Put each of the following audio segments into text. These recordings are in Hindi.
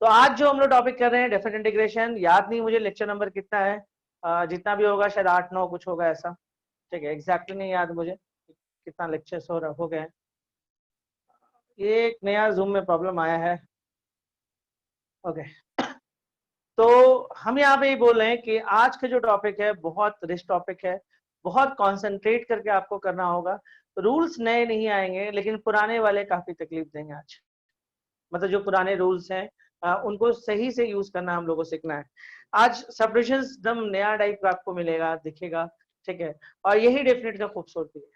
तो आज जो हम लोग टॉपिक कर रहे हैं डेफिनेट इंटीग्रेशन, याद नहीं मुझे लेक्चर नंबर कितना है, जितना भी होगा शायद 8-9 कुछ होगा ऐसा, ठीक है, एग्जैक्टली नहीं याद मुझे कितना लेक्चर्स हो गए। ये एक नया जूम में प्रॉब्लम आया है, ओके। तो हम यहाँ पे ये बोल रहे हैं कि आज का जो टॉपिक है बहुत रिच टॉपिक है, बहुत कॉन्सेंट्रेट करके आपको करना होगा। रूल्स नए नहीं आएंगे लेकिन पुराने वाले काफी तकलीफ देंगे आज, मतलब जो पुराने रूल्स हैं उनको सही से यूज करना हम लोगों को सीखना है। आज सब्डिविजन एकदम नया टाइप का आपको मिलेगा, दिखेगा, ठीक है, और यही डेफिनेट का खूबसूरती है।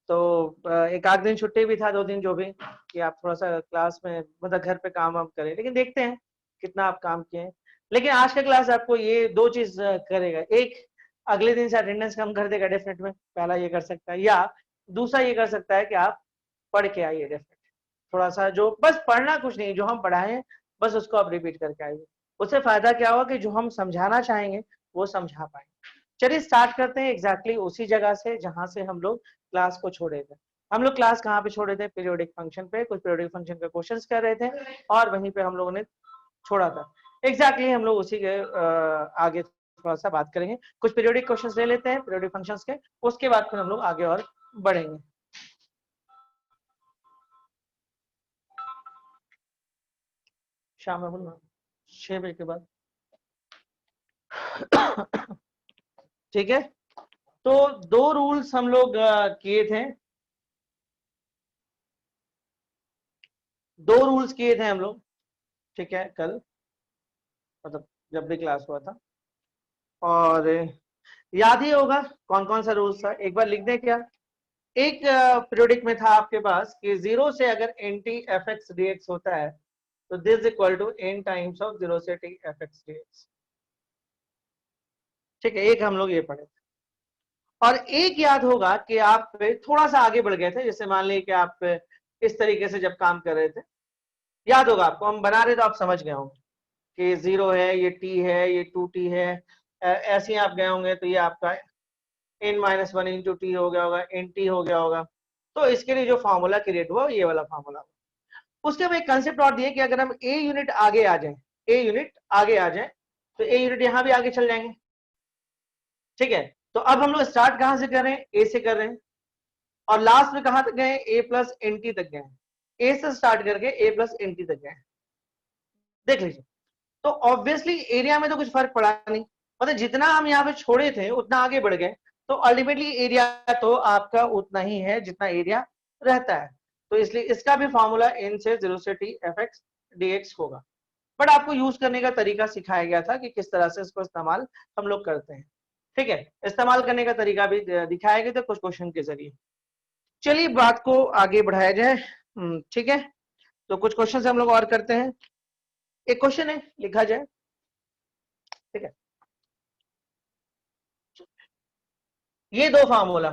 तो एक आध दिन छुट्टी भी था, 2 दिन जो भी, कि आप थोड़ा सा क्लास में मतलब घर पे काम वाम करें, लेकिन देखते हैं कितना आप काम किए। लेकिन आज का क्लास आपको ये 2 चीज करेगा, एक अगले दिन से अटेंडेंस कम कर देगा डेफिनेट में, पहला ये कर सकता है, या दूसरा ये कर सकता है कि आप पढ़ के आइए डेफिनेट, थोड़ा सा जो बस पढ़ना कुछ नहीं, जो हम पढ़ाएं बस उसको आप रिपीट करके आइए। उससे फायदा क्या होगा कि जो हम समझाना चाहेंगे वो समझा पाएंगे। चलिए स्टार्ट करते हैं एग्जैक्टली उसी जगह से जहां से हम लोग क्लास को छोड़े थे। हम लोग क्लास कहाँ पे छोड़े थे? पीरियोडिक फंक्शन पे, कुछ पीरियोडिक फंक्शन के क्वेश्चंस कर रहे थे और वहीं पे हम लोगों ने छोड़ा था। एग्जैक्टली हम लोग उसी के आगे थोड़ा सा बात करेंगे, कुछ पीरियोडिक क्वेश्चंस ले लेते हैं पीरियोडिक फंक्शंस के, उसके बाद फिर हम लोग आगे और बढ़ेंगे। शाम में बोलना 6 बजे के बाद, ठीक है। तो 2 रूल्स हम लोग किए थे, 2 रूल्स किए थे हम लोग, ठीक है, कल मतलब जब भी क्लास हुआ था, और याद ही होगा कौन कौन सा रूल्स था, एक बार लिख दें क्या। एक पीरियोडिक में था आपके पास कि 0 से अगर nt fx dx होता है तो this equal to n times of 0 से t fx dx, ठीक है, एक हम लोग ये पढ़े थे। और एक याद होगा कि आप थोड़ा सा आगे बढ़ गए थे, जैसे मान लीजिए कि आप इस तरीके से जब काम कर रहे थे, याद होगा आपको, हम बना रहे तो आप समझ गए होंगे कि 0 है, ये t है, ये 2t है, ऐसे ही आप गए होंगे तो ये आपका n-1 इंटू टी हो गया होगा, nt हो गया होगा। तो इसके लिए जो फॉर्मूला क्रिएट हुआ ये वाला फॉर्मूला। उसके बाद एक कंसेप्ट और दिए कि अगर हम a यूनिट आगे आ जाए, a यूनिट आगे आ जाए तो a यूनिट यहां भी आगे चल जाएंगे, ठीक है। तो अब हम लोग स्टार्ट कहां से कर रहे हैं? a से कर रहे हैं, और लास्ट में कहां तक गए? a प्लस nt तक गए, a से स्टार्ट करके a प्लस nt तक गए, देख लीजिए। तो ऑब्वियसली एरिया में तो कुछ फर्क पड़ा नहीं, मतलब जितना हम यहाँ पे छोड़े थे उतना आगे बढ़ गए, तो अल्टीमेटली एरिया तो आपका उतना ही है जितना एरिया रहता है। तो इसलिए इसका भी फॉर्मूला n से 0 से t fx dx होगा, बट आपको यूज करने का तरीका सिखाया गया था कि किस तरह से इसको इस्तेमाल हम लोग करते हैं, ठीक है। इस्तेमाल करने का तरीका भी दिखाया गया था कुछ क्वेश्चन के जरिए। चलिए बात को आगे बढ़ाया जाए, ठीक है। तो कुछ क्वेश्चन हम लोग और करते हैं। एक क्वेश्चन है, लिखा जाए, ठीक है। ये 2 फार्मूला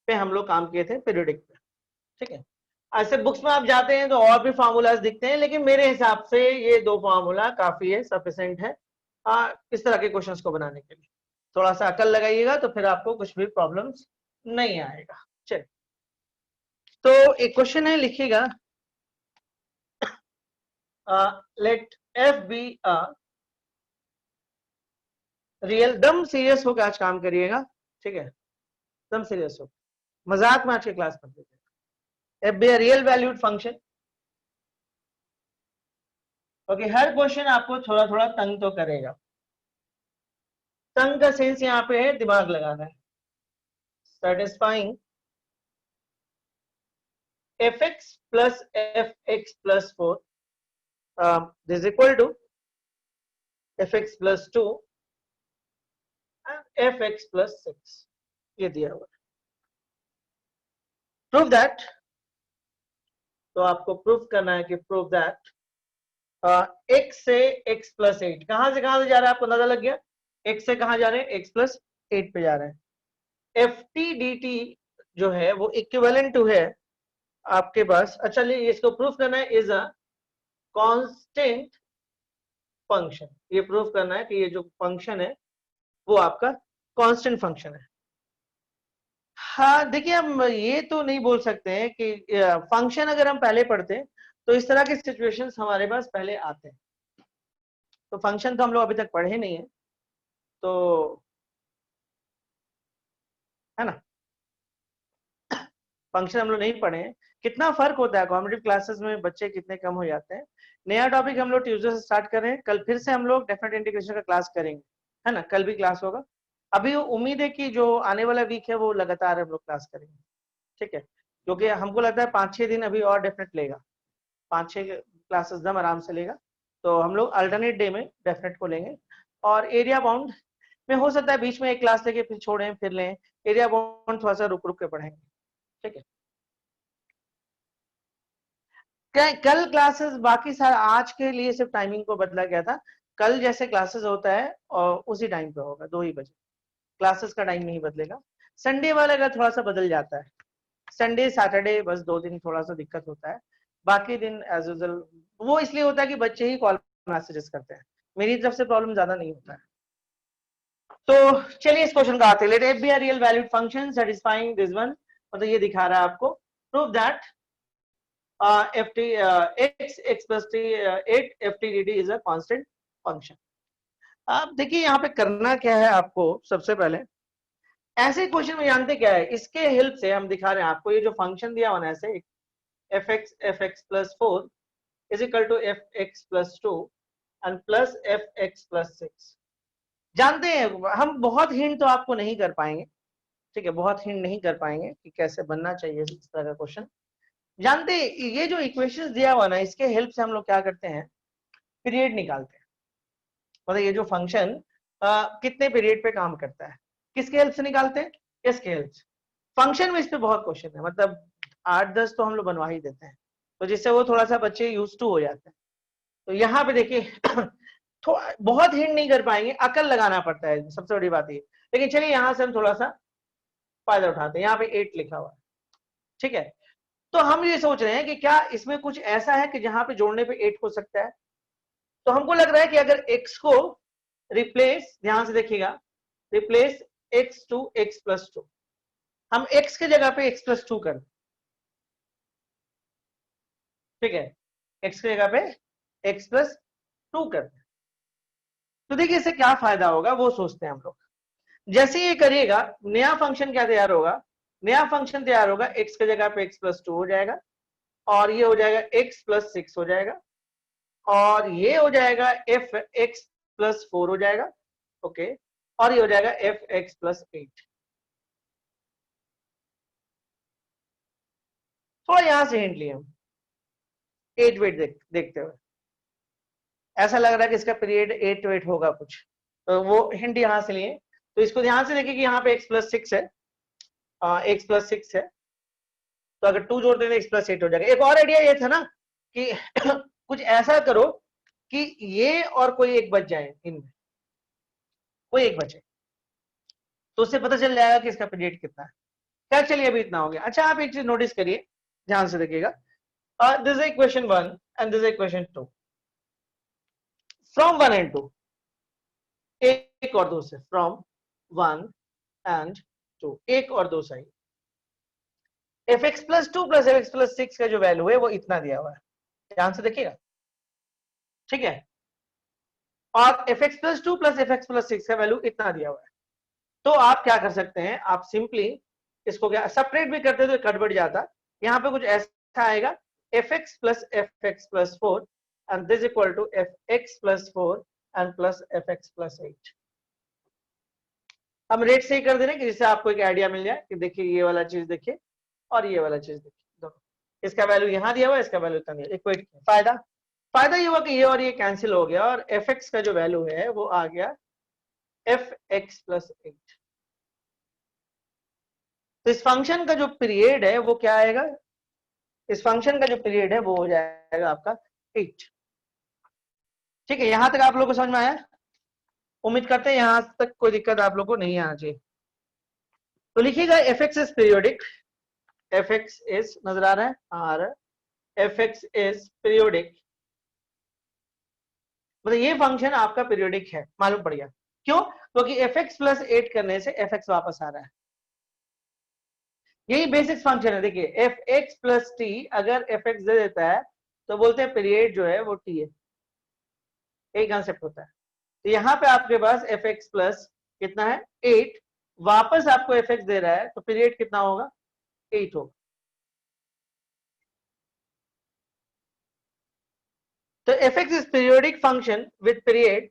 पे हम लोग काम किए थे पीरियोडिक पे, ठीक है। ऐसे बुक्स में आप जाते हैं तो और भी फार्मूलाज दिखते हैं, लेकिन मेरे हिसाब से ये 2 फार्मूला काफी है, सफिशिएंट है इस तरह के क्वेश्चंस को बनाने के लिए। थोड़ा सा अकल लगाइएगा तो फिर आपको कुछ भी प्रॉब्लम्स नहीं आएगा। चलिए, तो एक क्वेश्चन है, लिखिएगा, let f be a real, दम सीरियस होकर आज काम करिएगा, ठीक है, दम सीरियस हो, मजाक में आज की क्लास कर दीजिएगा। F be a real valued function, okay. Her question आपको थोड़ा थोड़ा तंग तो करेगा, तंग का सेंस यहाँ पे है दिमाग लगाना है। Satisfying fx plus fx plus 4 is equal to fx plus 2 and fx plus 6, ये दिया हुआ है। प्रूव दैट, तो आपको प्रूफ करना है कि प्रूव दैट x से x plus 8, कहां से कहां से जा रहा है आपको अंदाजा लग गया, x से कहां जा रहे हैं? x plus 8 पे जा रहे हैं। ft dt जो है वो इक्विवेलेंट टू है आपके पास, अच्छा चलिए इसको प्रूफ करना है, इज अ कांस्टेंट फंक्शन। ये प्रूफ करना है कि ये जो फंक्शन है वो आपका कांस्टेंट फंक्शन है। हाँ देखिए, हम ये तो नहीं बोल सकते हैं कि फंक्शन अगर हम पहले पढ़ते हैं तो इस तरह के सिचुएशंस हमारे पास पहले आते हैं, तो फंक्शन तो हम लोग अभी तक पढ़े नहीं है, तो है ना, फंक्शन हम लोग नहीं पढ़े हैं। कितना फर्क होता है कॉम्पिटिटिव क्लासेस में, बच्चे कितने कम हो जाते हैं। नया टॉपिक हम लोग ट्यूसडे से स्टार्ट कर रहे हैं, कल फिर से हम लोग डेफिनेट इंटीग्रेशन का क्लास करेंगे, है ना, कल भी क्लास होगा। अभी उम्मीद है कि जो आने वाला वीक है वो लगातार हम लोग क्लास करेंगे, ठीक है, क्योंकि हमको लगता है 5-6 दिन अभी और डेफिनेट लेगा, 5-6 क्लासेस दम आराम से लेगा। तो हम लोग अल्टरनेट डे में डेफिनेट को लेंगे, और एरिया बाउंड में हो सकता है बीच में एक क्लास लेके फिर छोड़ें फिर लें, एरिया बाउंड थोड़ा सा रुक रुक के पढ़ेंगे, ठीक है। कल क्लासेस बाकी सारा आज के लिए सिर्फ टाइमिंग को बदला गया था, कल जैसे क्लासेस होता है और उसी टाइम पे होगा, 2 ही बजे, क्लासेस का टाइम नहीं बदलेगा। संडे वाले का थोड़ा सा बदल जाता है, संडे सैटरडे बस 2 दिन थोड़ा सा दिक्कत होता है, बाकी दिन एज यूजुअल। वो इसलिए होता है कि बच्चे ही कॉल मैसेजेस करते हैं, मेरी तरफ से प्रॉब्लम ज्यादा नहीं होता है। तो चलिए इस क्वेश्चन का आते हैं। Let f be a real valued function satisfying this one, मतलब ये दिखा रहा है आपको, prove that ft x plus t 8 ftdd is a constant function। आप देखिए यहाँ पे करना क्या है आपको, सबसे पहले ऐसे क्वेश्चन में जानते क्या है, इसके हेल्प से हम दिखा रहे हैं आपको, ये जो फंक्शन दिया हुआ ना ऐसे fx plus 4 is equal to fx plus 2 and plus fx plus 6। जानते हैं हम बहुत हिंट तो आपको नहीं कर पाएंगे, ठीक है, बहुत हिंट नहीं कर पाएंगे कि कैसे बनना चाहिए इस तरह का क्वेश्चन। जानते ये जो इक्वेशंस दिया हुआ ना, इसके हेल्प से हम लोग क्या करते हैं, पीरियड निकालते हैं, मतलब ये जो फंक्शन कितने पीरियड पे काम करता है, किसके हेल्प से निकालते हैं, इसके हेल्प से। फंक्शन में इस पे बहुत क्वेश्चन है, मतलब 8-10 तो हम लोग बनवा ही देते हैं, तो जिससे वो थोड़ा सा बच्चे यूज टू हो जाते हैं। तो यहाँ पे देखिए बहुत हिंट नहीं कर पाएंगे, अकल लगाना पड़ता है, सबसे बड़ी बात ये। लेकिन चलिए यहाँ से हम थोड़ा सा फायदा उठाते हैं, यहाँ पे 8 लिखा हुआ है, ठीक है। तो हम ये सोच रहे हैं कि क्या इसमें कुछ ऐसा है कि जहां पे जोड़ने पे 8 हो सकता है। तो हमको लग रहा है कि अगर x को रिप्लेस, ध्यान से देखिएगा, replace x to x plus 2, हम x के जगह पे x प्लस 2 कर, ठीक है, x की जगह पे x प्लस 2 कर। तो देखिए इससे क्या फायदा होगा वो सोचते हैं हम लोग। जैसे ये करिएगा नया फंक्शन क्या तैयार होगा, नया फंक्शन तैयार होगा, x की जगह पे x प्लस 2 हो जाएगा, और ये हो जाएगा x प्लस 6 हो जाएगा, और ये हो जाएगा एफ एक्स प्लस 4 हो जाएगा, ओके, और ये हो जाएगा एफ एक्स प्लस 8। थोड़ा यहां से हिंट लिए हम 8 वेट देखते हुए, ऐसा लग रहा है कि इसका पीरियड 8 वेट होगा कुछ, तो वो हिंट यहां से लिए। तो इसको ध्यान से देखिए कि यहाँ पे x प्लस 6 है, x प्लस 6 है, तो अगर 2 जोड़ते हैं तो x प्लस 8 हो जाएगा। एक और आइडिया ये था ना कि कुछ ऐसा करो कि ये और कोई एक बच जाए, इनमें कोई एक बचे, तो उससे पता चल जाएगा कि इसका पीरियड कितना है। क्या, चलिए अभी इतना हो गया। अच्छा आप एक चीज नोटिस करिए, ध्यान से देखिएगा, this is equation 1 and this is equation 2, from 1 and 2, एक और दो से, फ्रॉम 1 एंड 2, एक और दो सही। F x plus 2 plus f x plus 6 का जो वैल्यू है वो इतना दिया हुआ है, ध्यान से देखिएगा, ठीक है, और F x plus 2 plus f x plus 6 का वैल्यू इतना दिया हुआ है। तो आप क्या कर सकते हैं, आप सिंपली इसको क्या सेपरेट भी करते तो कट बढ़ जाता, यहाँ पे कुछ ऐसा आएगा, F x plus 4 and this equal to fx plus 4 and plus fx plus 8। हम रेट से ही कर दे रहे हैं कि जिससे आपको एक आइडिया मिल जाए कि देखिए ये वाला चीज देखिए और ये वाला चीज देखिए, दोनों इसका वैल्यू यहाँ दिया हुआ है, इसका वैल्यू इतना दिया, इक्वेट किया। फायदा फायदा ये हुआ कि ये और ये कैंसिल हो गया, और fx का जो वैल्यू है वो आ गया fx plus 8। तो इस फंक्शन का जो पीरियड है वो क्या आएगा, इस फंक्शन का जो पीरियड है वो हो जाएगा आपका 8। ठीक है, यहां तक आप लोगों को समझ में आया, उम्मीद करते हैं यहां तक कोई दिक्कत आप लोगों को नहीं आना चाहिए। तो लिखिएगा F x is periodic, F x is, नजर आ रहा है, आ रहा है, एफ एक्स इज पीरियोडिक, मतलब ये फंक्शन आपका पीरियोडिक है, मालूम पड़ गया। क्यों, क्योंकि एफ एक्स प्लस 8 करने से एफ एक्स वापस आ रहा है, यही बेसिक फंक्शन है। देखिए एफ एक्स प्लस टी, अगर एफ एक्स दे देता है तो बोलते हैं पीरियड जो है वो टी है, यही कंसेप्ट होता है। तो यहाँ पे आपके पास एफ एक्स प्लस कितना है 8, वापस आपको एफ एक्स दे रहा है तो पीरियड कितना होगा 8 होगा। तो f x is periodic function with period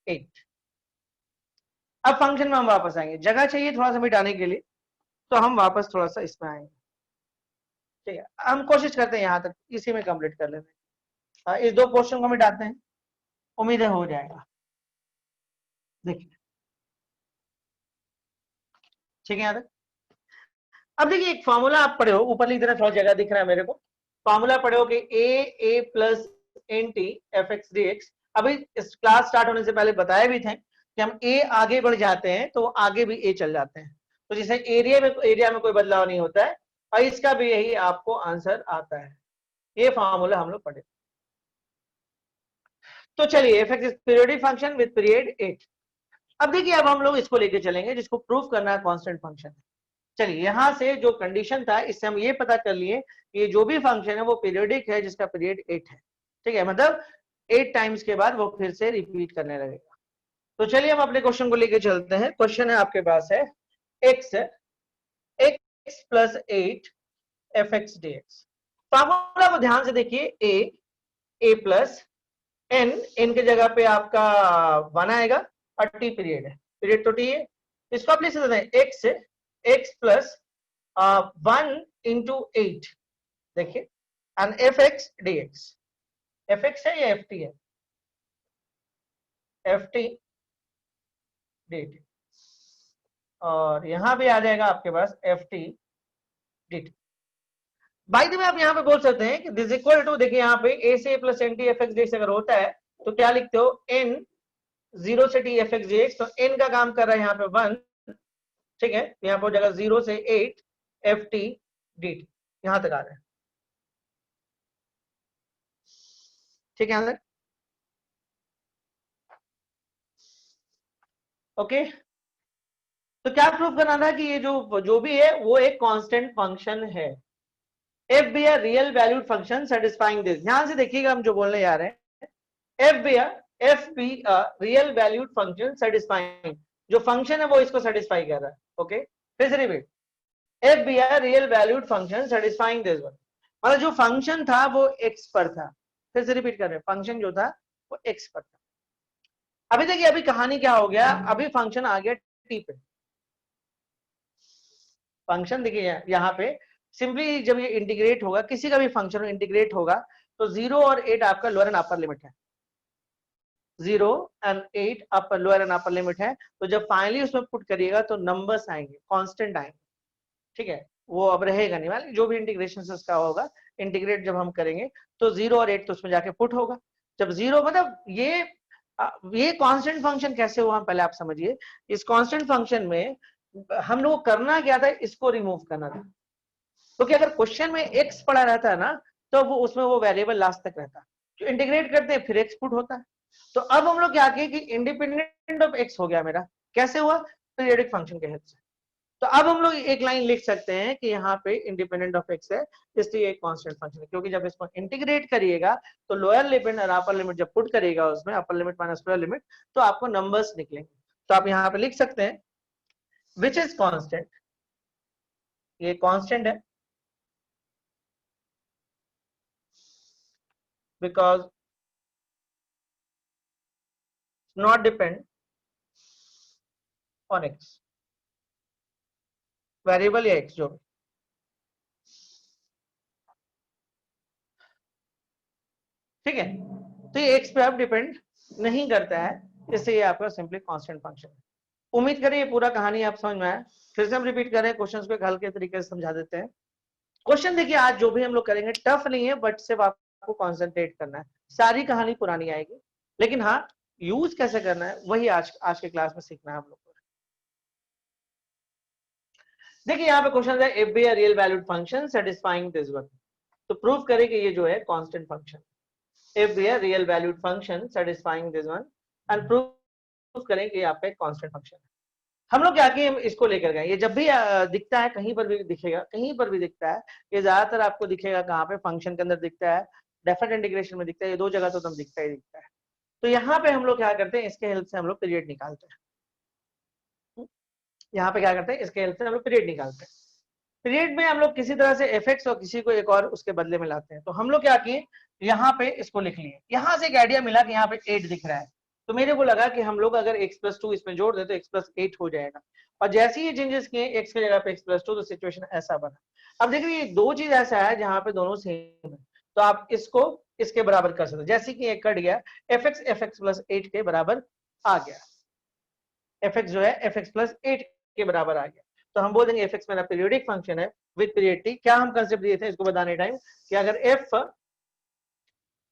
8। अब फंक्शन में हम वापस आएंगे, जगह चाहिए थोड़ा सा मिटाने के लिए, तो हम वापस थोड़ा सा इसमें आएंगे। ठीक है, हम कोशिश करते हैं यहां तक इसी में कंप्लीट कर लेते हैं। इस 2 पोर्शन को मिटाते हैं, उम्मीद है हो जाएगा। देखिए ठीक है, यहाँ तक। अब देखिए एक फॉर्मूला आप पढ़े हो, ऊपर लिख देना, थोड़ा जगह दिख रहा है मेरे को। फॉर्मूला पढ़े हो कि a plus n t f x d x. अभी इस क्लास स्टार्ट होने से पहले बताए भी थे कि हम ए आगे बढ़ जाते हैं तो आगे भी ए चल जाते हैं, तो जैसे एरिया में कोई बदलाव नहीं होता है, और इसका भी यही आपको आंसर आता है। ये फॉर्मूला हम लोग पढ़े। तो चलिए F x periodic function with period 8। अब देखिए अब हम लोग इसको लेके चलेंगे जिसको प्रूफ करना है कांस्टेंट फंक्शन। चलिए यहां से जो कंडीशन था इससे हम ये पता कर लिए कि जो भी फंक्शन है वो पीरियोडिक है जिसका पीरियड 8 है। ठीक है, मतलब 8 टाइम्स के बाद वो फिर से रिपीट करने लगेगा। तो चलिए हम अपने क्वेश्चन को लेके चलते हैं। क्वेश्चन है आपके पास है x plus 8 F x d x. Formula को ध्यान से देखिए, ए प्लस एन के जगह पे आपका 1 आएगा और टी पीरियड है, पीरियड तो टी है। इसको आप लिख सकते हैं एक्स प्लस 1 इंटू 8, देखिए, and f x d x. F x है या एफ टी है? एफ टी डी टी, और यहां भी आ जाएगा आपके पास f t d t. By the way आप यहाँ पे बोल सकते हैं कि दिस इक्वल टू, देखिए यहाँ पे ए से plus n t f x d x अगर होता है तो क्या लिखते हो, एन 0 से T f x d x, तो एन का काम कर रहा है यहाँ पे 1। ठीक है, यहाँ पर जगह 0 से 8 एफ टी डी टी, यहां तक आ रहा है। ठीक है, ओके। तो क्या प्रूफ करना था कि ये जो भी है वो एक कांस्टेंट फंक्शन है। F be R real valued function satisfying this. ध्यान से देखिएगा हम जो बोलने जा रहे हैं, f be real valued function satisfying, जो फंक्शन है वो इसको सेटिस्फाई कर रहा है। ओके, फिर से repeat, f be R real valued function satisfying this one, मतलब जो फंक्शन था वो एक्स पर था। फिर से रिपीट कर रहे हैं, फंक्शन जो था वो एक्स पर था। अभी देखिए अभी कहानी क्या हो गया, अभी फंक्शन आ गया टी पे। फंक्शन देखिए यहाँ पे सिंपली जब ये इंटीग्रेट होगा, किसी का भी फंक्शन इंटीग्रेट होगा, तो 0 और 8 आपका लोअर एंड अपर लिमिट है। 0 and 8 upper lower and upper limit है। तो जब फाइनली उसमें पुट करिएगा तो नंबर्स आएंगे, कांस्टेंट आएंगे। ठीक है, वो अब रहेगा नहीं, मतलब जो भी इंटीग्रेशन उसका होगा, इंटीग्रेट जब हम करेंगे तो 0 और 8 तो उसमें जाके पुट होगा। जब 0 मतलब ये कांस्टेंट फंक्शन कैसे हुआ पहले आप समझिए। इस कांस्टेंट फंक्शन में हम लोग करना क्या था, इसको रिमूव करना था। क्योंकि अगर क्वेश्चन में एक्स पड़ा रहता है ना, तो वो उसमें वो वेरिएबल लास्ट तक रहता है। जो इंटीग्रेट करते हैं फिर एक्स पुट होता है। तो अब हम लोग क्या किए कि इंडिपेंडेंट ऑफ एक्स हो गया मेरा। कैसे हुआ, पीरियोडिक फंक्शन के हेल्प से। तो अब हम लोग एक लाइन लिख सकते हैं कि यहाँ पे इंडिपेंडेंट ऑफ एक्स है, इसलिए एक कांस्टेंट फंक्शन है। क्योंकि जब इसको इंटीग्रेट करिएगा तो लोअर लिमिट और अपर लिमिट जब पुट करिएगा उसमें, upper limit minus lower limit, तो आपको नंबर्स निकलेंगे। तो आप यहाँ पे लिख सकते हैं विच इज कांस्टेंट, ये कांस्टेंट है because not depend on x, variable या x जो भी। ठीक है, तो ये x पे अब डिपेंड नहीं करता है, इससे ये आपका सिंपली कांस्टेंट फंक्शन है। उम्मीद करें ये पूरा कहानी आप समझ में आया। फिर से हम रिपीट करें, क्वेश्चंस को हल्के तरीके से समझा देते हैं। क्वेश्चन देखिए आज जो भी हम लोग करेंगे टफ नहीं है, बट सिर्फ आपको कॉन्सेंट्रेट करना है। सारी कहानी पुरानी आएगी, लेकिन हाँ यूज कैसे करना है वही आज के क्लास में सीखना है हम लोग को। देखिए यहाँ पे क्वेश्चन है, if B a real valued function satisfying this one, तो प्रूव करें कि ये जो है constant function. If B a real valued function satisfying this one, and prove करें कि यहाँ पे कांस्टेंट फंक्शन है। हम लोग क्या किए, इसको लेकर गए। ये जब भी दिखता है, कहीं पर भी दिखेगा, कहीं पर भी दिखता है, ये ज्यादातर आपको दिखेगा कहाँ पे, फंक्शन के अंदर दिखता है, डेफिनेट इंटीग्रेशन में दिखता है, ये दो जगह तो एकदम दिखता ही दिखता है। तो यहाँ पे हम लोग क्या करते हैं, इसके हेल्प से हम लोग पीरियड निकालते हैं। यहाँ पे क्या करते हैं, इसके हेल्प से हम लोग पीरियड निकालते हैं। पीरियड में हम लोग किसी तरह से एफ और किसी को एक और उसके बदले में लाते हैं। तो हम लोग क्या किए, यहाँ पे इसको लिख लिए। यहाँ से एक आइडिया मिला कि यहाँ पे 8 दिख रहा है, तो मेरे को लगा कि हम लोग अगर x+2 इसमें जोड़ दे तो x+8 हो जाएगा। और जैसे ही चेंजेस किए x की जगह पे x+2, तो सिचुएशन ऐसा बना। अब देखिए, दो चीज ऐसा है जहां पे दोनों सेम है, तो आप इसको इसके बराबर कर सकते हो। जैसे कि एक कट गया, fx+8 के बराबर आ गया, fx जो है fx+8 के बराबर आ गया। तो हम बोल देंगे fx मेरा पीरियोडिक फंक्शन है विद पीरियड t। क्या हम कंसेप्ट दिए थे इसको बताने टाइम, कि अगर f,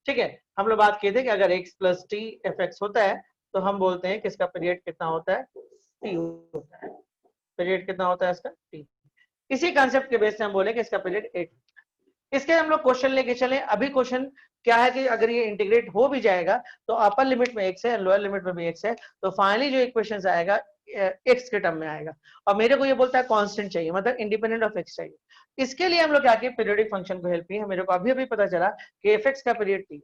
ठीक है, हम लोग बात किए थे कि अगर x+t fx होता है, तो हम बोलते हैं कि इसका पीरियड कितना होता है, t होता है। पीरियड कितना होता है इसका, t। इसी कंसेप्ट के बेस से हम बोले कि इसका पीरियड 8। इसके हम लोग क्वेश्चन लेके चले। अभी क्वेश्चन क्या है कि अगर ये इंटीग्रेट हो भी जाएगा तो अपर लिमिट में x है, लोअर लिमिट में भी x है, तो फाइनली जो इक्वेशन आएगा x के टर्म में आएगा। और मेरे को ये बोलता है कांस्टेंट चाहिए, मतलब इंडिपेंडेंट ऑफ x चाहिए। इसके लिए हम लोग क्या किए, पीरियोडिक फंक्शन को हेल्प की है। मेरे को अभी अभी पता चला कि fx का पीरियड t है,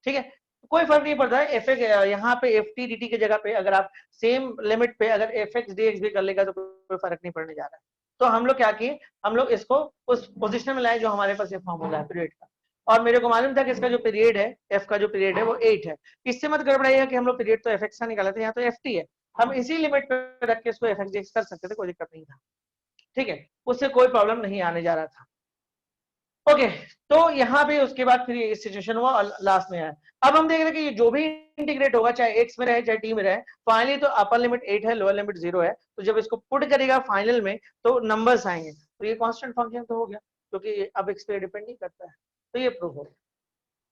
ठीक है। कोई फर्क नहीं पड़ता है, fx यहाँ पे ft dt की जगह पे अगर आप सेम लिमिट पे अगर fx dx भी कर लेगा तो कोई फर्क नहीं पड़ने जा रहा है। तो हम लोग क्या किए, हम लोग इसको उस पोजीशन में लाए जो हमारे पास ये फॉर्मूला है पीरियड का। और मेरे को मालूम था कि इसका जो पीरियड है, f का जो पीरियड है वो 8 है। इससे मत गड़बड़ाइए कि हम लोग पीरियड तो fx का निकाले थे, यहाँ तो ft है। हम इसी लिमिट पे रख के इसको fx dx कर सकते थे, कोई दिक्कत नहीं था, ठीक है, उससे कोई प्रॉब्लम नहीं आने जा रहा था। ओके, तो यहाँ पे उसके बाद फिर ये सिचुएशन हुआ और लास्ट में आया। अब हम देख रहे हैं कि ये जो भी इंटीग्रेट होगा, चाहे x में रहे चाहे t में रहे, फाइनली तो अपर लिमिट 8 है, लोअर लिमिट 0 है। तो जब इसको पुट करेगा फाइनल में तो नंबर्स आएंगे, तो ये कांस्टेंट फंक्शन तो हो गया, क्योंकि अब x पे डिपेंड नहीं करता है। तो ये प्रूफ हो गया।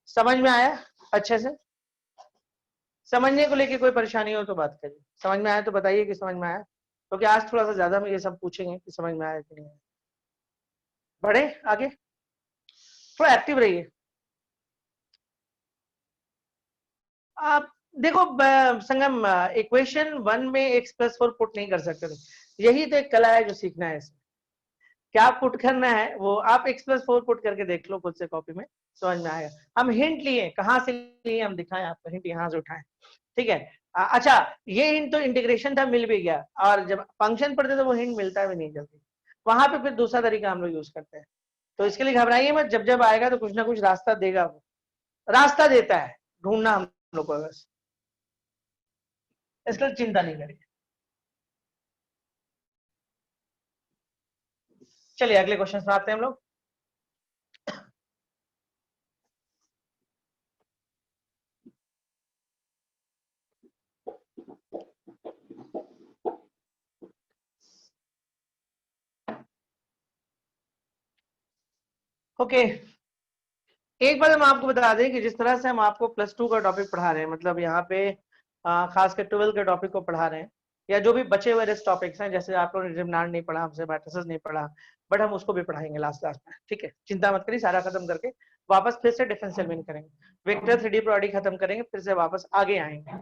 समझ में आया अच्छे से? समझने को लेके कोई परेशानी हो तो बात करिए। समझ में आया तो बताइए कि समझ में आया, क्योंकि आज थोड़ा सा ज्यादा में ये सब पूछेंगे कि समझ में आया कि नहीं। बढ़े आगे, थोड़ा एक्टिव रहिए। आप देखो संगम, इक्वेशन 1 में x+4 पुट नहीं कर सकते थे। यही तो एक कला है जो सीखना है इसमें। क्या पुट करना है वो आप x+4 पुट करके देख लो खुद से कॉपी में, समझ में आएगा। हम हिंट लिए, कहाँ से लिए हम दिखाएं आपको, हिंट यहाँ से उठाएं, ठीक है। अच्छा, ये हिंट तो इंटीग्रेशन था, मिल भी गया, और जब फंक्शन पढ़ते तो वो हिंट मिलता भी नहीं जल्दी। वहां पे फिर दूसरा तरीका हम लोग यूज करते हैं। तो इसके लिए घबराइए मत, जब जब आएगा तो कुछ ना कुछ रास्ता देगा वो, रास्ता देता है, ढूंढना हम लोग को बस, इसके लिए चिंता नहीं करिए। चलिए अगले क्वेश्चन पर आते हैं हम लोग। ओके, एक बार हम आपको बता दें कि जिस तरह से हम आपको +2 का टॉपिक पढ़ा रहे हैं, मतलब यहाँ पे खासकर 12 के टॉपिक को पढ़ा रहे हैं, या जो भी बचे हुए रेस्ट टॉपिक्स हैं, जैसे आप लोगों ने डिटरमिनेंट नहीं पढ़ा, हमसे मैट्रिसेस नहीं पढ़ा, बट हम उसको भी पढ़ाएंगे लास्ट लास्ट में, ठीक है। चिंता मत करिए, सारा खत्म करके वापस फिर से डिफरेंशियल एलिमेंट करेंगे, वेक्टर 3D प्रोडक्ट खत्म करेंगे, फिर से वापस आगे आएंगे।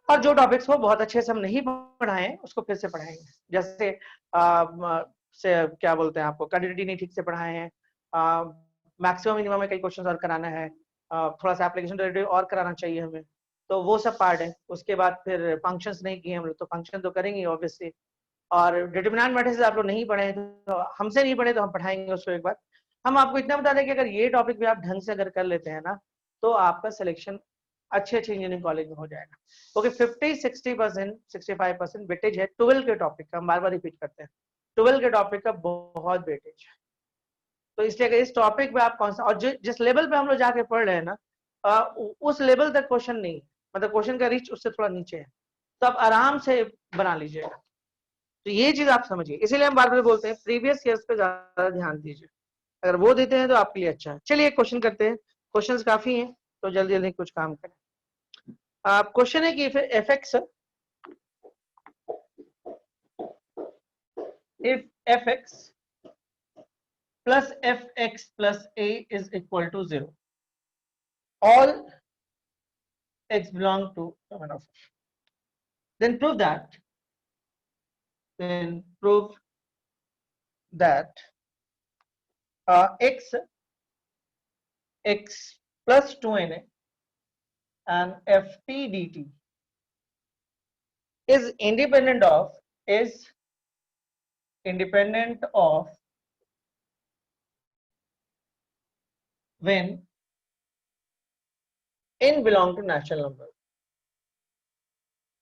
और जो टॉपिक्स को बहुत अच्छे से हम नहीं पढ़ाए हैं उसको फिर से पढ़ाएंगे। जैसे क्या बोलते हैं, आपको क्वांटिटी नहीं ठीक से पढ़ाए हैं, मैक्सिमम मिनिमम में कई क्वेश्चन और कराना है, थोड़ा सा एप्लीकेशन रिलेटेड और कराना चाहिए हमें, तो वो सब पार्ट है। उसके बाद फिर फंक्शंस नहीं किए हम लोग, तो फंक्शन तो करेंगे ऑब्वियसली। और डिटरमिनेंट मैट्रिसेस आप लोग नहीं पढ़े तो हमसे नहीं पढ़े तो हम पढ़ाएंगे उसको एक बार। हम आपको इतना बता दें कि अगर ये टॉपिक भी आप ढंग से अगर कर लेते हैं ना, तो आपका सिलेक्शन अच्छे अच्छे इंजीनियरिंग कॉलेज में हो जाएगा। क्योंकि 50-60% 65% वेटेज है 12 के टॉपिक का, हम बार बार रिपीट करते हैं, 12 के टॉपिक का बहुत वेटेज है। तो इसलिए अगर इस टॉपिक पे आप कौन सा, और जिस लेवल पे हम लोग जाके पढ़ रहे हैं ना, उस लेवल तक क्वेश्चन नहीं, मतलब क्वेश्चन का रीच उससे थोड़ा नीचे है, तो आप आराम से बना लीजिएगा। तो ये चीज आप समझिए, इसीलिए हम बार बार बोलते हैं प्रीवियस ईयर्स पे ज्यादा ध्यान दीजिए। अगर वो देते हैं तो आपके लिए अच्छा है। चलिए क्वेश्चन करते हैं, क्वेश्चंस काफी हैं तो जल्दी जल्दी कुछ काम करें। क्वेश्चन है कि F x, if fx plus fx plus a is equal to 0, all x belong to common of, then prove that then prove that x plus 2na and ft dt is independent of when n belong to natural number.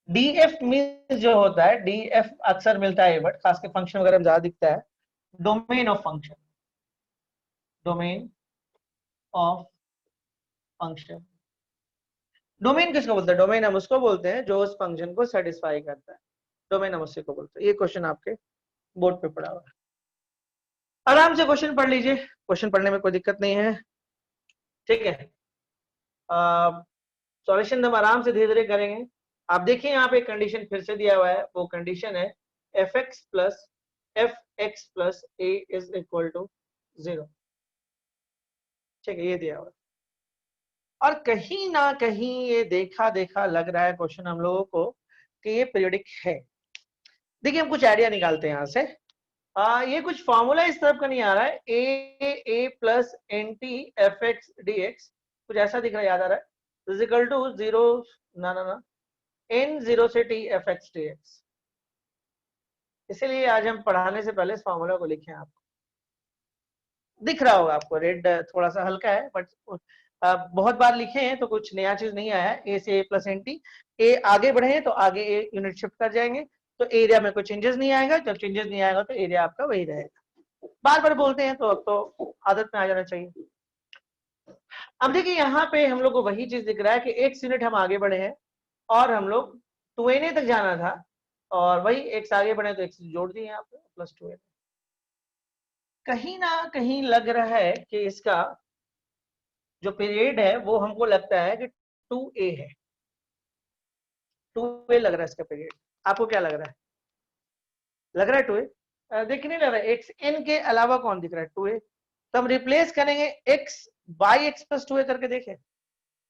df means जो होता है, df अक्सर मिलता है बट खास के फंक्शन वगैरह में ज्यादा दिखता है, domain of function, domain of function. Domain किसको बोलते हैं? डोमेन हम उसको बोलते हैं जो उस फंक्शन को सेटिस्फाई करता है, डोमेन हम उसी को बोलते हैं। ये क्वेश्चन आपके बोर्ड पे पड़ा हुआ है, आराम से क्वेश्चन पढ़ लीजिए, क्वेश्चन पढ़ने में कोई दिक्कत नहीं है, ठीक है। सॉल्यूशन हम आराम से धीरे धीरे करेंगे। आप देखिए यहाँ पे कंडीशन फिर से दिया हुआ है, वो कंडीशन है fx plus a is equal to 0, ठीक है, ये दिया हुआ है। और कहीं ना कहीं ये देखा देखा लग रहा है क्वेश्चन हम लोगों को कि ये पीरियोडिक है। देखिए हम कुछ आइडिया निकालते हैं यहाँ से। ये कुछ फॉर्मूला इस तरफ का नहीं आ रहा है, a plus n t f x d x, कुछ ऐसा दिख रहा है, याद आ रहा है, इजिकल टू 0 ना n 0 से t F x d x. इसीलिए आज हम पढ़ाने से पहले इस फॉर्मूला को लिखे, आपको दिख रहा होगा, आपको रेड थोड़ा सा हल्का है बट बहुत बार लिखे हैं तो कुछ नया चीज नहीं आया है। ए से ए प्लस एन टी, ए आगे बढ़े तो आगे ए यूनिट शिफ्ट कर जाएंगे तो एरिया में कोई चेंजेस नहीं आएगा, जब चेंजेस नहीं आएगा तो एरिया आपका वही रहेगा। बार बार बोलते हैं तो अब तो आदत में आ जाना चाहिए। अब देखिए यहाँ पे हम लोग को वही चीज दिख रहा है कि x यूनिट हम आगे बढ़े हैं और हम लोग 2na तक जाना था और वही x आगे बढ़े तो x जोड़ दिए यहाँ पे प्लस 2na। कहीं ना कहीं लग रहा है कि इसका जो पीरियड है वो हमको लगता है कि 2a है, 2a लग रहा है इसका पीरियड। आपको क्या लग रहा है? लग रहा है 2a? देखिए नहीं लग रहा है, एक्स एन के अलावा कौन दिख रहा है? 2a। तो हम रिप्लेस करेंगे x by x plus 2a करके देखें।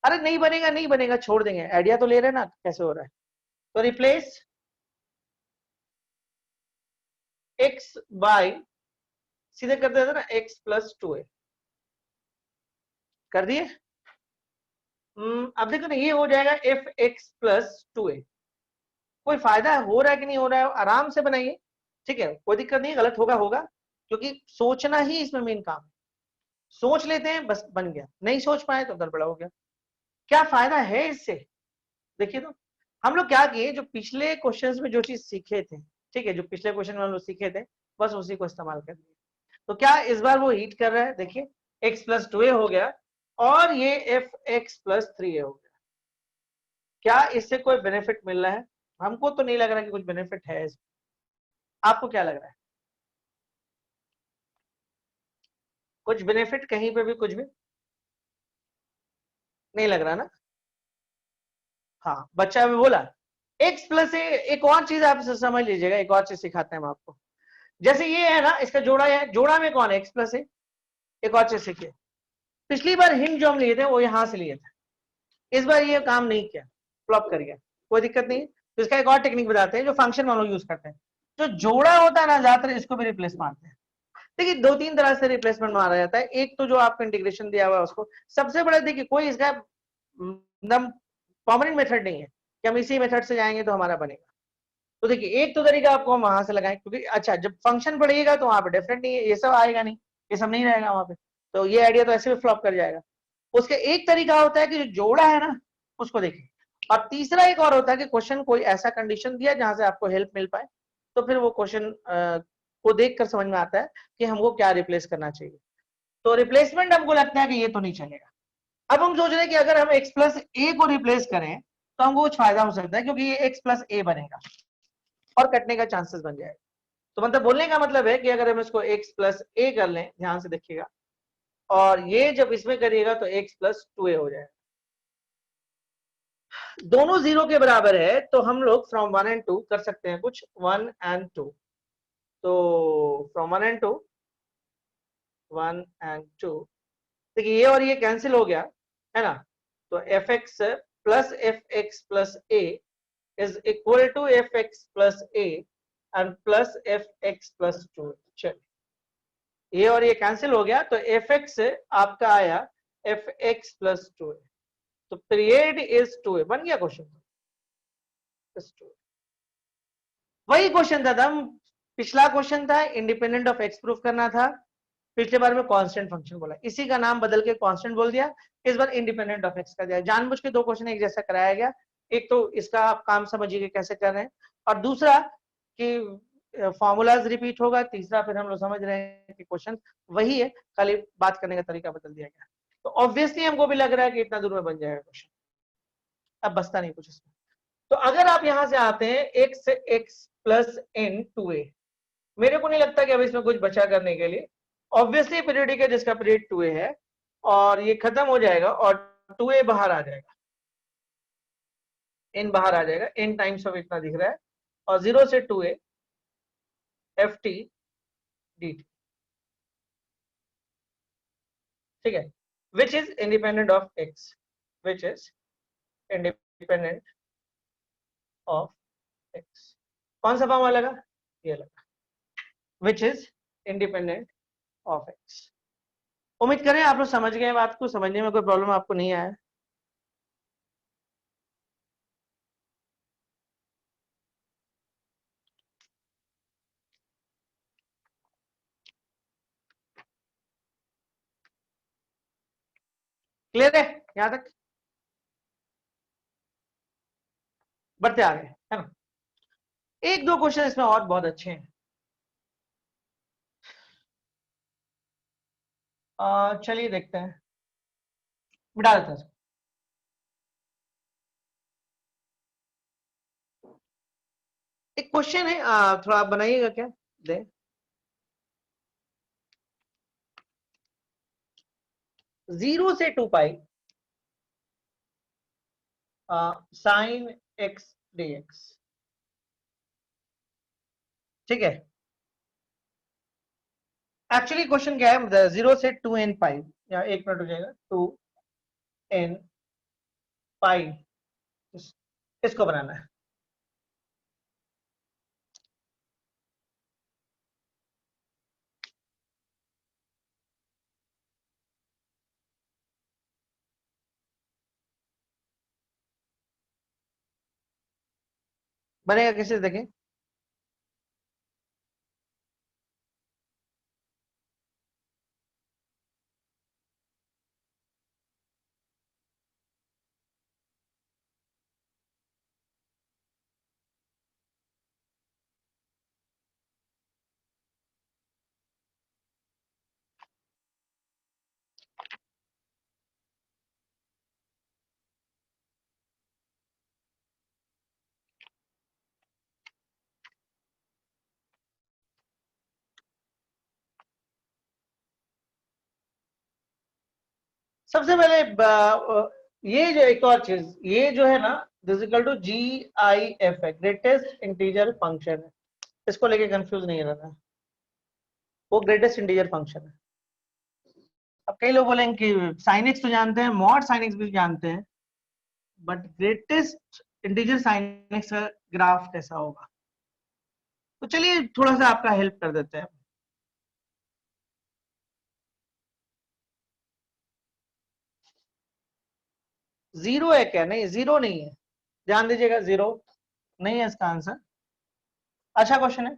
अरे नहीं बनेगा, नहीं बनेगा, छोड़ देंगे, आइडिया तो ले रहे हैं ना कैसे हो रहा है। तो रिप्लेस x बाई, सीधे कर देते ना, x प्लस 2a कर दिए। अब देखो ना, ये हो जाएगा एफ एक्स प्लस 2a। कोई फायदा हो रहा है कि नहीं हो रहा है? आराम से बनाइए, ठीक है, कोई दिक्कत नहीं, गलत होगा होगा, क्योंकि सोचना ही इसमें मेन काम है। सोच लेते हैं बस बन गया, नहीं सोच पाए तो गड़बड़ा हो गया। क्या फायदा है इससे? देखिए तो हम लोग क्या किए, जो पिछले क्वेश्चंस में जो चीज सीखे थे, ठीक है, जो पिछले क्वेश्चन में हम लोग सीखे थे बस उसी को इस्तेमाल कर दिए। तो क्या इस बार वो हीट कर रहा है? देखिए x प्लस 2a हो गया और ये एफ एक्स प्लस 3a हो गया। क्या इससे कोई बेनिफिट मिल रहा है? हमको तो नहीं लग रहा कि कुछ बेनिफिट है इसमें। आपको क्या लग रहा है? कुछ बेनिफिट कहीं पे भी कुछ भी नहीं लग रहा ना? हाँ, बच्चा भी बोला x प्लस ए। एक और चीज आप समझ लीजिएगा, एक और चीज सिखाते हैं हम आपको। जैसे ये है ना, इसका जोड़ा है, जोड़ा में कौन है? x प्लस ए। एक और चीज सीखिए, पिछली बार हिंट जो हम लिए थे वो यहां से लिए थे, इस बार ये काम नहीं किया, फ्लॉप कर गया, कोई दिक्कत नहीं। तो इसका एक और टेक्निक बताते हैं जो फंक्शन में हम लोग यूज करते हैं। जो जोड़ा होता है ना, ज्यादातर इसको भी रिप्लेस मारते हैं। देखिए दो तीन तरह से रिप्लेसमेंट मारा जाता है। एक तो जो आपको इंटीग्रेशन दिया हुआ है उसको, सबसे बड़ा देखिए कोई इसका एकदम परमानेंट मेथड नहीं है कि हम इसी मेथड से जाएंगे तो हमारा बनेगा। तो देखिए एक तो तरीका आपको हम वहां से लगाएं, क्योंकि अच्छा जब फंक्शन पढ़िएगा तो वहां पे डिफरेंट नहीं है, ये सब आएगा नहीं, ये सब नहीं रहेगा वहां पे, तो ये आइडिया तो ऐसे भी फ्लॉप कर जाएगा। उसका एक तरीका होता है कि जो जोड़ा है ना उसको देखिए, और तीसरा एक और होता है कि क्वेश्चन कोई ऐसा कंडीशन दिया जहां से आपको हेल्प मिल पाए, तो फिर वो क्वेश्चन को देखकर समझ में आता है कि हमको क्या रिप्लेस करना चाहिए। तो रिप्लेसमेंट हमको लगता है कि ये तो नहीं चलेगा। अब हम सोच रहे हैं कि अगर हम x प्लस ए को रिप्लेस करें तो हमको कुछ फायदा हो सकता है, क्योंकि ये x प्लस ए बनेगा और कटने का चांसेस बन जाएगा। तो मतलब बोलने का मतलब है कि अगर हम इसको x प्लस ए कर लें, ध्यान से देखिएगा, और ये जब इसमें करिएगा तो x प्लस 2a हो जाएगा। दोनों 0 के बराबर है तो हम लोग फ्रॉम 1 एंड 2 कर सकते हैं कुछ, 1 एंड 2। तो फ्रॉम 1 एंड 2, 1 एंड 2, देखिए ये और ये कैंसिल हो गया है ना, तो f x plus a is equal to f x plus a and plus f x plus 2। चलिए ये और ये कैंसिल हो गया, तो एफ एक्स आपका आया एफ एक्स प्लस 2। तो पीरियड इज 2 बन गया क्वेश्चन। वही क्वेश्चन था, पिछला क्वेश्चन था इंडिपेंडेंट ऑफ एक्स प्रूफ करना था, पिछले बार में कांस्टेंट फंक्शन बोला, इसी का नाम बदल के कांस्टेंट बोल दिया, इस बार इंडिपेंडेंट ऑफ एक्स कर दिया। जानबूझ के दो क्वेश्चन एक जैसा कराया गया, एक तो इसका आप काम समझिए कैसे कर रहे हैं, और दूसरा कि फॉर्मूलाज रिपीट होगा, तीसरा फिर हम लोग समझ रहे हैं कि क्वेश्चन वही है, खाली बात करने का तरीका बदल दिया गया। तो ऑब्वियसली हमको भी लग रहा है कि इतना दूर में बन जाएगा क्वेश्चन, अब बचता नहीं कुछ इसमें। तो अगर आप यहां से आते हैं x x plus N 2a, मेरे को नहीं लगता कि अब इसमें कुछ बचा करने के लिए। ऑब्वियसली पीरियडिक है जिसका पीरियड 2a है, और ये खत्म हो जाएगा और 2a बाहर आ जाएगा, n बाहर आ जाएगा, n टाइम्स ऑफ इतना दिख रहा है, और 0 से 2a F t d T, ठीक है, which is independent of x, which is independent of x. कौन सा फॉर्मूला लगा, ये लगा, which is independent of x. उम्मीद करें आप लोग समझ गए बात को, समझने में कोई प्रॉब्लम आपको नहीं आया। क्लियर है यहां तक, बढ़ते आ गए है ना। एक दो क्वेश्चन इसमें और बहुत अच्छे हैं, चलिए देखते हैं, मिटा देते हैं। एक क्वेश्चन है, थोड़ा आप बनाइएगा क्या दे, 0 से 2 पाई साइन एक्स dx, ठीक है। एक्चुअली क्वेश्चन क्या है, 0 से 2n पाई, या एक मिनट हो जाएगा, 2n पाई, इसको बनाना है। बनेगा कैसे देखें, सबसे पहले ये जो एक और चीज, ये जो है ना, this equal to G I F है, ग्रेटेस्ट इंटीजर फंक्शन है, इसको लेके कंफ्यूज नहीं रहना, वो ग्रेटेस्ट इंटीजर फंक्शन है। अब कई लोग बोलेंगे कि साइन एक्स तो जानते हैं, मॉड साइन एक्स भी जानते हैं, but greatest integer sine x का ग्राफ कैसा होगा, तो चलिए थोड़ा सा आपका हेल्प कर देते हैं। जीरो है क्या, नहीं जीरो नहीं है, ध्यान दीजिएगा, जीरो नहीं है इसका आंसर। अच्छा क्वेश्चन है,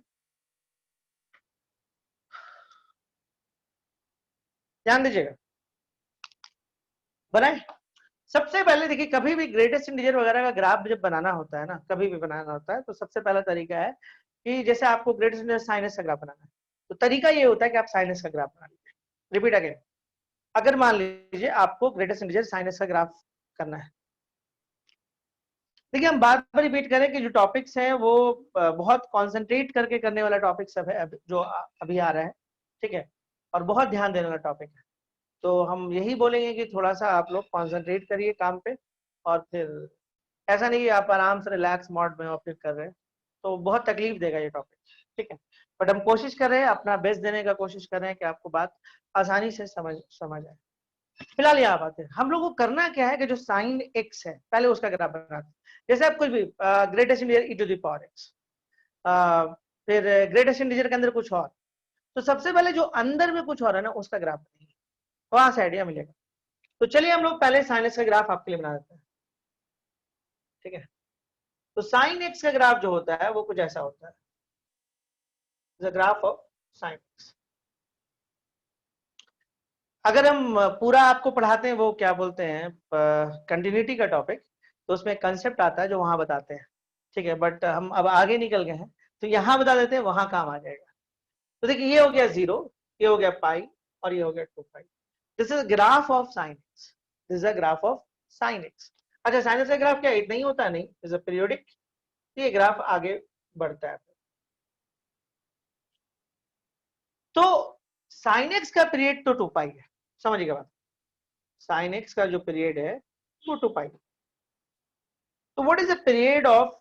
ध्यान दीजिएगा, बनाए। सबसे पहले देखिए, कभी भी ग्रेटेस्ट इंटीजर वगैरह का ग्राफ जब बनाना होता है ना, कभी भी बनाना होता है, तो सबसे पहला तरीका है कि जैसे आपको ग्रेटेस्ट इंटीजर साइनस का ग्राफ बनाना है, तो तरीका ये होता है कि आप साइनस का ग्राफ बना लीजिए। रिपीट अगेन, अगर मान लीजिए आपको ग्रेटेस्ट इंटीजर साइनस का ग्राफ करना है, देखिए हम बार बार रिपीट करें कि जो टॉपिक्स हैं वो बहुत कॉन्सेंट्रेट करके करने वाला टॉपिक सब है, जो अभी आ रहा है, ठीक है, और बहुत ध्यान देने वाला टॉपिक है। तो हम यही बोलेंगे कि थोड़ा सा आप लोग कॉन्सेंट्रेट करिए काम पे, और फिर ऐसा नहीं कि आप आराम से रिलैक्स मोड में और फिर कर रहे हैं, तो बहुत तकलीफ देगा ये टॉपिक, ठीक है। बट हम कोशिश कर रहे हैं, अपना बेस्ट देने का कोशिश कर रहे हैं कि आपको बात आसानी से समझ आए। फिलहाल यहाँ बात है, हम लोग को करना क्या है कि जो साइन एक्स है पहले उसका ग्राफ बनाते हैं। जैसे आप कुछ भी greatest integer e to the power x, फिर ग्रेटेस्ट इंटीजर के अंदर कुछ और। तो सबसे पहले जो अंदर में कुछ और है ना उसका ग्राफ बनाएंगे, वहां से आइडिया मिलेगा। तो चलिए हम लोग पहले साइन एक्स का ग्राफ आपके लिए बना देते हैं, ठीक है। तो साइन एक्स का ग्राफ जो होता है वो कुछ ऐसा होता है, the graph of sine x. अगर हम पूरा आपको पढ़ाते हैं, वो क्या बोलते हैं, कंटिन्यूटी का टॉपिक, तो उसमें कंसेप्ट आता है जो वहां बताते हैं, ठीक है। बट हम अब आगे निकल गए हैं तो यहाँ बता देते हैं, वहां काम आ जाएगा। तो देखिए ये हो गया 0, ये हो गया पाई, और ये हो गया 2 pi. This is graph of sine x, this is a graph of sine x. अच्छा, साइन एक्स का ग्राफ क्या इतना ही होता है? नहीं, इज अ पीरियोडिक। ये ग्राफ आगे बढ़ता है। तो साइन एक्स का पीरियड तो 2 पाई है, समझिएगा बात। साइन एक्स का जो पीरियड है वो 2 पाई। तो what is the period of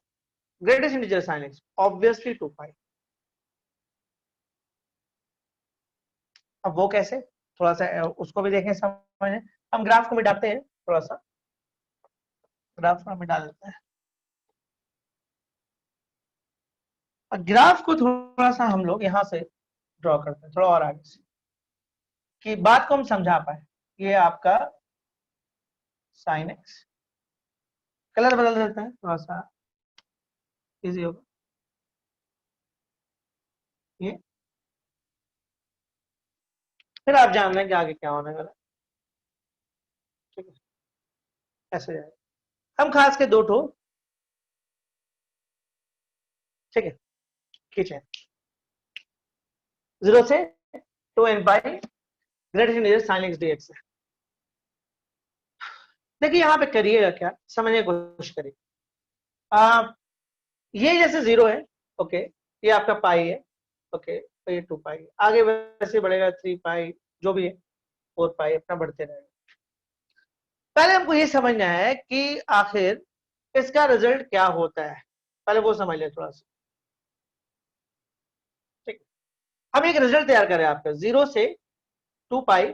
greatest integer sine x? Obviously 2 पाई। अब वो कैसे, थोड़ा सा उसको भी देखें, समझें। हम ग्राफ को मिटाते हैं, थोड़ा सा ग्राफ को मिटा देते हैं, और ग्राफ को थोड़ा सा हम लोग यहां से ड्रॉ करते हैं, थोड़ा और आगे से, कि बात को हम समझा पाए। ये आपका साइन एक्स, कलर बदल देते हैं थोड़ा सा, इजी होगा। ये फिर आप जान लें कि आगे क्या होने वाला, ठीक है। ऐसे जाएगा। हम खास के 2 ठो, ठीक है, खींचे 0 से 2n pi greatest integer sine x d x है। देखिए यहाँ पे करिएगा क्या, समझने की कोशिश करिए। ये जैसे 0 है, ओके, ये आपका पाई है, ओके, तो ये 2 पाई आगे वैसे बढ़ेगा, 3 पाई जो भी है, 4 पाई अपना बढ़ते रहेगा। पहले हमको ये समझना है कि आखिर इसका रिजल्ट क्या होता है, पहले वो समझ ले थोड़ा सा, ठीक। हम एक रिजल्ट तैयार करें आपका 0 से 2 पाई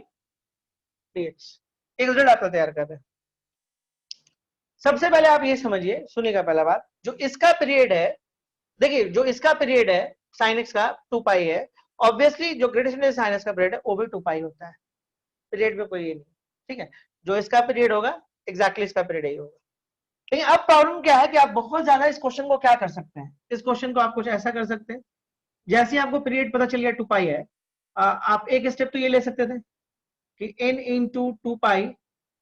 dx, एक रिजल्ट आपका तैयार कर रहे हैं। सबसे पहले आप ये समझिए, सुनिएगा पहला बात, जो इसका पीरियड है, देखिए जो इसका पीरियड है साइन एक्स का 2 पाई है, ऑब्वियसली जो ग्रेटेस्ट साइन एक्स का पीरियड है वो भी 2 पाई होता है, पीरियड में कोई ये नहीं, ठीक है। जो इसका पीरियड होगा एग्जैक्टली इसका पीरियड यही होगा। लेकिन अब प्रॉब्लम क्या है कि आप बहुत ज्यादा इस क्वेश्चन को क्या कर सकते हैं, इस क्वेश्चन को आप कुछ ऐसा कर सकते हैं, जैसे ही आपको पीरियड पता चल गया 2 पाई है, आप एक स्टेप तो ये ले सकते थे कि n into 2 pi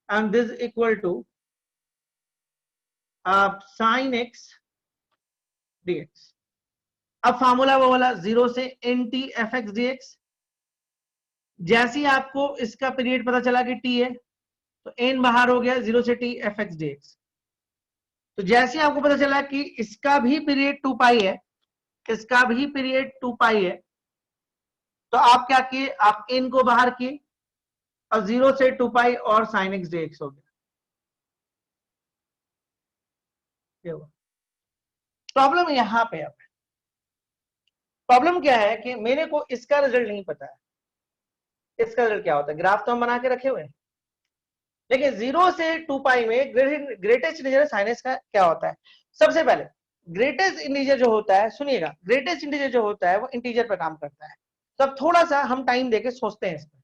and this equal to sine x dx। अब फार्मूला वो वाला 0 से nt fx dx। जैसे ही आपको इसका पीरियड पता चला कि t है, तो n बाहर हो गया, 0 से t fx dx। तो जैसे ही आपको पता चला कि इसका भी पीरियड 2 पाई है, इसका भी पीरियड 2 पाई है, तो आप क्या किए, आप n को बाहर किए, और 0 से 2 पाई और साइन एक्स dx हो गया। प्रॉब्लम यहां पे, अब प्रॉब्लम क्या है कि मेरे को इसका रिजल्ट नहीं पता है, इसका रिजल्ट क्या होता है। ग्राफ तो हम बना के रखे हुए हैं, लेकिन 0 से 2 पाई में ग्रेटेस्ट इंटीजर साइन एक्स का क्या होता है। सबसे पहले ग्रेटेस्ट इंटीजर जो होता है, सुनिएगा, ग्रेटेस्ट इंटीजर जो होता है वो इंटीजर पर काम करता है। तो अब थोड़ा सा हम टाइम देके सोचते हैं इस पर,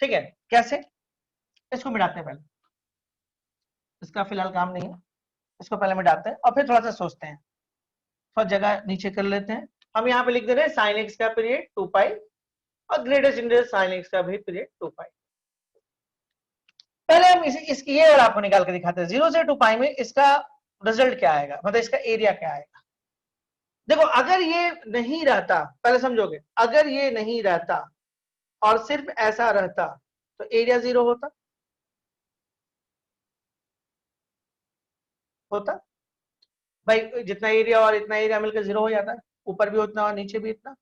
ठीक है। कैसे, इसको मिटाते हैं पहले, इसका फिलहाल काम नहीं है, इसको पहले मिटाते हैं और फिर थोड़ा सा सोचते हैं, थोड़ा जगह नीचे कर लेते हैं। हम यहाँ पे लिख दे रहे हैं साइन एक्स का पीरियड 2 पाई और ग्रेटेस्ट इंटीजर साइन एक्स का भी पीरियड 2 पाई। पहले हम इसकी ये और आपको निकाल के दिखाते हैं, 0 से 2 पाई में इसका रिजल्ट क्या आएगा, मतलब इसका एरिया क्या आएगा। देखो अगर ये नहीं रहता, पहले समझोगे, अगर ये नहीं रहता और सिर्फ ऐसा रहता तो एरिया 0 होता, होता भाई, जितना एरिया और इतना एरिया मिलकर 0 हो जाता है, ऊपर भी उतना और नीचे भी इतना।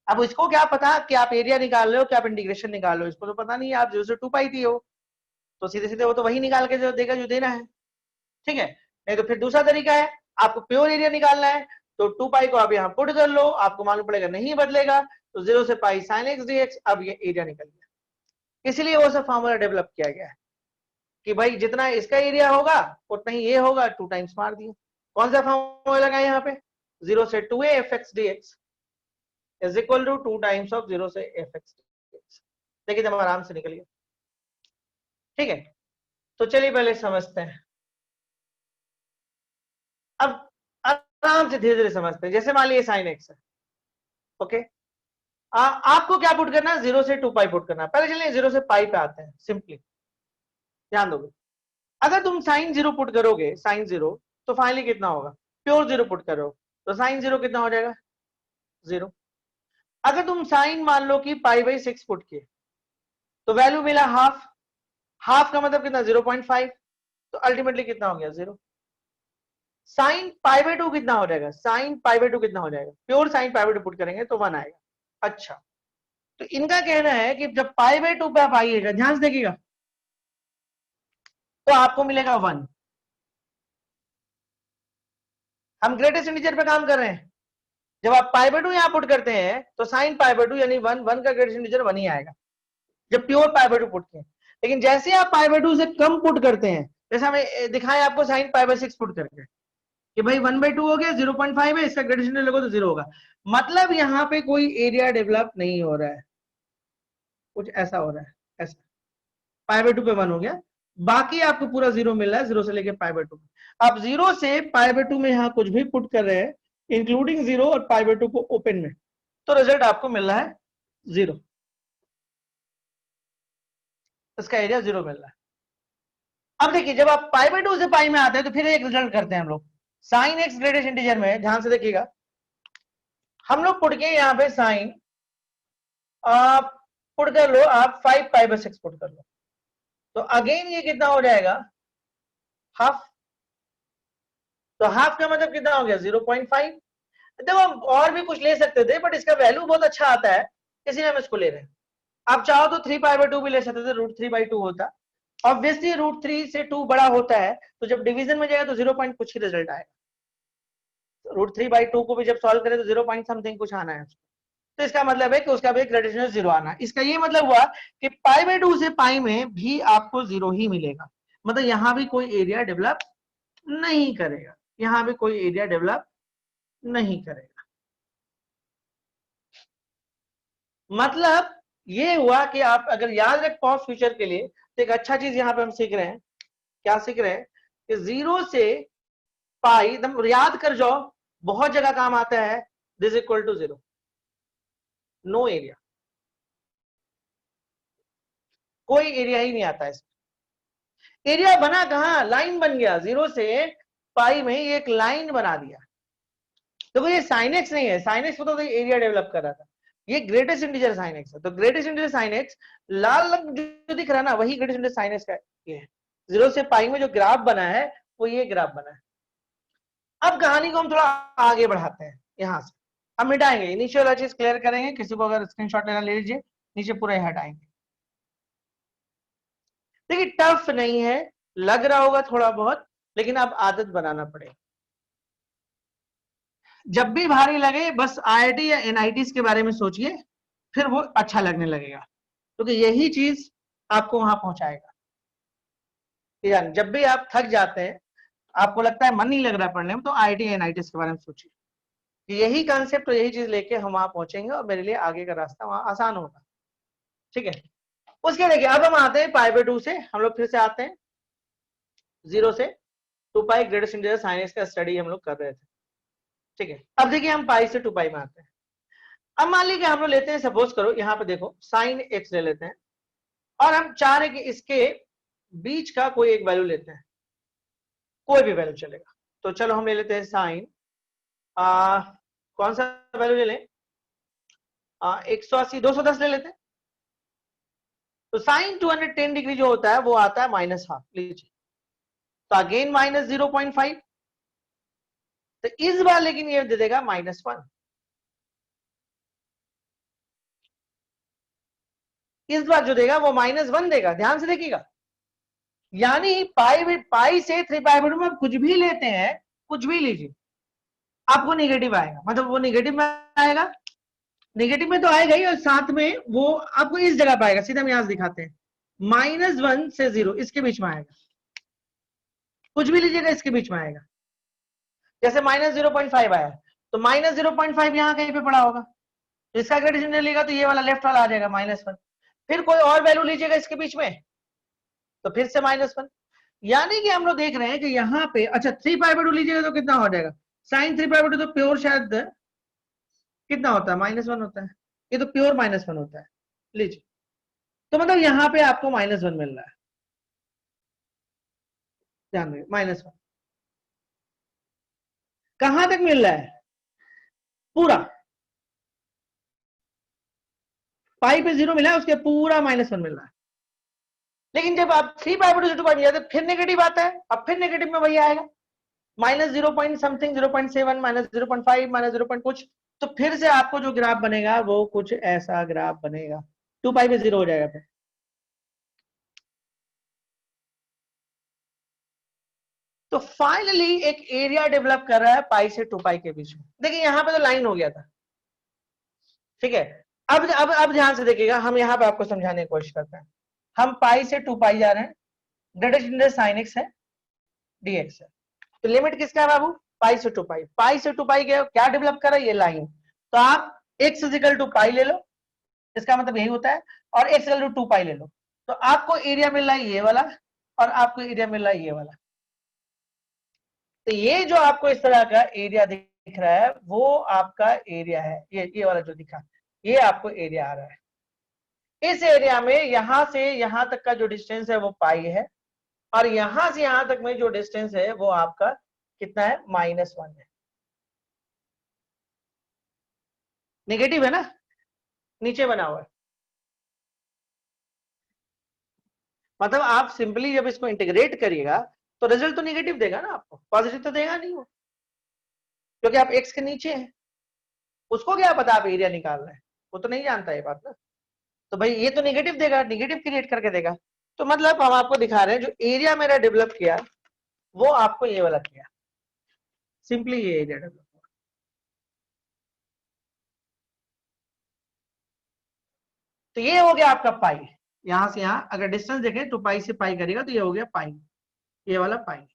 अब इसको क्या पता कि आप एरिया निकाल रहे हो कि आप इंटीग्रेशन निकाल रहे हो, इसको तो पता नहीं है। आप 0 से 2 पाई थी हो, तो सीधे सीधे वो तो वही निकाल के जो देगा जो देना है, ठीक है। नहीं तो फिर दूसरा तरीका है, आपको प्योर एरिया निकालना है, तो 2 पाई को आप यहाँ पुट कर लो, आपको मालूम पड़ेगा नहीं बदलेगा, तो 0 से पाई साइन एक्स dx, अब ये एरिया निकल गया। इसलिए वो सब फॉर्मूला डेवलप किया गया है कि भाई जितना इसका एरिया होगा उतना ही ये होगा, 2 टाइम्स मार दिए। कौन सा फॉर्मूला लगा यहाँ पे, 0 से 2a fx dx, is equal to 2 times of 0 से एफ एक्स। देखिए जब आराम से निकल गया। ठीक है, तो चलिए पहले समझते हैं। अब आराम से धीरे धीरे समझते हैं। जैसे मान लीजिए साइन एक्स है, ओके, आपको क्या पुट करना है, 0 से 2 पाई पुट करना है। पहले चलिए 0 से पाई पे आते हैं। सिंपली ध्यान दोगे, अगर तुम साइन 0 पुट करोगे, साइन 0, तो फाइनली कितना होगा, प्योर 0 पुट करो तो साइन 0 कितना हो जाएगा, 0। अगर तुम साइन मान लो कि पाई बाई 6 पुट किए तो वैल्यू मिला हाफ। हाफ का मतलब कितना, 0.5, तो अल्टीमेटली कितना हो गया, 0। साइन पाई बाई 2 कितना हो जाएगा, साइन पाई बाई 2 कितना हो जाएगा, pure sign pi by 2 put करेंगे तो 1 आएगा। अच्छा, तो इनका कहना है कि जब पाई बाई 2 पे आप आइएगा, ध्यान से देखिएगा, तो आपको मिलेगा 1। हम ग्रेटेस्ट इंटीजर पे काम कर रहे हैं। जब आप पाई बाई 2 यहां पुट करते हैं तो साइन पाई बाई 2 यानी 1 का ग्रेटेस्ट इंटीजर 1 ही आएगा जब प्योर पाई बाई 2 पुट किए। लेकिन जैसे आप पाई बाई 2 से कम पुट करते हैं, जैसे हमें दिखाएं आपको साइन पाई बाई 6 पुट करके कि भाई 1/2 हो गया, 0.5 है, इसका ग्रेटेस्ट इंटीजर लगो तो 0 होगा। मतलब यहाँ पे कोई एरिया डेवलप नहीं हो रहा है, कुछ ऐसा हो रहा है, ऐसा पाई बाई 2 पे 1 हो गया, बाकी आपको पूरा 0 मिल रहा है 0 से लेके पाई बाई 2। आप 0 से पाई बाई 2 में यहाँ कुछ भी पुट कर रहे हैं इंक्लूडिंग 0 और पाई बाई 2 को ओपन में, तो रिजल्ट आपको मिल रहा है 0। इसका एरिया 0 मिल रहा है। अब देखिए जब आप पाई बाई 2 से पाई में आते हैं तो फिर एक रिजल्ट करते हैं हम लोग साइन एक्स ग्रेटेस्ट इंटीजर में। ध्यान से देखिएगा, हम लोग पुट के यहाँ पे साइन पुट कर लो, आप 5 पाई बाई 6 पुट कर लो, तो अगेन ये कितना हो जाएगा, हाफ। तो हाफ का मतलब कितना हो गया, 0.5। देखो हम और भी कुछ ले सकते थे बट इसका वैल्यू बहुत अच्छा आता है, इसलिए हम इसको ले रहे हैं। आप चाहो तो 3 पाई बाई 2 भी ले सकते थे, √3/2 होता। ऑब्वियसली √3 से 2 बड़ा होता है, तो जब डिवीजन में जाएगा तो 0 पॉइंट कुछ ही रिजल्ट आएगा। √3/2 को भी जब सॉल्व करें तो 0 पॉइंट समथिंग कुछ आना है। तो इसका मतलब है कि उसका भी ग्रेटेस्ट इंटीजर 0 आना है। इसका ये मतलब हुआ कि पाई बाई 2 से पाई में भी आपको 0 ही मिलेगा, मतलब यहां भी कोई एरिया डेवलप नहीं करेगा, यहां भी कोई एरिया डेवलप नहीं करेगा। मतलब ये हुआ कि आप अगर याद रख पाओ फ्यूचर के लिए, तो एक अच्छा चीज यहां पे हम सीख रहे हैं। क्या सीख रहे हैं कि 0 से पाई एकदम याद कर जाओ, बहुत जगह काम आता है, this equal to 0, no area, कोई एरिया ही नहीं आता इसमें। एरिया बना कहां, लाइन बन गया, 0 से पाई में ये एक लाइन बना दिया। देखो ये साइन एक्स नहीं है, साइन एक्स तो एरिया डेवलप कर रहा था, ये ग्रेटेस्ट इंटीजर साइन एक्स है। तो ग्रेटेस्ट इंटीजर साइन एक्स, लाल रंग जो दिख रहा है ना, वही ग्रेटेस्ट इंटीजर साइन एक्स का ये है। 0 से पाई में जो ग्राफ बना है वो ये ग्राफ बना है। अब कहानी को हम थोड़ा आगे बढ़ाते हैं, यहां से हम मिटाएंगे इनिशियल वाला चीज क्लियर करेंगे। किसी को अगर स्क्रीनशॉट लेना ले लीजिए, नीचे पूरा हटाएंगे। देखिए टफ नहीं है, लग रहा होगा थोड़ा बहुत, लेकिन अब आदत बनाना पड़ेगा। जब भी भारी लगे बस आईआईटी या एनआईटी के बारे में सोचिए, फिर वो अच्छा लगने लगेगा, क्योंकि यही चीज आपको वहां पहुंचाएगा। जब भी आप थक जाते हैं, आपको लगता है मन नहीं लग रहा पढ़ने में, तो आईआईटी एनआईटी के बारे में सोचिए। यही कॉन्सेप्ट और यही चीज लेके हम वहां पहुंचेंगे और मेरे लिए आगे का रास्ता वहां आसान होगा। ठीक है, उसके देखिए अब हम आते हैं पाई बाई 2 से, हम लोग फिर से आते हैं 0 से 2 पाई ग्रेटेस्ट इंटीजर साइन एक्स का स्टडी हम लोग कर रहे थे। ठीक है, अब देखिए हम पाई से 2 पाई में आते हैं। अब मान लीजिए हम लोग लेते हैं, सपोज करो यहाँ पे देखो साइन एक्स ले लेते हैं, और हम चाह रहे हैं कि इसके बीच का कोई एक वैल्यू लेते हैं, कोई भी वैल्यू चलेगा। तो चलो हम ले लेते हैं साइन, कौन सा वैल्यू ले लें, 180 210 ले लेते हैं। तो साइन 210 डिग्री जो होता है वो आता है -½ लीजिए, तो अगेन -0.5। तो इस बार लेकिन ये दे देगा -1, इस बार जो देगा वो -1 देगा। ध्यान से देखिएगा, यानी पाई से 3 पाई बाई 2 में आप कुछ भी लेते हैं, कुछ भी लीजिए, आपको निगेटिव आएगा। मतलब वो निगेटिव में आएगा, निगेटिव में तो आएगा ही, और साथ में वो आपको इस जगह पे आएगा, सीधा हम यहां से दिखाते हैं, -1 से 0 इसके बीच में आएगा। कुछ भी लीजिएगा इसके बीच में आएगा। जैसे -0.5 आया, तो -0.5 यहां कहीं पे पड़ा होगा, इसका ग्रेडियंट लेगा तो ये वाला लेफ्ट वाला आ जाएगा -1। फिर कोई और वैल्यू लीजिएगा इसके बीच में तो फिर से -1। यानी कि हम लोग देख रहे हैं कि यहाँ पे अच्छा 3π/2 लीजिएगा तो कितना हो जाएगा, sin 3π/2 तो प्योर शायद कितना होता है -1 होता है, ये तो प्योर -1 होता है। लीजिए तो मतलब यहाँ पे आपको -1 मिल रहा है, ध्यान रखिए -1 कहां तक मिल रहा है, पूरा पाई पे 0 मिला है उसके पूरा -1 मिल रहा है। लेकिन जब आप 3π/2 से 2π में जाते फिर नेगेटिव आता है, अब फिर नेगेटिव में वही आएगा -0 पॉइंट समथिंग, 0.7 -0.5 -0 कुछ, तो फिर से आपको जो ग्राफ बनेगा वो कुछ ऐसा ग्राफ बनेगा, 2π पे 0 हो जाएगा फिर। तो फाइनली एक एरिया डेवलप कर रहा है पाई से 2π के बीच में। देखिए यहाँ पे तो लाइन हो गया था, ठीक है। अब ध्यान से देखिएगा, हम यहाँ पे आपको समझाने की कोशिश करते हैं। हम पाई से 2π जा रहे हैं, ग्रेडियंट sin x है, dx है, तो लिमिट किसका है बाबू, पाई से 2π। पाई से 2π क्या डेवलप कर रहा है, ये लाइन। तो आप x = पाई ले लो, इसका मतलब यही होता है, और x = 2π ले लो, तो आपको एरिया मिल रहा है ये वाला, और आपको एरिया मिल रहा है ये वाला। तो ये जो आपको इस तरह का एरिया दिख रहा है वो आपका एरिया है, ये वाला जो दिखा, ये आपको एरिया आ रहा है। इस एरिया में यहां से यहां तक का जो डिस्टेंस है वो पाई है, और यहां से यहां तक में जो डिस्टेंस है वो आपका कितना है, -1 है। नेगेटिव है ना, नीचे बना हुआ है, मतलब आप सिंपली जब इसको इंटीग्रेट करिएगा तो रिजल्ट तो नेगेटिव देगा ना आपको, पॉजिटिव तो देगा नहीं वो, क्योंकि आप x के नीचे हैं। उसको क्या पता आप एरिया निकाल रहे हैं, वो तो नहीं जानता ये बात ना। तो भाई ये तो नेगेटिव देगा, नेगेटिव क्रिएट करके देगा। तो मतलब हम आपको दिखा रहे हैं जो एरिया मेरा डेवलप किया वो आपको ये वाला किया, सिंपली ये एरिया डेवलप। तो ये हो गया आपका पाई, यहां से यहां अगर डिस्टेंस देखें तो पाई से पाई करेगा तो ये हो गया पाई, ये वाला पाई,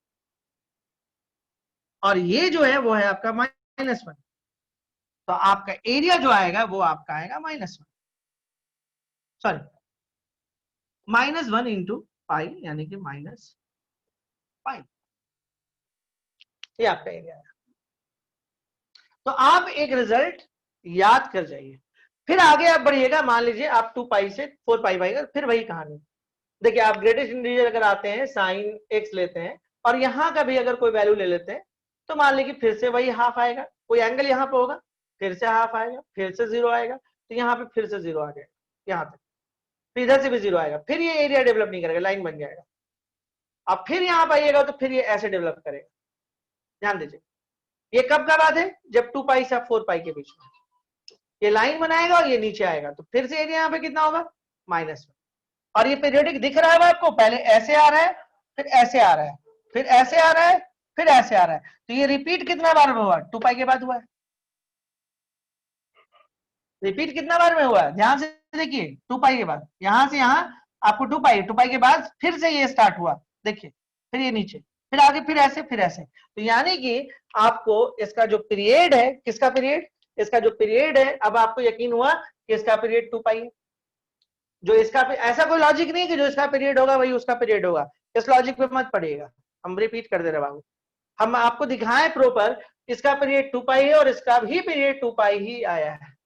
और ये जो है वो है आपका -1। तो आपका एरिया जो आएगा वो आपका आएगा -1, सॉरी -1 इंटू पाई, यानी कि -पाई, ये आपका एरिया है। तो आप एक रिजल्ट याद कर जाइए, फिर आगे आप बढ़िएगा, मान लीजिए आप 2π से 4π आएगा, फिर वही कहानी। देखिए आप ग्रेटेस्ट इंटीजर अगर आते हैं sin x लेते हैं और यहाँ का भी अगर कोई वैल्यू ले लेते हैं तो मान लीजिए फिर से वही हाफ आएगा, कोई एंगल यहाँ पे होगा, फिर से हाफ आएगा, फिर से 0 आएगा, तो यहाँ पे फिर से 0 आ जाएगा यहाँ तक, फिर इधर से भी 0 आएगा, फिर ये एरिया डेवलप नहीं करेगा, लाइन बन जाएगा। अब फिर यहाँ पे आइएगा तो फिर ये ऐसे डेवलप करेगा। ध्यान दीजिए ये कब का बात है, जब 2π से 4π के बीच में ये लाइन बनाएगा और ये नीचे आएगा, तो फिर से एरिया यहाँ पे कितना होगा, -1। और ये पीरियोडिक दिख रहा है आपको, पहले ऐसे आ रहा है, फिर ऐसे आ रहा है, फिर ऐसे आ रहा है, फिर ऐसे आ रहा है, तो ये रिपीट कितना बार में हुआ, 2π के बाद हुआ है। रिपीट कितना बार में हुआ है, ध्यान से देखिए, 2π के बाद यहां से यहां आपको 2π के बाद फिर से ये स्टार्ट हुआ, देखिए फिर ये नीचे, फिर आगे, फिर ऐसे, फिर ऐसे। तो यानी कि आपको इसका जो पीरियड है, किसका पीरियड, इसका जो पीरियड है, अब आपको यकीन हुआ कि इसका पीरियड 2π है। जो इसका, ऐसा कोई लॉजिक नहीं कि जो इसका पीरियड होगा वही उसका पीरियड होगा, इस लॉजिक पे मत पड़िएगा, हम रिपीट कर दे रहे बाबू, हम आपको दिखाएं प्रॉपर, इसका पीरियड 2π है और इसका भी पीरियड 2π ही आया है।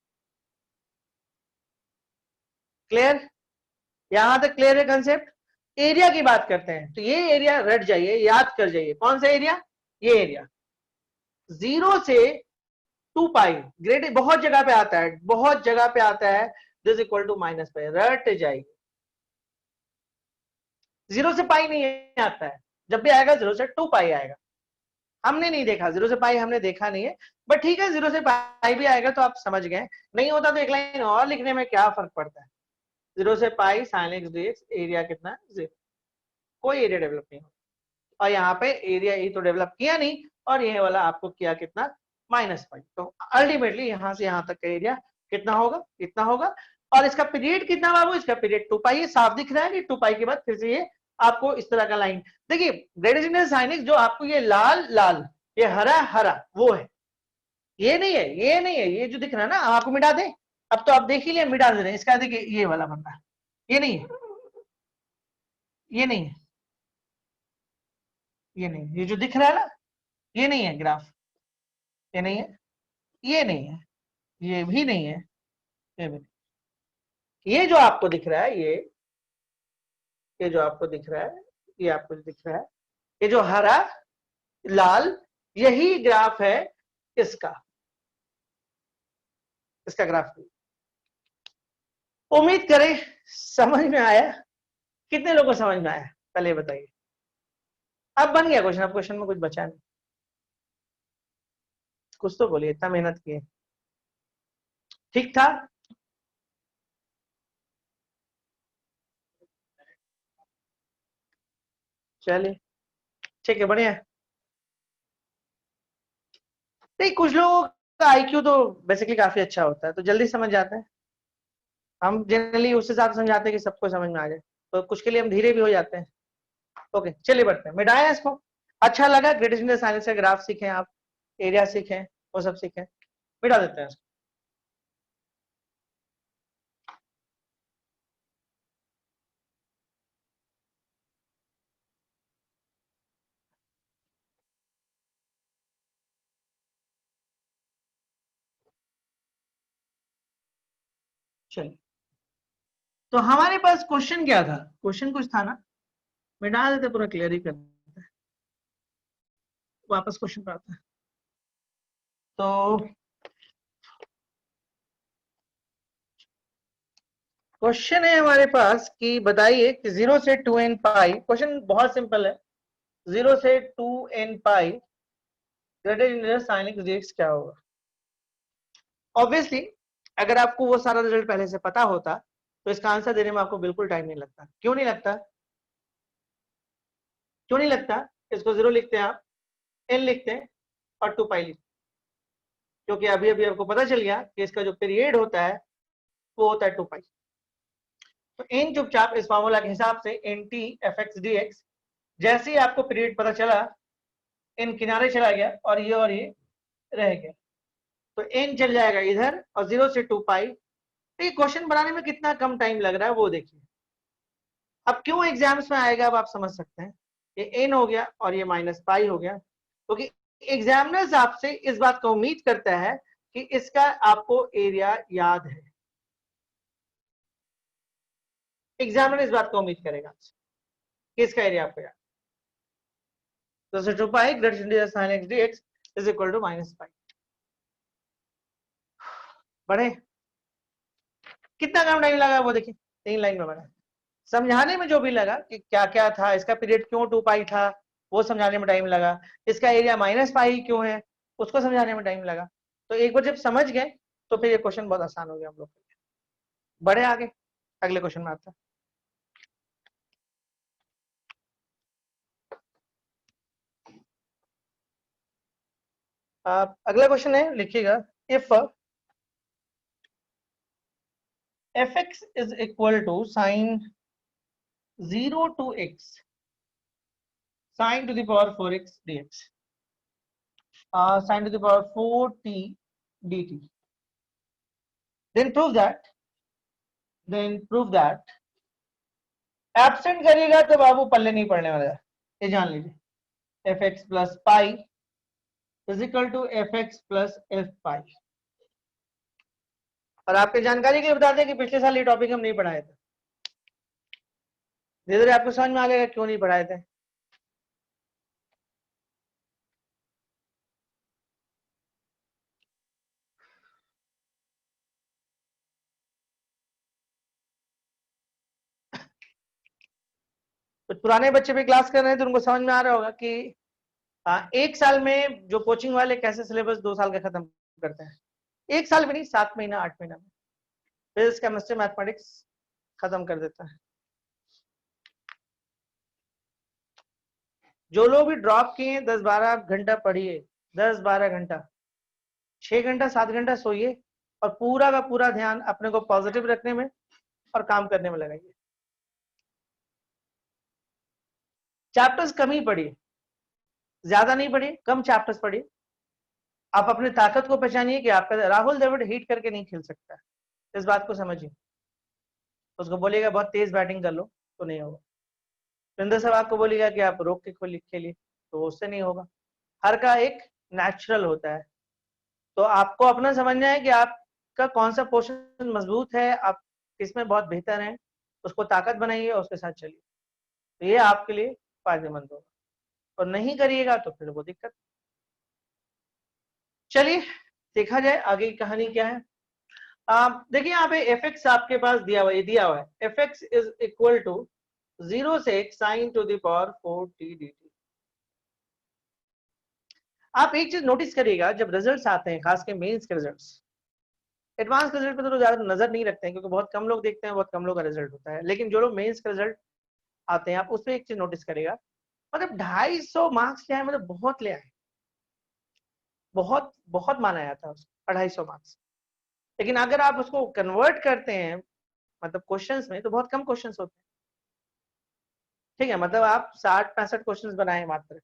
क्लियर, यहां तक क्लियर है कंसेप्ट। एरिया की बात करते हैं, तो ये एरिया रट जाइए, याद कर जाइए, कौन सा एरिया, ये एरिया 0 से 2π, ग्रेड बहुत जगह पे आता है, बहुत जगह पे आता है, दिस इक्वल टू -π, रट जाइए। 0 से पाई नहीं आता है, जब भी आएगा 0 से 2π आएगा। हमने नहीं देखा 0 से पाई, हमने देखा नहीं है, बट ठीक है 0 से पाई भी आएगा तो आप समझ गए, नहीं होता तो एक लाइन और लिखने में क्या फर्क पड़ता है। 0 से पाई sin x dx, एरिया कितना, 0, कोई एरिया डेवलप नहीं होता, और यहाँ पे एरिया ही तो डेवलप किया नहीं, और ये वाला आपको किया कितना, -π। तो अल्टीमेटली यहाँ से यहाँ तक का एरिया कितना होगा, इतना होगा। और इसका पीरियड कितना बाबू, इसका पीरियड 2π, ये साफ दिख रहा है कि 2π के बाद फिर से ये आपको इस तरह का लाइन, देखिए ग्रेडियंट sin x जो आपको ये लाल लाल, ये हरा हरा वो है, ये नहीं है, ये नहीं है, ये जो दिख रहा है ना, आपको मिटा दे, अब तो आप देख ही लिया, मिटा दे रहे हैं। इसका देखिए ये वाला बनना, ये नहीं है, ये नहीं है, ये नहीं, ये जो दिख रहा है ना, ये नहीं है ग्राफ, ये नहीं है, ये नहीं है, ये भी नहीं है, ये भी नहीं। ये जो आपको दिख रहा है, ये जो आपको दिख रहा है, ये आपको दिख रहा है, ये जो हरा लाल, यही ग्राफ है इसका, इसका ग्राफ। उम्मीद करें समझ में आया। कितने लोगों को समझ में आया पहले बताइए। अब बन गया क्वेश्चन, अब क्वेश्चन में कुछ बचा नहीं, कुछ तो बोलिए, इतना मेहनत किए। ठीक था? चलिए ठीक है, बढ़िया। नहीं, कुछ लोगों का आईक्यू तो बेसिकली काफी अच्छा होता है, तो जल्दी समझ जाते हैं। हम जनरली उससे ज्यादा समझाते हैं कि सबको समझ में आ जाए, तो कुछ के लिए हम धीरे भी हो जाते हैं। ओके चलिए बढ़ते हैं, मिटाएं इसको। अच्छा लगा, ग्रेटेस्ट इंडियन साइंस का ग्राफ सीखे आप, एरिया सीखे, वो सब सीखे, मिटा देते हैं इसको। चलिए, तो हमारे पास क्वेश्चन क्या था, क्वेश्चन कुछ था ना, मिटा देते, पूरा क्लियर ही कर देते हैं। वापस क्वेश्चन पर आते हैं। तो क्वेश्चन है हमारे पास कि बताइए कि 0 से 2n पाई, क्वेश्चन बहुत सिंपल है, 0 से 2n pi greater integer sin x dx क्या होगा। ऑब्वियसली अगर आपको वो सारा रिजल्ट पहले से पता होता तो इसका आंसर देने में आपको बिल्कुल टाइम नहीं लगता। क्यों नहीं लगता, क्यों नहीं लगता? इसको 0 लिखते हैं आप, n लिखते हैं और 2 पाई लिखते हैं, क्योंकि अभी अभी आपको पता चल गया कि इसका जो पीरियड होता है वो होता है 2 पाई। तो n चुपचाप इस फॉर्मूला के हिसाब से nt fx dx, जैसे ही आपको पीरियड पता चला, n किनारे चला गया और ये रह गया, तो n चल जाएगा इधर और 0 से 2 पाई। तो ये क्वेश्चन बनाने में कितना कम टाइम लग रहा है वो देखिए। अब क्यों एग्जाम्स में आएगा, अब आप समझ सकते हैं। ये n हो गया और ये माइनस पाई हो गया, क्योंकि एग्जामिनर्स आपसे इस बात का उम्मीद करता है कि इसका आपको एरिया याद है। एग्जामिनर इस बात का उम्मीद करेगा कि इसका एरिया आपको याद, तो 2 pi greater sin x dx is equal to minus pi. बढ़े, कितना कम टाइम लगा वो देखिए, 3 लाइन में बना। समझाने में जो भी लगा कि क्या क्या था, इसका पीरियड क्यों 2 पाई था वो समझाने में टाइम लगा, इसका एरिया माइनस पाई क्यों है उसको समझाने में टाइम लगा। तो एक बार जब समझ गए तो फिर ये क्वेश्चन बहुत आसान हो गया हम लोग के लिए। बढ़े आगे, अगले क्वेश्चन में आता है। अगला क्वेश्चन है, लिखिएगा, if fx is equal to sin 0 to x sin to the power 4x dx, sin to the power 4t dt, then prove that absent करिएगा तो बाबू पल्ले नहीं पड़ने वाला, ये जान लीजिए। fx plus pi is equal to fx plus f pi. और आपके जानकारी के लिए बता दें कि पिछले साल ये टॉपिक हम नहीं पढ़ाए थे, धीरे धीरे आपको समझ में आ गया क्यों नहीं पढ़ाए थे। तो पुराने बच्चे भी क्लास कर रहे हैं तो उनको समझ में आ रहा होगा कि एक साल में जो कोचिंग वाले कैसे सिलेबस 2 साल का खत्म करते हैं, एक साल में नहीं, 7 महीना 8 महीना में फिजिक्स केमिस्ट्री मैथमेटिक्स खत्म कर देता है। जो लोग भी ड्रॉप किए 10-12 घंटा पढ़िए, 10-12 घंटा, 6 घंटा 7 घंटा सोइए और पूरा का पूरा ध्यान अपने को पॉजिटिव रखने में और काम करने में लगाइए। चैप्टर्स कम ही पढ़िए, ज्यादा नहीं पढ़िए, कम चैप्टर्स पढ़िए। आप अपनी ताकत को पहचानिए कि आपका राहुल द्रविड़ हिट करके नहीं खेल सकता, इस बात को समझिए। उसको बोलिएगा बहुत तेज बैटिंग कर लो तो नहीं होगा। सुरेंद्र सहवाग को बोलिएगा कि आप रोक के खेलिए तो उससे नहीं होगा। हर का एक नेचुरल होता है। तो आपको अपना समझना है कि आपका कौन सा पोर्शन मजबूत है, आप किसमें बहुत बेहतर हैं, उसको ताकत बनाइए और उसके साथ चलिए, तो ये आपके लिए फायदेमंद होगा। और नहीं करिएगा तो फिर वो दिक्कत। चलिए देखा जाए आगे की कहानी क्या है। आप देखिए यहाँ पे एफ एक्स आपके पास दिया हुआ है f x is equal to 0 से sine to the power 4t dt। आप एक चीज नोटिस करिएगा, जब रिजल्ट्स आते हैं, खास के मेंस के रिजल्ट्स, एडवांस रिजल्ट पे तो ज्यादा नजर नहीं रखते हैं क्योंकि बहुत कम लोग देखते हैं, बहुत कम लोग का रिजल्ट होता है, लेकिन जो लोग मेंस का रिजल्ट आते हैं आप उस पर एक चीज नोटिस करेगा, मतलब 250 मार्क्स ले आए, मतलब बहुत ले आए, बहुत बहुत माना जाता है उसको 250 मार्क्स। लेकिन अगर आप उसको कन्वर्ट करते हैं मतलब क्वेश्चंस में, तो बहुत कम क्वेश्चंस होते हैं। ठीक है, मतलब आप 60-65 क्वेश्चंस बनाए मात्र,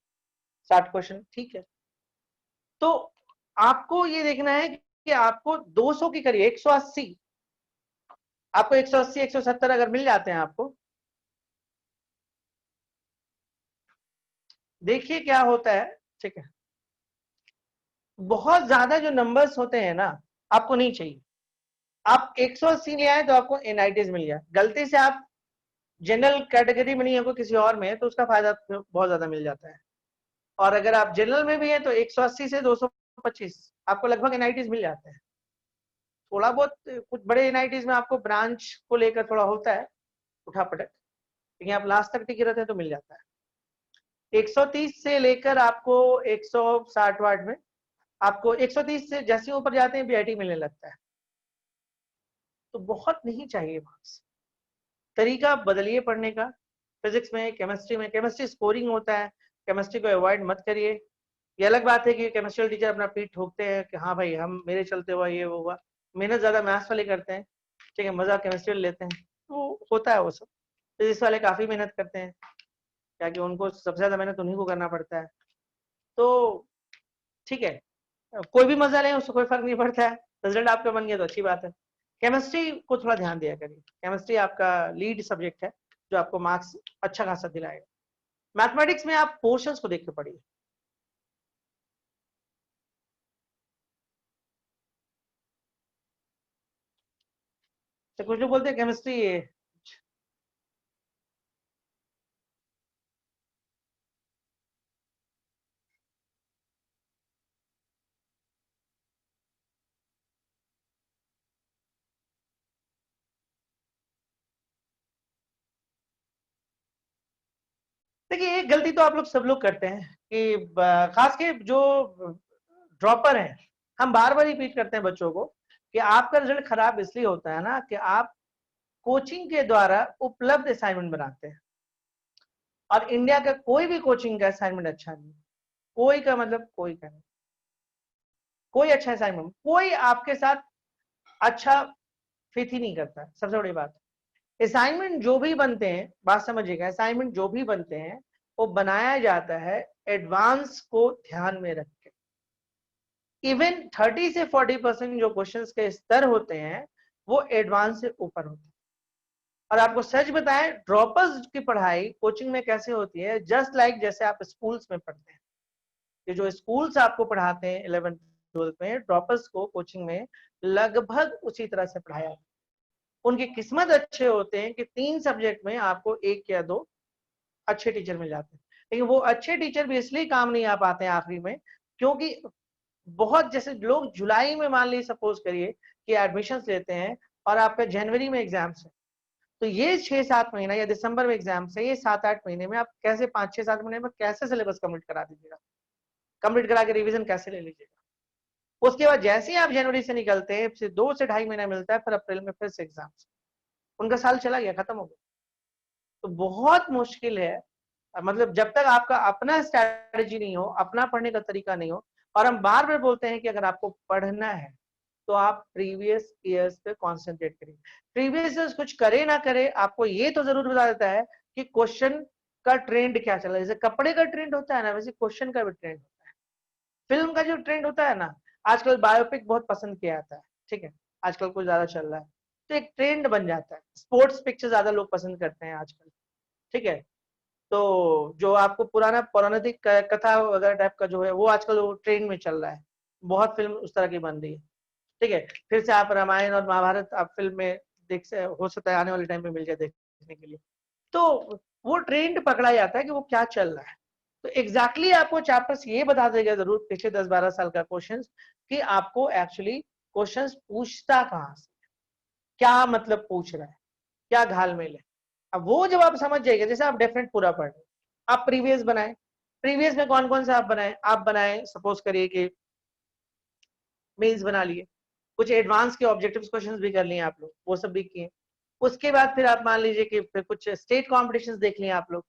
60 क्वेश्चन, ठीक है। तो आपको ये देखना है कि आपको 200 की करिए, 180, आपको 180 170 अगर मिल जाते हैं आपको, देखिए क्या होता है। ठीक है, बहुत ज्यादा जो नंबर्स होते हैं ना आपको नहीं चाहिए। आप 180 ले आए तो आपको एनआईटीज मिल गया, गलती से आप जनरल कैटेगरी में नहीं है, कोई किसी और में है, तो उसका फायदा बहुत ज्यादा मिल जाता है। और अगर आप जनरल में भी है तो 180 से 225 आपको लगभग एनआईटीज मिल जाते हैं। थोड़ा बहुत कुछ बड़े एनआईटीज में आपको ब्रांच को लेकर थोड़ा होता है उठा पटक, लेकिन आप लास्ट तक टिके रहते हैं तो मिल जाता है। 130 से लेकर आपको 160 वाट में, आपको 130 से जैसे ऊपर जाते हैं बीआईटी मिलने लगता है। तो बहुत नहीं चाहिए मार्क्स, तरीका बदलिए पढ़ने का। फिजिक्स में, केमिस्ट्री स्कोरिंग होता है, केमिस्ट्री को अवॉइड मत करिए। ये अलग बात है कि केमिस्ट्री टीचर अपना पीठ ठोकते हैं कि हाँ भाई हम मेरे चलते हुआ ये हुआ, मेहनत ज्यादा मैथ्स वाले करते हैं, ठीक है, मजा केमिस्ट्री लेते हैं, तो होता है वो सब। फिजिक्स वाले काफी मेहनत करते हैं, क्या कि उनको सबसे ज्यादा मेहनत उन्हीं को करना पड़ता है। तो ठीक है, कोई भी मजा लें उससे कोई फर्क नहीं पड़ता है, रिजल्ट आपका बन गया तो अच्छी बात है। केमिस्ट्री को थोड़ा ध्यान दिया करिए, केमिस्ट्री आपका लीड सब्जेक्ट है जो आपको मार्क्स अच्छा खासा दिलाएगा। मैथमेटिक्स में आप पोर्शंस को देख के पढ़िए। तो कुछ लोग बोलते हैं केमिस्ट्री, देखिए एक गलती तो आप लोग सब लोग करते हैं कि खास के जो ड्रॉपर हैं, हम बार बार रिपीट करते हैं बच्चों को कि आपका रिजल्ट खराब इसलिए होता है ना कि आप कोचिंग के द्वारा उपलब्ध असाइनमेंट बनाते हैं, और इंडिया का कोई भी कोचिंग का असाइनमेंट अच्छा नहीं, कोई का मतलब कोई का नहीं, कोई अच्छा असाइनमेंट, कोई आपके साथ अच्छा फिट ही नहीं करता है। सबसे बड़ी बात, असाइनमेंट जो भी बनते हैं, बात समझिएगा, असाइनमेंट जो भी बनते हैं वो बनाया जाता है एडवांस को ध्यान में रख के। इवन 30 से 40% जो क्वेश्चंस के स्तर होते हैं वो एडवांस से ऊपर होते हैं। और आपको सच बताएं, ड्रॉपर्स की पढ़ाई कोचिंग में कैसे होती है, जस्ट लाइक जैसे आप स्कूल्स में पढ़ते हैं। ये जो स्कूल्स आपको पढ़ाते हैं 11th 12th में, ड्रॉपर्स को कोचिंग में लगभग उसी तरह से पढ़ाया। उनकी किस्मत अच्छे होते हैं कि 3 सब्जेक्ट में आपको 1 या 2 अच्छे टीचर मिल जाते हैं, लेकिन वो अच्छे टीचर भी इसलिए काम नहीं आ पाते हैं आखिरी में, क्योंकि बहुत जैसे लोग जुलाई में मान लीजिए सपोज करिए कि एडमिशन लेते हैं और आपका जनवरी में एग्जाम्स है, तो ये 6-7 महीना या दिसंबर में एग्जाम्स है, ये 7-8 महीने में आप कैसे 5-6-7 महीने में कैसे सिलेबस कंप्लीट करा दीजिएगा, कंप्लीट करा के रिवीजन कैसे ले लीजिएगा। उसके बाद जैसे ही आप जनवरी से निकलते हैं, फिर 2 से 2.5 महीना मिलता है, फिर अप्रैल में फिर से एग्जाम्स, उनका साल चला गया, खत्म हो गया। तो बहुत मुश्किल है, मतलब जब तक आपका अपना स्ट्रैटेजी नहीं हो, अपना पढ़ने का तरीका नहीं हो। और हम बार बार बोलते हैं कि अगर आपको पढ़ना है तो आप प्रीवियस ईयर्स पे कॉन्सेंट्रेट करिए। प्रीवियस ईयर्स कुछ करे ना करे, आपको ये तो जरूर बता देता है कि क्वेश्चन का ट्रेंड क्या चल रहा है। जैसे कपड़े का ट्रेंड होता है ना, वैसे क्वेश्चन का भी ट्रेंड होता है। फिल्म का जो ट्रेंड होता है ना, आजकल बायोपिक बहुत पसंद किया जाता है, ठीक है, आजकल कुछ ज्यादा चल रहा है, तो एक ट्रेंड बन जाता है। स्पोर्ट्स पिक्चर ज्यादा लोग पसंद करते हैं आजकल, ठीक है। तो जो आपको पुराना पौराणिक कथा वगैरह टाइप का जो है वो आजकल ट्रेंड में चल रहा है, बहुत फिल्म उस तरह की बन रही है, ठीक है। फिर से आप रामायण और महाभारत आप फिल्म में देख से हो सकता है आने वाले टाइम में मिल जाए देखने के लिए। तो वो ट्रेंड पकड़ा जाता है कि वो क्या चल रहा है। तो एग्जैक्टली आपको चैप्टर्स ये बता देगा जरूर पिछले 10-12 साल का क्वेश्चंस कि आपको एक्चुअली क्वेश्चंस पूछता कहां से, क्या मतलब पूछ रहा है, क्या घालमेल है। अब वो जब आप समझ जाइएगा, जैसे आप डेफिनेट पूरा पढ़ रहे, आप प्रीवियस बनाए, प्रीवियस में कौन कौन सा आप बनाए सपोज करिए कि मेंस बना लिए, कुछ एडवांस के ऑब्जेक्टिव क्वेश्चंस भी कर लिए आप लोग, वो सब भी किए। उसके बाद फिर आप मान लीजिए कि फिर कुछ स्टेट कॉम्पिटिशन्स देख लिए आप लोग,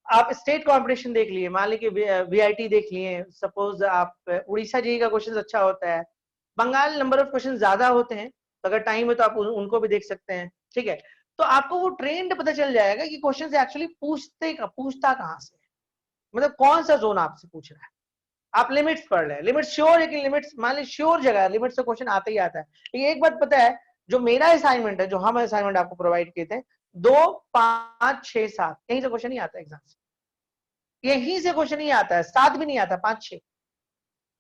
आप स्टेट कंपटीशन देख लिए, मान लीजिए वीआईटी देख लिए, सपोज आप उड़ीसा जी का क्वेश्चन अच्छा होता है, बंगाल नंबर ऑफ क्वेश्चन ज्यादा होते हैं, तो अगर टाइम है तो आप उनको भी देख सकते हैं, ठीक है। तो आपको वो ट्रेंड पता चल जाएगा कि क्वेश्चन से एक्चुअली पूछता कहां से, मतलब कौन सा जोन आपसे पूछ रहा है। आप लिमिट्स पढ़ रहे हैं, लिमिट श्योर है कि लिमिट्स मान लीजिए श्योर जगह लिमिट से क्वेश्चन आता ही आता है। लेकिन एक बात पता है, जो मेरा असाइनमेंट है, जो हम असाइनमेंट आपको प्रोवाइड किए थे, 2, 5, 6, 7 यहीं से क्वेश्चन नहीं आता एग्जाम से, यहीं से क्वेश्चन नहीं आता है, 7 भी नहीं आता, 5, 6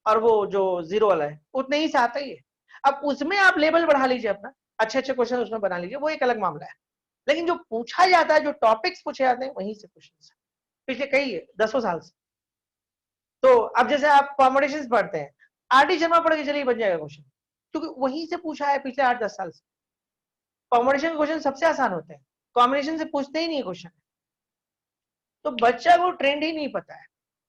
और वो जो 0 वाला है उतने ही से आता ही है। अब उसमें आप लेवल बढ़ा लीजिए अपना, अच्छे अच्छे क्वेश्चन उसमें बना लीजिए, वो एक अलग मामला है। लेकिन जो पूछा जाता है, जो टॉपिक्स पूछे जाते हैं, वहीं से क्वेश्चन पिछले कई 10 साल से। तो अब जैसे आप कॉम्बिनेशन पढ़ते हैं, आरटी शर्मा पढ़ के चलिए बन जाएगा क्वेश्चन, क्योंकि वहीं से पूछा है पिछले 8-10 साल से। कॉम्बिनेशन के क्वेश्चन सबसे आसान होते हैं, कॉम्बिनेशन से पूछते ही नहीं क्वेश्चन। तो बच्चा को ट्रेंड ही नहीं पता है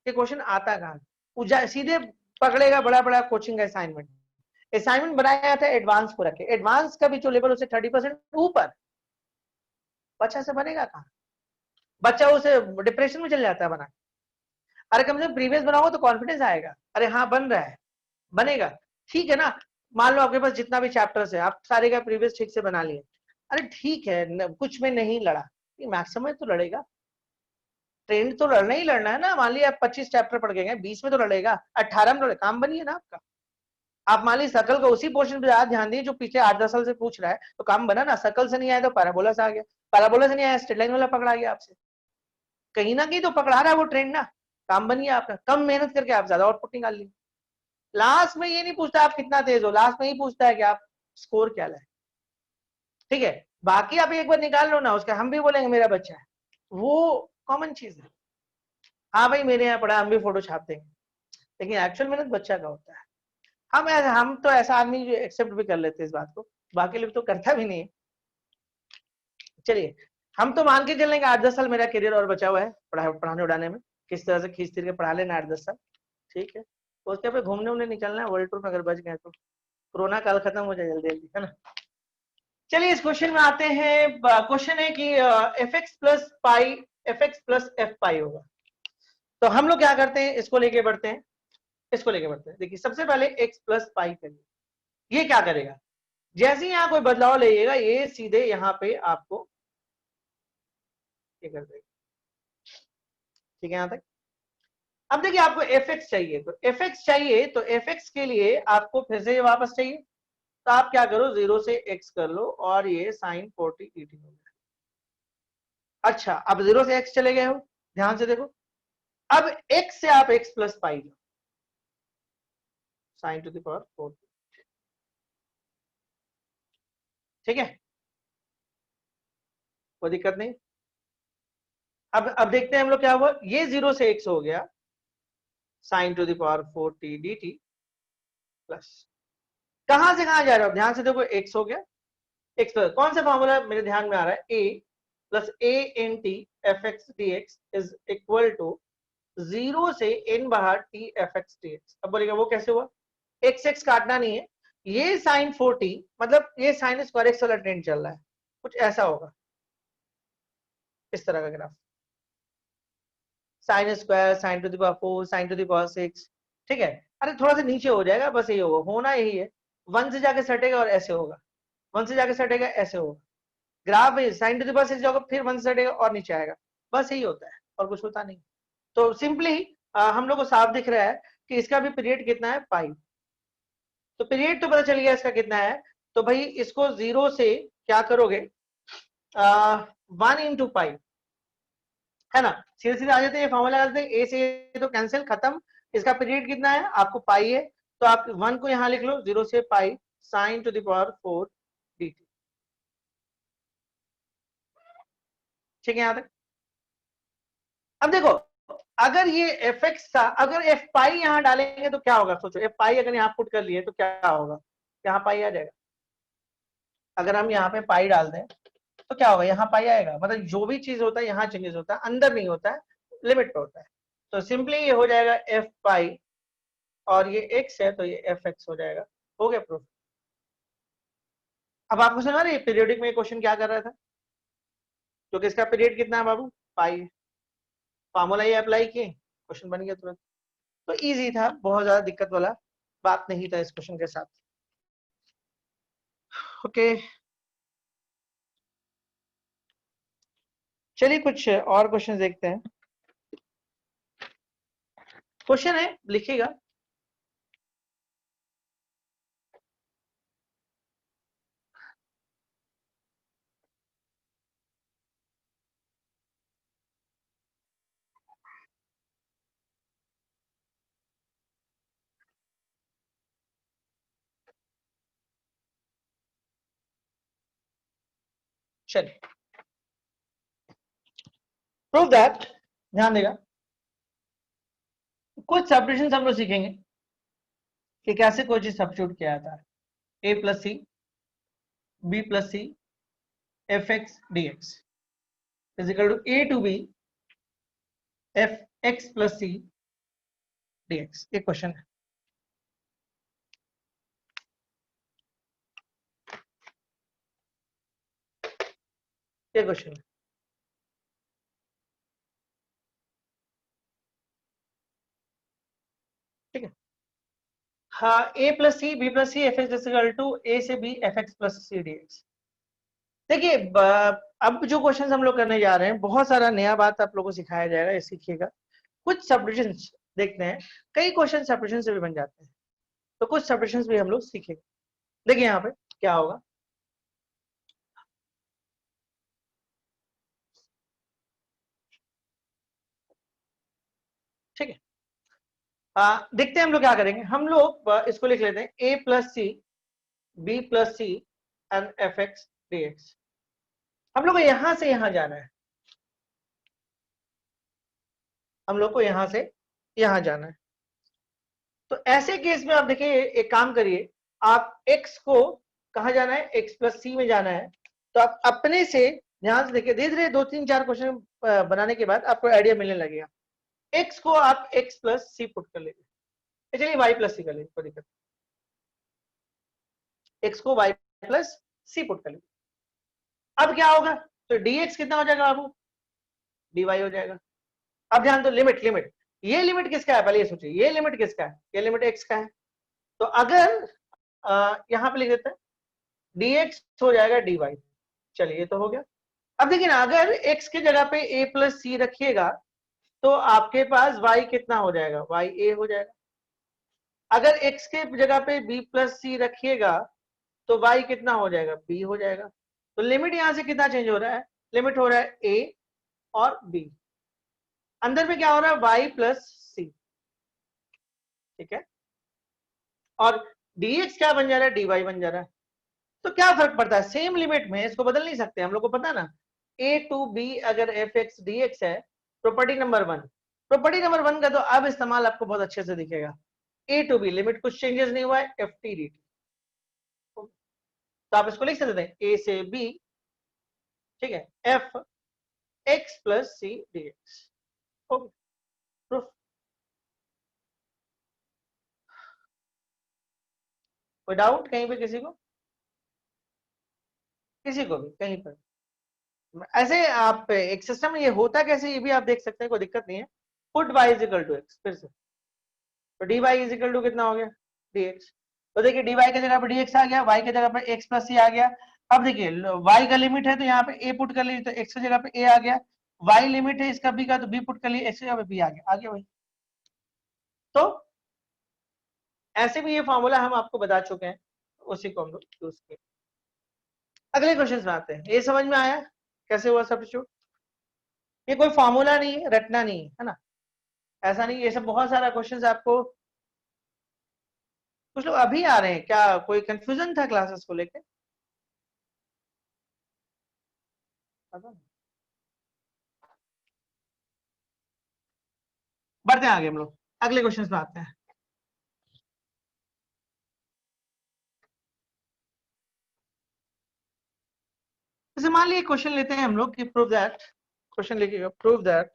कि क्वेश्चन आता कहां, सीधे पकड़ेगा बड़ा बड़ा कोचिंग का असाइनमेंट। असाइनमेंट बनाया था एडवांस को रखे, एडवांस का भी जो लेवल उसे 30% ऊपर, बच्चा से बनेगा कहां, बच्चा उसे डिप्रेशन में चल जाता है बना। अरे कम से कम प्रीवियस बनाओ तो कॉन्फिडेंस आएगा, अरे हाँ बन रहा है, बनेगा, ठीक है ना। मान लो आपके पास जितना भी चैप्टर्स है आप सारे का प्रीवियस ठीक से बना लिए, अरे ठीक है कुछ में नहीं लड़ा, मैक्सिमम तो लड़ेगा, ट्रेंड तो लड़ना ही लड़ना है ना। मान लीजिए आप 25 चैप्टर पढ़ गए, 20 में तो लड़ेगा, 18 में लड़ेगा, काम बनिए ना आपका। आप मान लीजिए सर्कल का उसी पोर्शन पे ज्यादा ध्यान दिए जो पिछले 8-10 साल से पूछ रहा है, तो काम बना ना। सर्कल से नहीं आया तो पैराबोला से आ गया, पैराबोला से नहीं आया स्ट्रेट लाइन वाला पकड़ा गया आपसे, कहीं ना कहीं तो पकड़ा रहा है वो ट्रेंड ना, काम बनिए आपका। कम मेहनत करके आप ज्यादा आउटपुट निकाल लीजिए। लास्ट में ये नहीं पूछता आप कितना तेज हो, लास्ट में ही पूछता है कि आप स्कोर क्या लाए, ठीक है। बाकी आप एक बार निकाल लो ना उसका, हम भी बोलेंगे मेरा बच्चा है, वो कॉमन चीज है। हाँ भाई मेरे यहाँ पढ़ा, हम भी फोटो छाप देंगे, लेकिन एक्चुअल मेहनत बच्चा का होता है। हम तो ऐसा आदमी एक्सेप्ट भी कर लेते हैं इस बात को, बाकी लोग तो करता भी नहीं है। चलिए हम तो मान के चलेंगे 8-10 साल मेरा करियर और बचा हुआ है पढ़ाने उड़ाने में, किस तरह से खींच तीर के पढ़ा लेना 8-10 साल, ठीक है। उसके बाद घूमने उमने निकलना है वर्ल्ड टूर में, अगर बच गए तो कोरोना काल खत्म हो जाए जल्दी जल्दी, है ना। चलिए इस क्वेश्चन में आते हैं। क्वेश्चन है कि एफ एक्स प्लस एफ पाई होगा। तो हम लोग क्या करते हैं, इसको लेके बढ़ते हैं, इसको लेके बढ़ते हैं। देखिए सबसे पहले एक्स प्लस पाई करिए, ये क्या करेगा, जैसे ही यहाँ कोई बदलाव लेगा ये सीधे यहाँ पे आपको ये कर देगा, ठीक है यहाँ तक। अब देखिए आपको एफ एक्स चाहिए, तो एफ एक्स चाहिए तो एफ एक्स के लिए आपको फिर से वापस चाहिए, तो आप क्या करो 0 से x कर लो और ये साइन 40 dt हो गया। अच्छा अब 0 से x चले गए हो, ध्यान से देखो, अब x से आप x plus pi low, sign to the power 40, ठीक है, कोई दिक्कत नहीं। अब देखते हैं हम लोग क्या हुआ, ये 0 से x हो गया sign to the power 40 dt plus, कहां से कहां जा रहा है ध्यान से देखो, x हो गया, x प्लस कौन सा फॉर्मूला मेरे ध्यान में आ रहा है, a plus a in t f x d x is equal to 0 से n बाहर t f x d x. अब बोलेगा वो कैसे हुआ, एक्स एक्स काटना नहीं है, ये साइन 40 मतलब ये साइन स्क्वायर एक्स वाला ट्रेंड चल रहा है, कुछ ऐसा होगा इस तरह का graph, sine square sine to the power 4 sign to the power 6, ठीक है। अरे थोड़ा सा नीचे हो जाएगा, बस यही होगा, होना यही है, 1 से जाके सटेगा और ऐसे होगा, 1 से जाके सटेगा ऐसे होगा, graph sign to the power 6 जाओगे फिर 1 से सटेगा और नीचे आएगा, बस यही होता है और कुछ होता नहीं। तो सिंपली हम लोग को साफ दिख रहा है कि इसका भी पीरियड कितना है पाई, तो पीरियड तो पता चल गया इसका कितना है, तो भाई इसको 0 से क्या करोगे, 1 इंटू पाई, है ना, सीधे सीधे आ जाते हैं, फॉर्मूला लगा देते हैं, ए से तो कैंसिल, खत्म। इसका पीरियड कितना है, आपको पाई है, तो आप 1 को यहां लिख लो, 0 से pi sine to the power 4 dt। ठीक है यहां तक। अब देखो, अगर ये एफ एक्स था, अगर एफ पाई यहां डालेंगे तो क्या होगा, सोचो, एफ पाई अगर यहां पुट कर लिए तो क्या होगा, यहाँ पाई आ जाएगा। अगर हम यहाँ पे पाई डाल दें तो क्या होगा, यहाँ पाई आएगा, मतलब जो भी चीज होता है यहाँ चेंजेस होता है, अंदर नहीं होता है, लिमिट पे होता है। तो सिंपली ये हो जाएगा एफ पाई, और ये एक्स है तो ये एफ एक्स हो जाएगा। हो गया प्रूफ। अब आपको सुना रही पीरियोडिक में क्वेश्चन क्या कर रहा था, क्योंकि इसका पीरियड कितना है बाबू, पाई, फार्मूला ये अप्लाई किए, क्वेश्चन बन गया तुरंत। तो इजी था, बहुत ज्यादा दिक्कत वाला बात नहीं था इस क्वेश्चन के साथ। ओके, चलिए कुछ और क्वेश्चन देखते हैं। क्वेश्चन है, लिखिएगा, चलिए प्रूव दैट, ध्यान देगा, कुछ सब्स्टिट्यूशन हम लोग सीखेंगे कि कैसे कोई चीज सब्स्टिट्यूट किया जाता है। a plus c, b plus c, f x d x is equal to a to b f x plus c d x. एक क्वेश्चन है, ये क्वेश्चन है, ठीक है। हाँ, a plus c, b plus c, f x is equal to a से b f x plus c d x. देखिए, अब जो क्वेश्चन हम लोग करने जा रहे हैं, बहुत सारा नया बात आप लोगों को सिखाया जाएगा, ये सीखिएगा। कुछ सब्स्टिट्यूशंस देखते हैं, कई क्वेश्चन सब्स्टिट्यूशन से भी बन जाते हैं, तो कुछ सब्स्टिट्यूशंस भी हम लोग सीखेंगे। देखिए यहाँ पे क्या होगा, ठीक है। देखते हैं हम लोग क्या करेंगे, हम लोग इसको लिख लेते हैं a plus c, b plus c and f x d x. हम लोग को यहां से यहां जाना है, हम लोग को यहां से यहां जाना है। तो ऐसे केस में आप देखिए, एक काम करिए, आप x को कहा जाना है, x प्लस सी में जाना है। तो आप अपने से ध्यान से देखिए, धीरे धीरे 2 3 4 क्वेश्चन बनाने के बाद आपको आइडिया मिलने लगेगा। x को आप x प्लस सी पुट कर लीजिए, चलिए y प्लस सी कर लीजिए, कोई दिक्कत, x को y प्लस सी पुट कर लीजिए। अब क्या होगा, तो dx कितना हो जाएगा बाबू, dy हो जाएगा। अब ध्यान दो, लिमिट लिमिट, ये लिमिट किसका है, पहले ये सोचिए, ये लिमिट किसका है, ये लिमिट x का है। तो अगर यहां पे लिख देते हैं, dx हो जाएगा dy। चलिए, ये तो हो गया। अब देखिए ना, अगर x की जगह पे a प्लस सी रखिएगा तो आपके पास y कितना हो जाएगा, y a हो जाएगा। अगर x के जगह पे b प्लस सी रखिएगा तो y कितना हो जाएगा, b हो जाएगा। तो लिमिट यहां से कितना चेंज हो रहा है, लिमिट हो रहा है a और b, अंदर में क्या हो रहा है, y प्लस सी, ठीक है। और dx क्या बन जा रहा है, dy बन जा रहा है। तो क्या फर्क पड़ता है, सेम लिमिट में इसको बदल नहीं सकते, हम लोग को पता ना, a टू b अगर एफ एक्स डी एक्स है, प्रॉपर्टी नंबर 1, प्रॉपर्टी नंबर 1 का तो अब इस्तेमाल आपको बहुत अच्छे से दिखेगा। a टू b लिमिट कुछ चेंजेस नहीं हुआ है, एफ टी डी टी, तो आप इसको लिख सकते हैं a से b, ठीक है, f x plus c d x. Proof, कोई डाउट कहीं पे किसी को, किसी को भी कहीं पर। ऐसे आप एक सिस्टम में ये होता कैसे, ये भी आप देख सकते हैं, कोई दिक्कत नहीं है। Put y is equal to x, फिर से, तो dy इज इक्वल टू कितना हो गया, dx। तो देखिए dy की जगह पर dx आ गया, y की जगह पर x प्लस सी आ गया। अब देखिए y का लिमिट है तो यहाँ पे a पुट कर लीजिए, तो x की जगह पे a आ गया। y लिमिट है इसका b का, तो b पुट कर लिए, x की जगह पे b आ गया भाई। तो ऐसे भी ये फॉर्मूला हम आपको बता चुके हैं, उसी को हम लोग यूज किए। अगले क्वेश्चन में आते हैं। ये समझ में आया कैसे हुआ सब्स्टिट्यूट? ये कोई फॉर्मूला नहीं है, रटना नहीं है ना, ऐसा नहीं। ये सब बहुत सारा क्वेश्चंस आपको, कुछ लोग अभी आ रहे हैं क्या, कोई कंफ्यूजन था क्लासेस को लेके? बढ़ते हैं आगे हम लोग, अगले क्वेश्चन में आते हैं। जैसे मान लीजिए क्वेश्चन लेते हैं हम लोग कि प्रूव दैट, क्वेश्चन लिखिएगा, prove that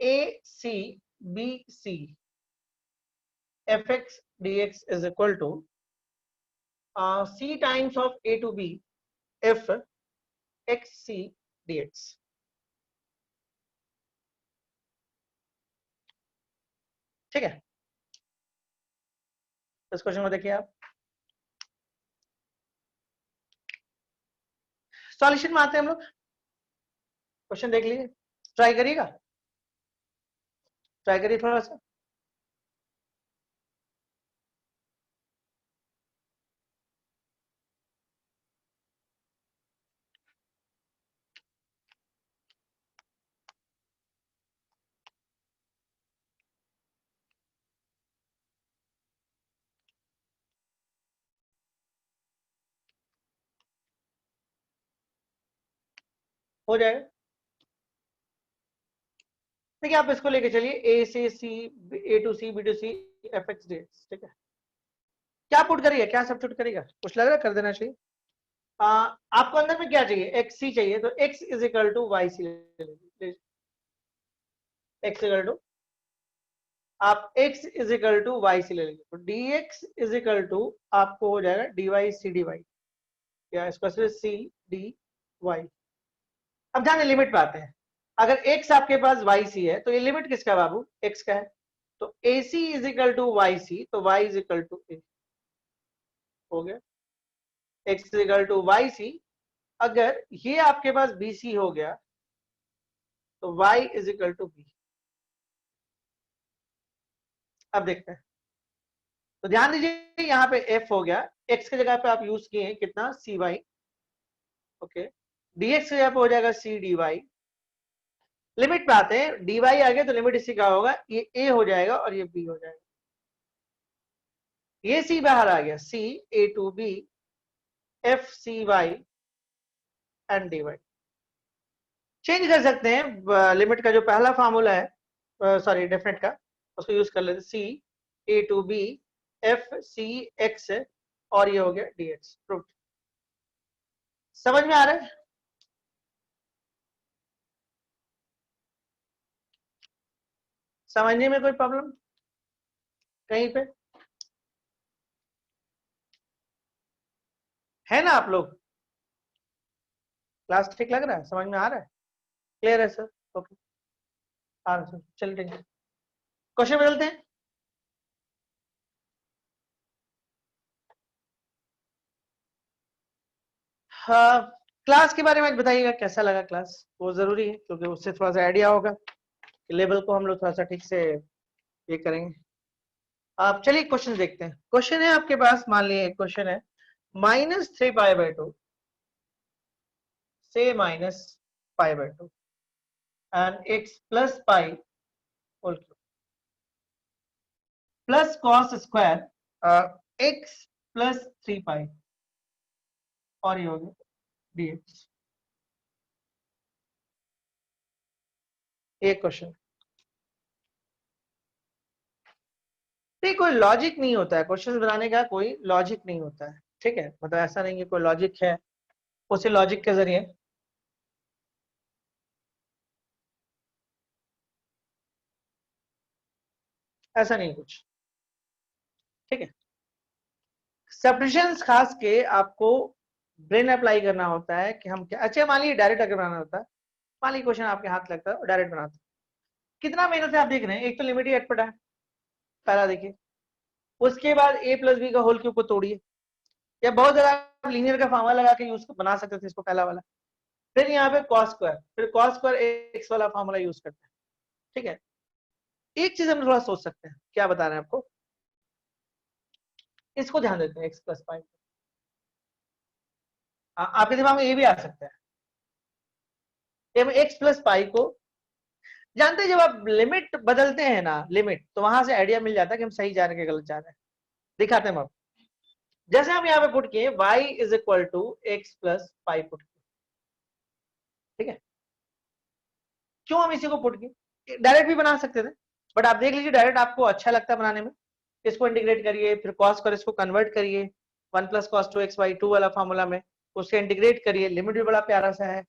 a c b c f x d x is equal to c times of a to b if x c dx। ठीक है, इस क्वेश्चन को देखिए आप। सॉल्यूशन में आते हैं हम लोग, क्वेश्चन देख लीजिए, ट्राई करिएगा, ट्राई करिए थोड़ा सा। हो जाएगा। देखिए आप इसको लेके चलिए, ए से c, a to c, b to c, f x d x. ठीक है, क्या पुट करिए, क्या सब्स्टिट्यूट करेगा, कुछ लग रहा है कर देना चाहिए। आपको अंदर में क्या चाहिए, एक्स सी चाहिए, तो x is equal to y c ले लीजिए। एक्स इक्वल टू, आप x is equal to y c ले लीजिए, तो dx इज इक्वल टू आपको हो जाएगा dy सी डी वाई, या इसको सिर्फ सी डी वाई। अब ध्यान लिमिट पे आते हैं। अगर x आपके पास वाई सी है तो ये लिमिट किसका है बाबू, x का है, तो a c is equal to y c, तो y is equal to a हो गया, x is equal to y c. अगर ये आपके पास बी सी हो गया तो y is equal to b. अब देखते हैं, तो ध्यान दीजिए यहाँ पे f हो गया, x की जगह पे आप यूज किए कितना, सी वाई, ओके, dx की जगह पे हो जाएगा सी डी वाई। लिमिट पे आते हैं, dy आ गया तो लिमिट इसी का होगा, ये a हो जाएगा और ये b हो जाएगा, ये c बाहर आ गया, c a to b f cy and dy। Change कर सकते हैं, लिमिट का जो पहला फार्मूला है, सॉरी डेफिनेट का, उसको यूज कर लेते, c a to b f c x, और ये हो गया dx। प्रूफ समझ में आ रहा है? समझने में कोई प्रॉब्लम कहीं पे है ना? आप लोग क्लास ठीक लग रहा है, समझ में आ रहा है, क्लियर है सर? ओके, आ रहा सर, चलिए ठीक है, क्वेश्चन बदलते हैं। हाँ, क्लास के बारे में बताइएगा कैसा लगा क्लास, वो जरूरी है क्योंकि उससे थोड़ा सा आइडिया होगा कि लेवल को हम लोग थोड़ा सा ठीक से ये करेंगे। आप चलिए क्वेश्चन देखते हैं। क्वेश्चन है आपके पास, मान लीजिए क्वेश्चन है -3π/2 से -π/2 and x plus pi whole cube plus cos square x plus 3π, और ये हो गया dx। एक क्वेश्चन, नहीं कोई लॉजिक नहीं होता है क्वेश्चन बनाने का, कोई लॉजिक नहीं होता है, ठीक है, मतलब ऐसा नहीं कि कोई लॉजिक है, उसी लॉजिक के जरिए ऐसा नहीं कुछ, ठीक है। सब्स्टिट्यूशंस खास के आपको ब्रेन अप्लाई करना होता है कि हम क्या, अच्छा मान लीजिए डायरेक्ट अगर बनाना होता है, मान लीजिए क्वेश्चन आपके हाथ लगता है और डायरेक्ट बनाते हैं, कितना मेहनत से आप देख रहे हैं, एक तो लिमिट ही अटपटा है, पहला देखिए, उसके बाद a प्लस बी का होल क्यूब को तोड़िए, या बहुत ज्यादा आप लीनियर का फार्मूला लगा के यूज बना सकते थे इसको, पहला वाला। फिर यहाँ पे कॉस स्क्वायर, फिर कॉस स्क्वायर एक्स वाला फार्मूला यूज करते हैं, ठीक है। एक चीज हम थोड़ा सोच सकते हैं, क्या बता रहे हैं आपको, इसको ध्यान देते हैं, x प्लस पाई। आपके दिमाग में ये भी आ सकता है, हम x प्लस पाई को जानते हैं, जब आप लिमिट बदलते हैं ना, लिमिट, तो वहां से आइडिया मिल जाता है कि हम सही जा रहे हैं कि गलत जा रहे हैं। दिखाते हैं हम, जैसे हम यहाँ पे पुट किए y is equal to x plus pi put किए, ठीक है। क्यों हम इसी को पुट किए, डायरेक्ट भी बना सकते थे, बट आप देख लीजिए डायरेक्ट आपको अच्छा लगता है बनाने में। इसको इंटीग्रेट करिए, फिर कॉस कर इसको कन्वर्ट करिए 1 प्लस कॉस 2x/2 वाला फॉर्मूला में, उससे इंटीग्रेट करिए, लिमिट भी बड़ा प्यारा सा है,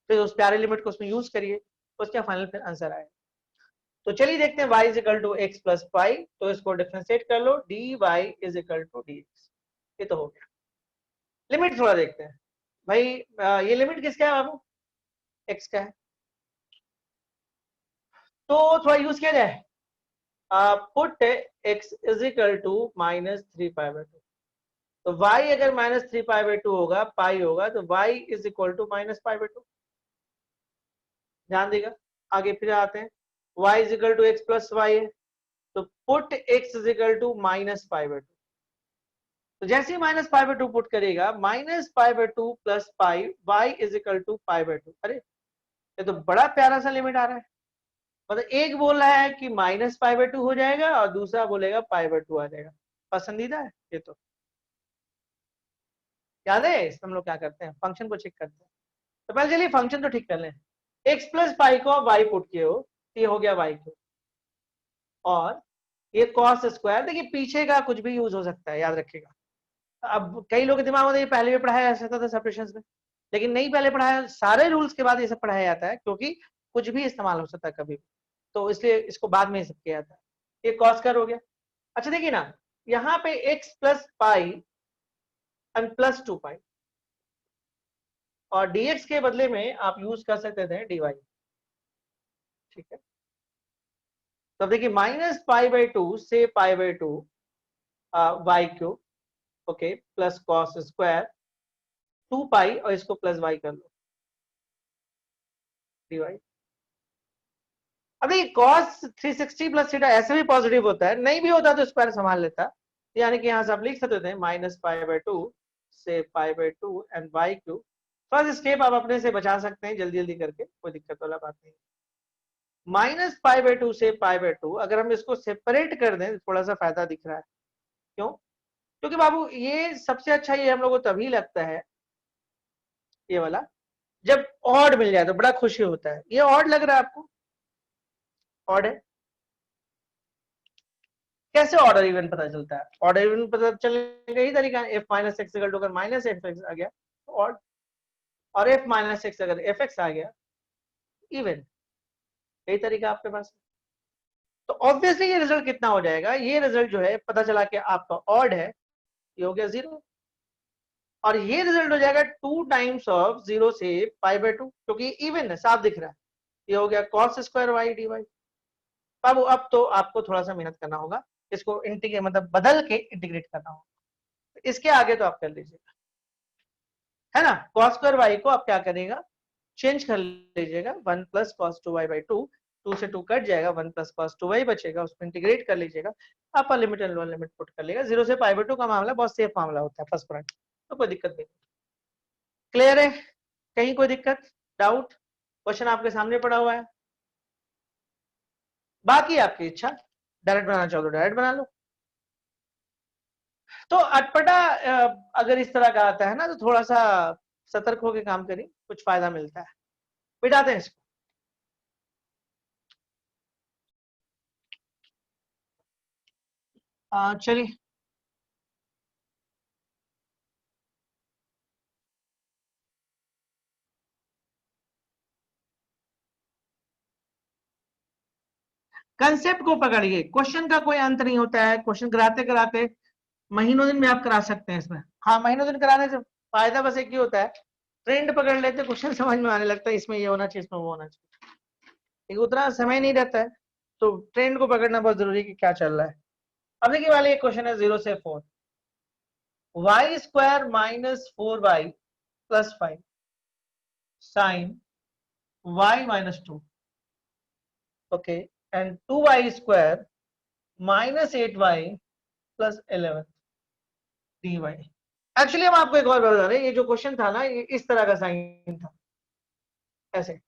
फिर उस प्यारे लिमिट को उसमें यूज करिए, उसका फाइनल फिर आंसर आएगा। तो चलिए देखते हैं y is equal to x plus pi, तो इसको डिफरेंशिएट कर लो, dy is equal to dx, ये तो हो गया। लिमिट थोड़ा देखते हैं भाई, ये लिमिट किसका है बाबू, x का है, तो थोड़ा यूज किया जाए, put x is equal to -3π/2, तो y अगर -3π/2 होगा, पाई होगा, तो y इज इक्वल टू -π/2। ध्यान देगा, आगे फिर आते हैं, y is equal to x plus y है, तो put x is equal to -π/2, तो जैसे ही -π/2 पुट करेगा, -π/2 plus pi, y is equal to π/2। अरे ये तो बड़ा प्यारा सा लिमिट आ रहा है, मतलब एक बोल रहा है कि -π/2 हो जाएगा और दूसरा बोलेगा π/2 आ जाएगा। पसंदीदा है ये तो। याद है इसमें हम लोग क्या करते हैं, फंक्शन को चेक करते हैं। तो पहले चलिए फंक्शन तो ठीक कर लें, x प्लस पाई को आप y पुट किए हो, ये हो गया y को, और ये कॉस स्क्वायर, देखिए पीछे का कुछ भी यूज हो सकता है, याद रखिएगा। अब कई लोग के दिमाग में, ये पहले भी पढ़ाया जा सकता था सेपरेशन में, लेकिन नहीं पहले पढ़ाया, सारे रूल्स के बाद ये सब पढ़ाया जाता है, क्योंकि कुछ भी इस्तेमाल हो सकता है कभी भी, तो इसलिए इसको बाद में ये सब किया जाता है। ये कॉस कर हो गया। अच्छा देखिए ना, यहाँ पे x plus pi and plus 2π, और dx के बदले में आप यूज कर सकते थे dy, ठीक है। तो देखिए -π/2 से π/2 y cube, okay, plus cos square 2π, और इसको प्लस y कर लो dy। अब देखिए cos 360 प्लस थीटा ऐसे भी पॉजिटिव होता है, नहीं भी होता तो स्क्वायर संभाल लेता, यानी कि यहाँ से आप लिख सकते थे -π/2 से π/2 and y cube. First step आप अपने से बचा सकते हैं जल्दी जल्दी करके, कोई दिक्कत वाला बात नहीं। -π/2 से π/2 अगर हम इसको सेपरेट कर दें, थोड़ा सा फायदा दिख रहा है। क्यों, क्योंकि बाबू ये सबसे अच्छा ये हम लोग को तभी लगता है, ये वाला, जब ऑड मिल जाए तो बड़ा खुशी होता है। ये ऑड लग रहा है आपको, ऑड है, कैसे ऑर्डर इवन पता चलता है, ऑर्डर इवन पता चलने का ही तरीका है, f माइनस एक्स अगर माइनस एफ एक्स आ गया तो ऑड, और f माइनस एक्स अगर एफ एक्स आ गया इवन, यही तरीका आपके पास। तो ऑब्वियसली ये रिजल्ट कितना हो जाएगा, ये रिजल्ट जो है पता चला कि आपका ऑड है, ये हो गया 0, और ये रिजल्ट हो जाएगा 2 टाइम्स ऑफ 0 से π/2, क्योंकि इवन है, साफ दिख रहा है, ये हो गया cos स्क्वायर y dy। बाबू अब तो आपको थोड़ा सा मेहनत करना होगा, इसको इंटीग्रेट मतलब बदल के इंटीग्रेट करना होगा, इसके आगे तो आप कर लीजिएगा, है ना। cos स्क्वायर y को आप क्या करेगा, चेंज कर लीजिएगा, 1 प्लस कॉस 2y/2, 2 से 2 कट जाएगा, 1 प्लस कॉस 2y बचेगा, उसको इंटीग्रेट कर लीजिएगा, upper limit and lower limit put कर लेगा। 0 से π/2 का मामला बहुत सेफ मामला होता है फर्स्ट पॉइंट, तो कोई दिक्कत नहीं। क्लियर है, कहीं कोई दिक्कत, डाउट, क्वेश्चन आपके सामने पड़ा हुआ है, बाकी आपकी इच्छा, डायरेक्ट बनाना चाहो तो डायरेक्ट बना लो। तो अटपटा अगर इस तरह का आता है ना, तो थोड़ा सा सतर्क होकर काम करिए, कुछ फायदा मिलता है। मिटाते हैं इसको, चलिए कंसेप्ट को पकड़िए, क्वेश्चन का कोई अंत नहीं होता है, क्वेश्चन कराते कराते महीनों दिन में आप करा सकते हैं इसमें। हाँ, महीनों दिन कराने से फायदा बस एक ही होता है, ट्रेंड पकड़ लेते, क्वेश्चन समझ में आने लगता है, इसमें ये होना चाहिए, इसमें वो होना चाहिए, लेकिन उतना समय नहीं रहता है, तो ट्रेंड को पकड़ना बहुत जरूरी है कि क्या चल रहा है। अब देखिए वाले एक क्वेश्चन है 0 से 4, y square -4y plus 5 sine y -2, okay, and 2y² minus 8y plus 11 dy। Actually हम आपको एक और बता रहे हैं, ये जो क्वेश्चन था ना, ये इस तरह का साइन था ऐसे।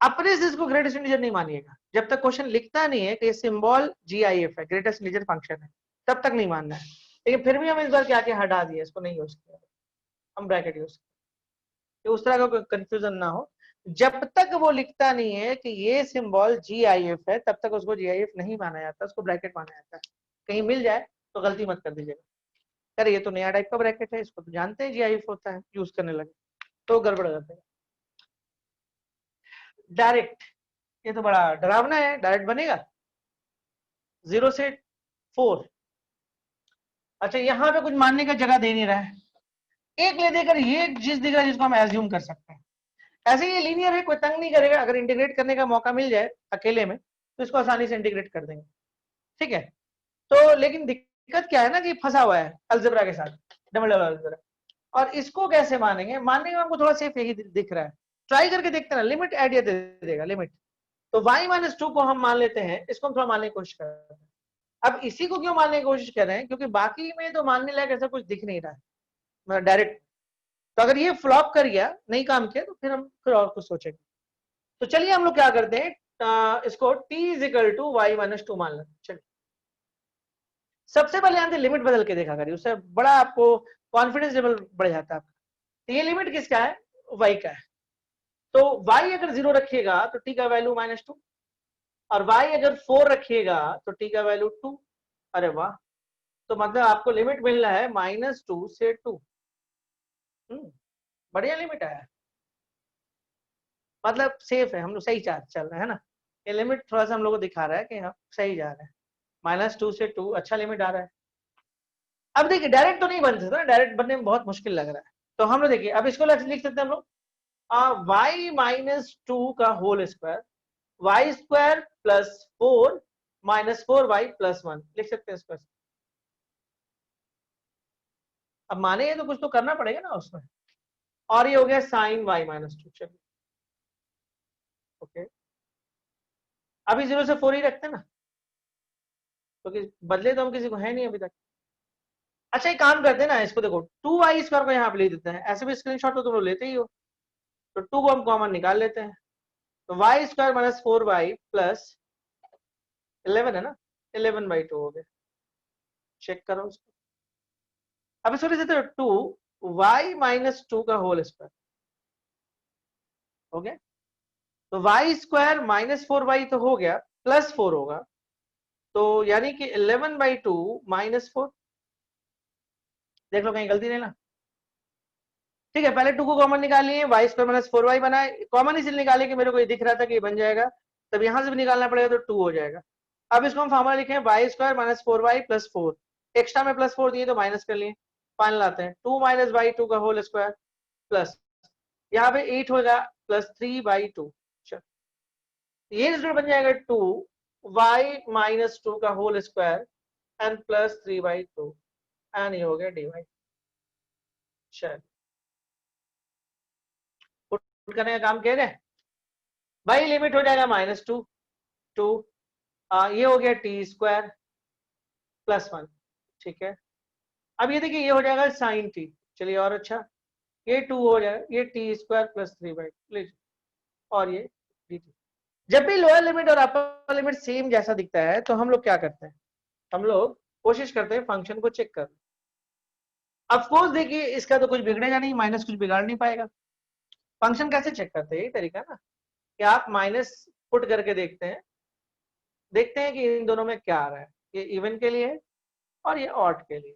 अपने से इसको ग्रेटेस्ट इंटीजर नहीं मानिएगा, जब तक क्वेश्चन लिखता नहीं है कि ये सिंबल GIF है, ग्रेटेस्ट इंटीजर फंक्शन है, तब तक नहीं मानना है। लेकिन फिर भी हम इस बार क्या क्या हटा दिया, इसको नहीं यूज किया, हम ब्रैकेट यूज किया, उस तरह का कंफ्यूजन ना हो। जब तक वो लिखता नहीं है कि ये सिंबल GIF है, तब तक उसको GIF नहीं माना जाता, उसको ब्रैकेट माना जाता है। कहीं मिल जाए तो गलती मत कर दीजिएगा, अरे ये तो नया टाइप का ब्रैकेट है, इसको तो जानते हैं GIF होता है, यूज करने लगे तो गड़बड़ कर देगा। डायरेक्ट, ये तो बड़ा डरावना है, डायरेक्ट बनेगा 0 से 4। अच्छा, यहाँ पे कुछ मानने का जगह दे नहीं रहा है, एक ले देकर ये चीज दिख रहा है जिसको हम एज्यूम कर सकते हैं। ऐसे ये लीनियर है, कोई तंग नहीं करेगा, अगर इंटीग्रेट करने का मौका मिल जाए अकेले में तो इसको आसानी से इंटीग्रेट कर देंगे, ठीक है। तो लेकिन दिक्कत क्या है ना कि फंसा हुआ है अलजेब्रा के साथ, डबल डबल अलजेब्रा, और इसको कैसे मानेंगे, मानने में हमको थोड़ा सेफ यही दिख रहा है। ट्राई करके देखते हैं ना, लिमिट आइडिया दे देगा लिमिट। तो y-2 को हम मान लेते हैं, इसको हम थोड़ा मानने की कोशिश करते हैं। अब इसी को क्यों मानने की कोशिश कर रहे हैं, क्योंकि बाकी में तो मानने लायक ऐसा कुछ दिख नहीं रहा है, मतलब डायरेक्ट। तो अगर ये फ्लॉप कर गया, नहीं काम किया, तो फिर हम फिर और कुछ सोचेंगे। तो चलिए हम लोग क्या करते हैं, इसको t = y-2 मान लेते हैं। चलिए सबसे पहले यहाँ से लिमिट बदल के देखा करिए, उससे बड़ा आपको कॉन्फिडेंस लेवल बढ़ जाता है। तो ये लिमिट किसका है, y का है। तो y अगर 0 रखिएगा तो t का वैल्यू -2, और y अगर 4 रखिएगा तो t का वैल्यू 2। अरे वाह, तो मतलब आपको लिमिट मिल रहा है -2 से 2। बढ़िया लिमिट आया, मतलब सेफ है, हम लोग सही चल रहे हैं ना। ये लिमिट थोड़ा सा हम लोग को दिखा रहा है कि हम सही जा रहे हैं, -2 से 2 अच्छा लिमिट आ रहा है। अब देखिए डायरेक्ट तो नहीं बन सकता, डायरेक्ट बनने में बहुत मुश्किल लग रहा है। तो हम लोग देखिए, अब इसको लिख सकते हैं हम लोग y-2 का होल स्क्वायर, y² + 4 - 4y + 1 लिख सकते हैं इसको। अब माने ये तो कुछ तो करना पड़ेगा ना उसमें, और ये हो गया sin y-2। चलिए ओके, अभी 0 से 4 ही रखते हैं ना, क्योंकि बदले तो हम किसी को है नहीं अभी तक। अच्छा एक काम करते हैं ना, इसको देखो 2y² को यहाँ पे लिख देते हैं, ऐसे भी स्क्रीनशॉट तो तुम लोग लेते ही हो, तो 2 को हम कॉमन निकाल लेते हैं। तो y² - 4y + 11 है ना, 11/2 हो गया। चेक करो उसको। अब इसको लिख देते हो 2y-2 का होल स्क्वायर हो गया। तो y² - 4y तो हो गया, +4 होगा, तो यानी कि 11/2 - 4। देख लो कहीं गलती नहीं ना, ठीक है। पहले 2 को कॉमन निकालिए, y² - 4y बना, कॉमन इसलिए निकाले कि मेरे को ये दिख रहा था कि ये बन जाएगा, तब यहां से भी निकालना पड़ेगा तो 2 हो जाएगा। अब इसको हम फॉर्मूला लिखे y² - 4y + 4, एक्स्ट्रा में +4 दिए तो माइनस कर लिए, फाइनल आते हैं 2 - y2 का होल स्क्वायर प्लस, यहाँ पे 8 होगा +3/2। ये रिजल्ट बन जाएगा 2y - 2 का होल स्क्वायर एंड +3/2, एंड ये हो गया dy। चल पुट करने का काम किया जाए भाई, लिमिट हो जाएगा -2 2, ये हो गया t² + 1, ठीक है। अब ये देखिए ये हो जाएगा sin t, चलिए और अच्छा, ये 2 हो जाएगा, ये t² + 3/2 लीजिए, और ये dt। जब भी लोअर लिमिट और अपर लिमिट सेम जैसा दिखता है तो हम लोग क्या करते हैं, हम लोग कोशिश करते हैं फंक्शन को चेक करना। ऑफ कोर्स देखिए इसका तो कुछ बिगड़ेगा नहीं, माइनस कुछ बिगाड़ नहीं पाएगा। फंक्शन कैसे चेक करते हैं, यही तरीका ना कि आप माइनस पुट करके देखते हैं कि इन दोनों में क्या आ रहा है, ये इवन के लिए और ये ऑड के लिए।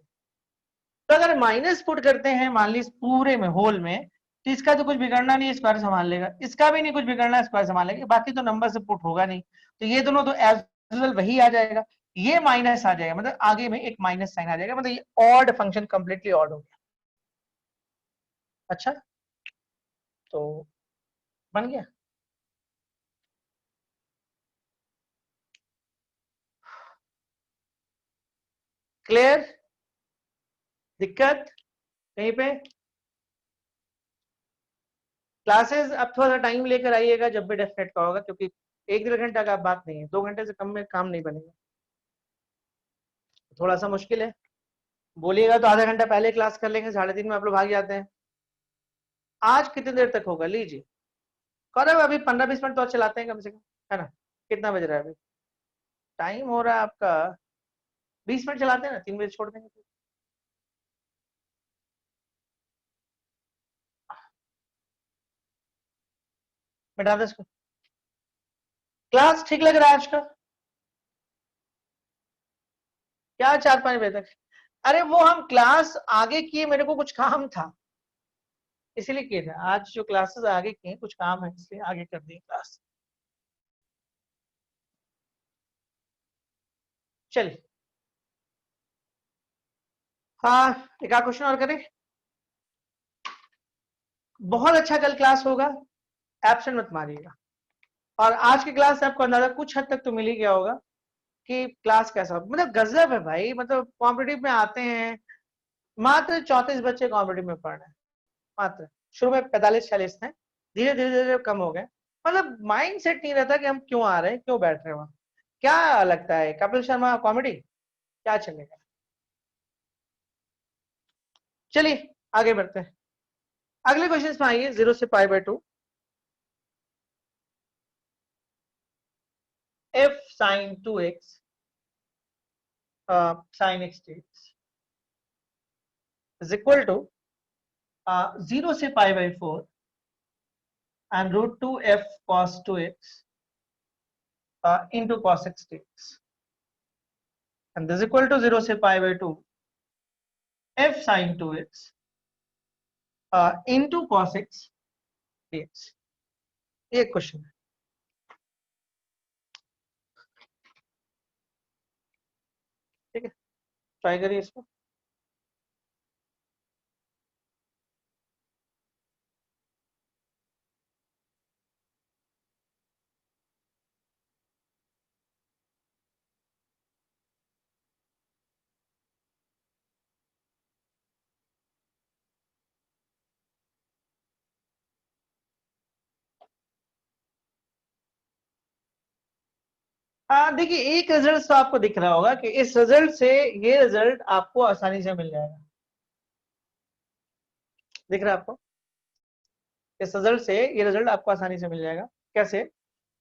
तो अगर माइनस पुट करते हैं मान लीजिए पूरे में होल में, तो इसका तो कुछ बिगड़ना नहीं, स्क्वायर संभाल लेगा, इसका भी नहीं कुछ बिगड़ना, स्क्वायर संभाल लेगा, बाकी तो नंबर से पुट होगा नहीं, तो ये दोनों तो एज यूजुअल वही आ जाएगा, ये माइनस आ जाएगा, मतलब आगे में एक माइनस साइन आ जाएगा, मतलब ये ऑड फंक्शन कंप्लीटली ऑड हो गया। अच्छा तो बन गया। क्लियर, दिक्कत कहीं पे? क्लासेस अब थोड़ा सा टाइम लेकर आइएगा जब भी डेफिनेट का होगा, क्योंकि 1 डेढ़ घंटा का बात नहीं है, 2 घंटे से कम में काम नहीं बनेगा, थोड़ा सा मुश्किल है। बोलिएगा तो आधा घंटा पहले क्लास कर लेंगे, 3:30 में आप लोग भाग जाते हैं। आज कितनी देर तक होगा, लीजिए करो अभी 15-20 मिनट तो और चलाते हैं कम से कम, है ना। कितना बज रहा है अभी, टाइम हो रहा है आपका 20 मिनट चलाते हैं ना, 3 बजे छोड़ देंगे। बैठा दो इसको। क्लास ठीक लग रहा है आज का क्या, 4-5 बजे तक? अरे वो हम क्लास आगे किए, मेरे को कुछ काम था इसीलिए किए थे। आज जो क्लासेस आगे किए कुछ काम है इसलिए आगे कर दी क्लास। चलिए हाँ, एक आध क्वेश्चन और करें। बहुत अच्छा कल क्लास होगा, एब्सेंट मत मारिएगा। और आज की क्लास से आपको अंदाजा कुछ हद तक तो मिल ही गया होगा कि क्लास कैसा, मतलब गजब है भाई, मतलब कॉम्पिटिटिव में आते हैं मात्र 34 बच्चे कॉम्पिटिटिव में पढ़ रहे हैं मात्र। शुरू में 45-46 थे, धीरे धीरे धीरे कम हो गए। मतलब माइंड सेट नहीं रहता कि हम क्यों आ रहे हैं, क्यों बैठ रहे हैं वहां। क्या लगता है कपिल शर्मा कॉमेडी क्या चलेगा? चलिए आगे बढ़ते हैं, अगले क्वेश्चन में आइए। 0 से π/2 f sin 2x sin x dx is equal to 0 से π/4 and √2 f cos 2x into cos x dx, and this is equal to 0 से π/2 f sin 2x into cos x dx। ये क्वेश्चन है, ठीक है, ट्राई करिए इसको। हाँ देखिए, एक रिजल्ट तो आपको दिख रहा होगा कि इस रिजल्ट से ये रिजल्ट आपको आसानी से मिल जाएगा। दिख रहा है आपको, इस रिजल्ट से ये रिजल्ट आपको आसानी से मिल जाएगा। कैसे?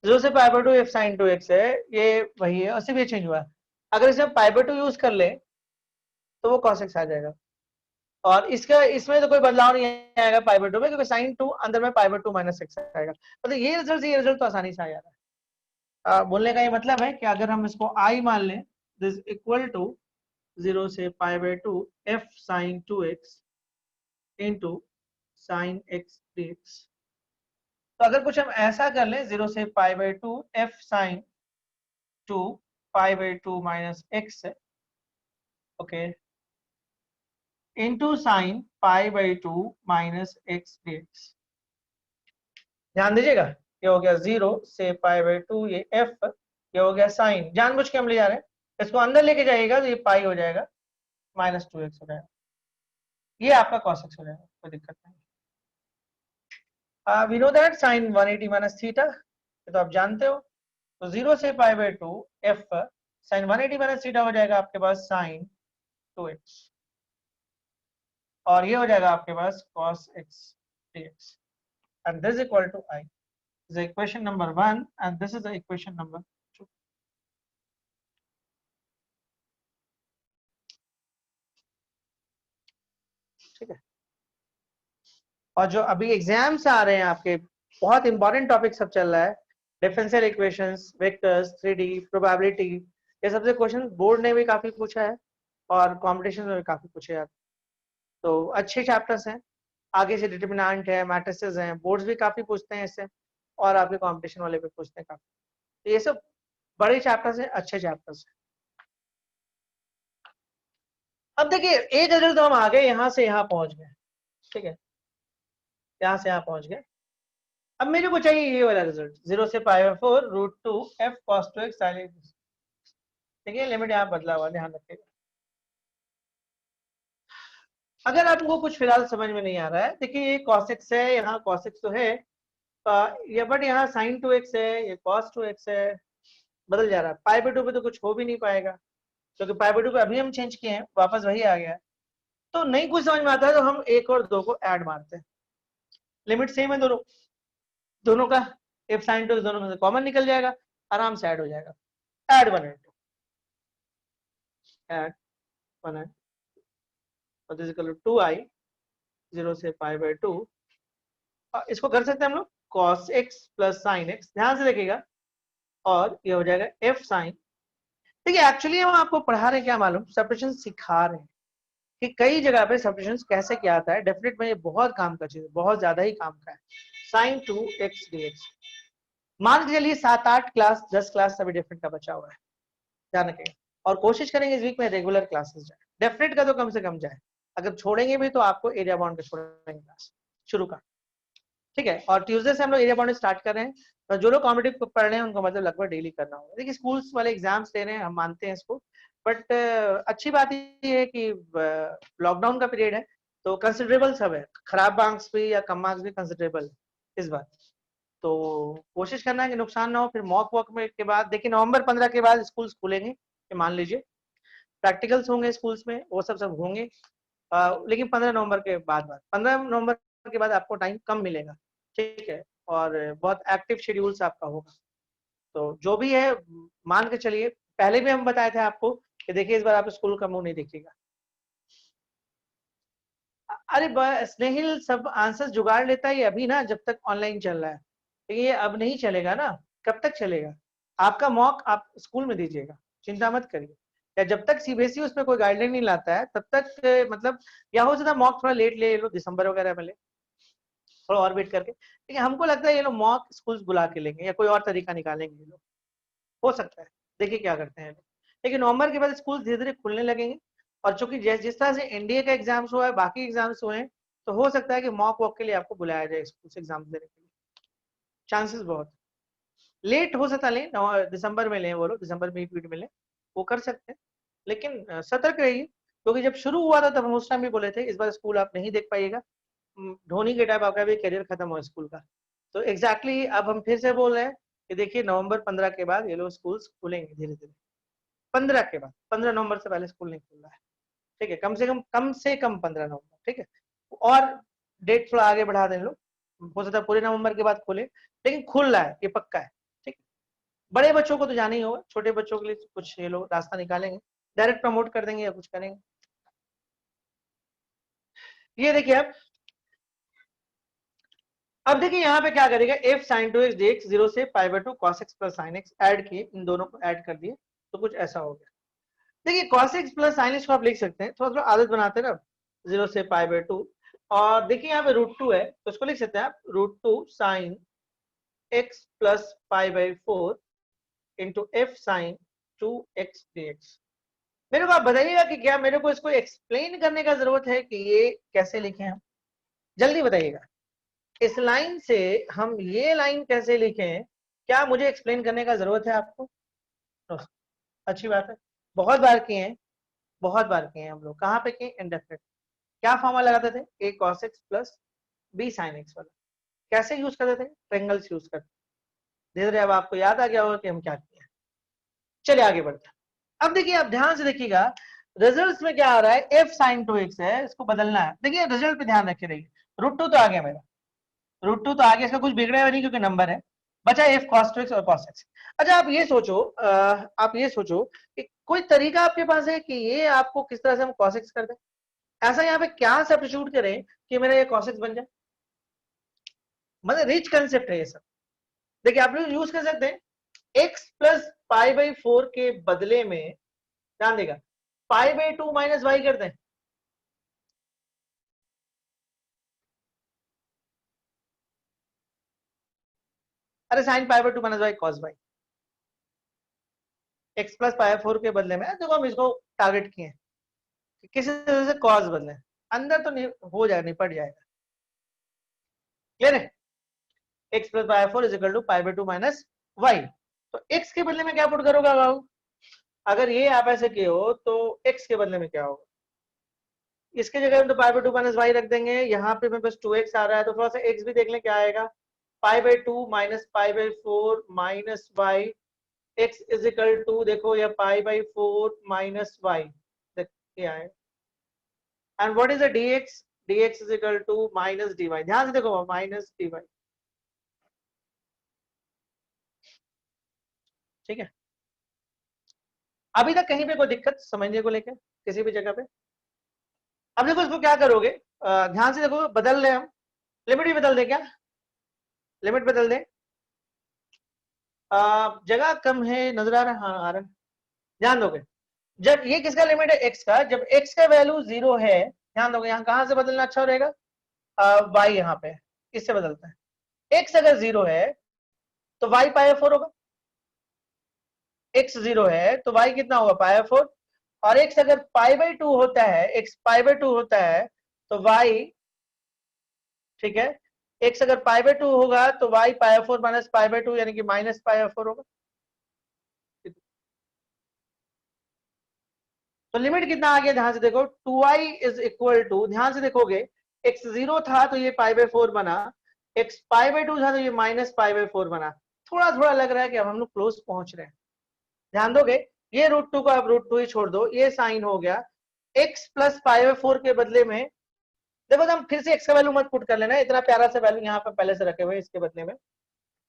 0 से π/2 f sin 2x है, ये वही है और सिर्फ ये चेंज हुआ है। अगर इसे π/2 यूज कर ले तो वो cos x आ जाएगा, और इसका इसमें तो कोई बदलाव नहीं आएगा π/2 में, क्योंकि sin 2 अंदर में π/2 माइनस x आएगा। मतलब ये रिजल्ट तो आसानी से आ जा रहा है। बोलने का ये मतलब है कि अगर हम इसको I मान लें, दिस इक्वल टू 0 से π/2 f sin 2x into sin x dx। तो अगर कुछ हम ऐसा कर लें, 0 से π/2 f sin 2 π/2 minus x, okay, into sine π/2 minus x dx। ध्यान दीजिएगा, ये हो गया 0 से π/2, ये f, ये हो गया साइन, जानबूझ के हम ले जा रहे हैं, इसको अंदर लेके जाइएगा तो ये पाई हो जाएगा, माइनस 2x हो जाएगा, ये आपका cos x हो जाएगा, कोई दिक्कत नहीं। We know that sine 180 minus theta, ये तो आप जानते हो। तो 0 से π/2 f साइन 180 माइनस थीटा हो जाएगा आपके पास साइन 2x, और ये हो जाएगा आपके पास cos x dx, and this is equal to I. This is equation number 1 and this is the equation number 2। ठीक है, और जो अभी एग्जाम्स आ रहे हैं आपके, बहुत इंपॉर्टेंट टॉपिक सब चल रहा है, differential equations, vectors, 3D, probability, ये सबसे क्वेश्चन बोर्ड ने भी काफी पूछा है और कॉम्पिटिशन में भी काफी पूछे जाते हैं। तो अच्छे चैप्टर्स हैं, आगे से डिटरमिनेंट है, मैट्रिसेस हैं, बोर्ड्स भी काफी पूछते हैं इससे, और आपके कंपटीशन वाले भी पूछते हैं काफी। तो ये सब बड़े चैप्टर्स हैं, अच्छे चैप्टर्स हैं। अब देखिए, एक रिजल्ट तो हम आ गए, यहाँ से यहाँ पहुंच गए, ठीक है, यहाँ से यहाँ पहुंच गए। अब मेरे को चाहिए ये वाला रिजल्ट, 0 से π/4 √2 f cos 2x sin x। देखिए लिमिट यहाँ बदला हुआ, ध्यान रखिएगा। अगर आपको कुछ फिलहाल समझ में नहीं आ रहा है, देखिए ये cos x है, यहाँ cos x तो है, ये बट यहाँ साइन 2x है, ये cos 2x है, बदल जा रहा है। पाई बाई 2 पे तो कुछ हो भी नहीं पाएगा, क्योंकि पाई बाई 2 पे अभी हम चेंज किए हैं, वापस वही आ गया है। तो नहीं कुछ समझ में आता है तो हम 1 और 2 को ऐड मारते हैं। लिमिट सेम है दोनों, दोनों का एफ साइन 2 दोनों में से कॉमन निकल जाएगा, आराम से ऐड हो जाएगा। Add 1 and 2, add 1 and 2i 0 से पाई बाई 2। इसको कर सकते हैं हम लोग cos x plus sign x, ध्यान से देखिएगा, और ये हो जाएगा f साइन। देखिए एक्चुअली हम आपको पढ़ा रहे हैं क्या मालूम, सब्ट्रैक्शन सिखा रहे हैं कि कई जगह पे सब्ट्रैक्शन कैसे किया आता है। डेफिनेट में ये बहुत काम का चीज है, बहुत ज्यादा ही काम का है। साइन 2x dx, मान के चलिए 7-8 क्लास 10 क्लास सभी डेफिनेट का बचा हुआ है, ध्यान रखेंगे। और कोशिश करेंगे इस वीक में रेगुलर क्लासेस जाए, डेफिनेट का तो कम से कम जाए। अगर छोड़ेंगे भी तो आपको एरिया बाउंड का छोड़ेंगे क्लास शुरू का, ठीक है। और ट्यूसडे से हम लोग एरिया बाउंड स्टार्ट कर रहे हैं, तो जो लोग कॉम्पिटिटिव पढ़ रहे हैं उनको मतलब लगभग डेली करना होगा। देखिए स्कूल्स वाले एग्जाम्स दे रहे हैं, हम मानते हैं इसको, बट अच्छी बात ये है कि लॉकडाउन का पीरियड है तो कंसिडरेबल सब है, खराब मार्क्स भी या कम मार्क्स भी कंसिडरेबल इस बार। तो कोशिश करना है कि नुकसान ना हो। फिर मॉक वॉक में के बाद देखिए नवंबर 15 के बाद स्कूल खुलेंगे, ये मान लीजिए, प्रैक्टिकल्स होंगे स्कूल्स में, वो सब होंगे। लेकिन 15 नवंबर के बाद 15 नवंबर के बाद आपको टाइम कम मिलेगा, ठीक है, और बहुत एक्टिव शेड्यूल्स आपका होगा। तो जो भी है मान के चलिए, पहले भी हम बताए थे आपको कि देखिए इस बार आप स्कूल का मुंह नहीं देखिएगा। अरे स्नेहिल सब आंसर जुगाड़ लेता है ये अभी ना, जब तक ऑनलाइन चल रहा है, तो ये अब नहीं चलेगा ना, कब तक चलेगा? आपका मॉक आप स्कूल में दीजिएगा, चिंता मत करिए। या जब तक सीबीएसई उसमें कोई गाइडलाइन नहीं लाता है तब तक मतलब, या हो सकता है मॉक थोड़ा लेट ले लो, दिसंबर वगैरह में ले, थोड़ा और वेट करके। लेकिन हमको लगता है ये लोग मॉक स्कूल्स बुला के लेंगे या कोई और तरीका निकालेंगे ये लोग, हो सकता है, देखिए क्या करते हैं। लेकिन नवंबर के बाद स्कूल धीरे धीरे खुलने लगेंगे, और चूंकि जिस तरह से एनडीए का एग्जाम्स हुआ है, बाकी एग्जाम्स हुए हैं, तो हो सकता है कि मॉक वॉक के लिए आपको बुलाया जाए स्कूल से एग्जाम देने के लिए, चांसेस बहुत लेट हो सकता है, दिसंबर में लें, वो लोग दिसंबर में ही पीरियड में लें, वो कर सकते हैं। लेकिन सतर्क रहिए, क्योंकि जब शुरू हुआ था तब हम उस टाइम भी बोले थे इस बार स्कूल आप नहीं देख पाइएगा, धोनी के टाइप आपका भी करियर खत्म हुआ स्कूल का। तो एग्जैक्टली अब हम फिर से बोल रहे हैं कि देखिए नवंबर 15 के बाद ये लोग स्कूल खुलेंगे धीरे धीरे, 15 के बाद, 15 नवंबर से पहले स्कूल नहीं खुल रहा है, ठीक है, कम से कम 15 नवंबर, ठीक है। और डेट थोड़ा आगे बढ़ा दें लोग, हो सकता है पूरे नवंबर के बाद खुले, लेकिन खुल रहा है ये पक्का है, ठीक है। बड़े बच्चों को तो जाना ही होगा, छोटे बच्चों के लिए कुछ ये लोग रास्ता निकालेंगे, डायरेक्ट प्रमोट कर देंगे या कुछ करेंगे। ये देखिए अब देखिए यहाँ पे क्या करेगा, f sin 2x dx 0 से पाई by 2 cos x plus sin x add किए, इन दोनों को ऐड कर दिए, तो कुछ ऐसा हो गया। देखिए cos x plus sin x को आप लिख सकते हैं, थोड़ा थोड़ा आदत बनाते हैं ना, 0 से पाई बाई 2, और देखिए यहाँ पे √2 है तो इसको लिख सकते हैं आप √2 sin x plus pi by 4 into f sin 2x dx। मेरे को आप बताइएगा कि क्या मेरे को इसको एक्सप्लेन करने का जरूरत है कि ये कैसे लिखे हम, जल्दी बताइएगा। इस लाइन से हम ये लाइन कैसे लिखें, क्या मुझे एक्सप्लेन करने का जरूरत है आपको? अच्छी बात है, बहुत बार किए हैं, बहुत बार किए हैं हम लोग। कहाँ पे किए? इंडेफिनिट। क्या फॉर्मूला लगाते थे? a cos x plus b sin x वाला। कैसे यूज करते थे? ट्रायंगल्स यूज करते। धीरे धीरे अब आपको याद आ गया होगा कि हम क्या किए। चलिए आगे बढ़ते हैं। अब देखिए, आप ध्यान से देखिएगा, रिजल्ट्स में क्या आ रहा है, f sin 2x है, इसको बदलना है। देखिए रिजल्ट पे ध्यान रखे रहिए, √2 तो आ गया मेरा, √2 तो आगे, इसका कुछ बिगड़ेगा नहीं क्योंकि नंबर है, बचा f cos 2x और cos x। अच्छा आप ये सोचो कि कोई तरीका आपके पास है कि ये आपको किस तरह से हम cos x कर दें, ऐसा यहाँ पे क्या सब्स्टिट्यूट करें कि मेरा ये cos x बन जाए। मतलब रिच कंसेप्ट है ये सब। देखिए आप लोग यूज कर सकते हैं, x प्लस पाई बाई 4 के बदले में, ध्यान देगा, पाई बाई 2 माइनस वाई करते हैं। अरे sine pi by 2 minus y cos by, x plus pi 4 के बदले में, देखो हम इसको टारगेट किए हैं, किसी तरह से कॉस बदले, अंदर तो नहीं हो जाएगा, निपट जाएगा, क्लियर है। x plus pi 4 is equal to pi by 2 minus y. तो x के बदले में क्या पुट करोगे बाबू? अगर ये आप ऐसे किए हो तो x के बदले में क्या होगा? इसके जगह हम तो पाई बाई 2 माइनस वाई रख देंगे, यहाँ पे मेरे पास 2x आ रहा है, तो थोड़ा सा x भी देख लें क्या आएगा, pi by 2 minus pi by 4 minus y x is equal to, देखो ये पाई बाई 4 माइनस वाई, क्या है, and what is the dx, dx is equal to minus dy, ध्यान से देखो माइनस dy, ठीक है। अभी तक कहीं पे कोई दिक्कत समझने को लेकर किसी भी जगह पे? अब देखो इसको क्या करोगे, ध्यान से देखो, बदल ले हम, लिमिट भी बदल दे क्या, लिमिट बदल दे, जगह कम है, नजर आ रहा है, हाँ आ रहा है, ध्यान दोगे जब ये किसका लिमिट है, x का, जब x का वैल्यू 0 है, ध्यान दोगे यहाँ कहां से बदलना अच्छा रहेगा, y यहाँ पे इससे बदलता है, x अगर 0 है तो y पाई 4 होगा, x 0 है तो y कितना होगा, पाई 4, और x अगर पाई बाई 2 होता है, x पाई बाई 2 होता है तो y, ठीक है, x अगर पाई बाई 2 होगा तो y pi 4 minus pi by 2 यानी कि माइनस पाई 4 होगा। तो लिमिट कितना आ गया, ध्यान से देखो, 2i इज इक्वल टू, ध्यान से देखोगे, x 0 था तो ये पाई बाई 4 बना, x पाई बाई 2 था तो ये माइनस पाई बाई 4 बना, थोड़ा थोड़ा लग रहा है कि अब हम लोग क्लोज पहुंच रहे हैं, ध्यान दोगे, ये √2 को आप √2 ही छोड़ दो, ये साइन हो गया, x प्लस पाई बाई 4 के बदले में, देखो हम फिर से x का वैल्यू मत पुट कर लेना, इतना प्यारा सा वैल्यू यहाँ पे पहले से रखे हुए इसके बदले में,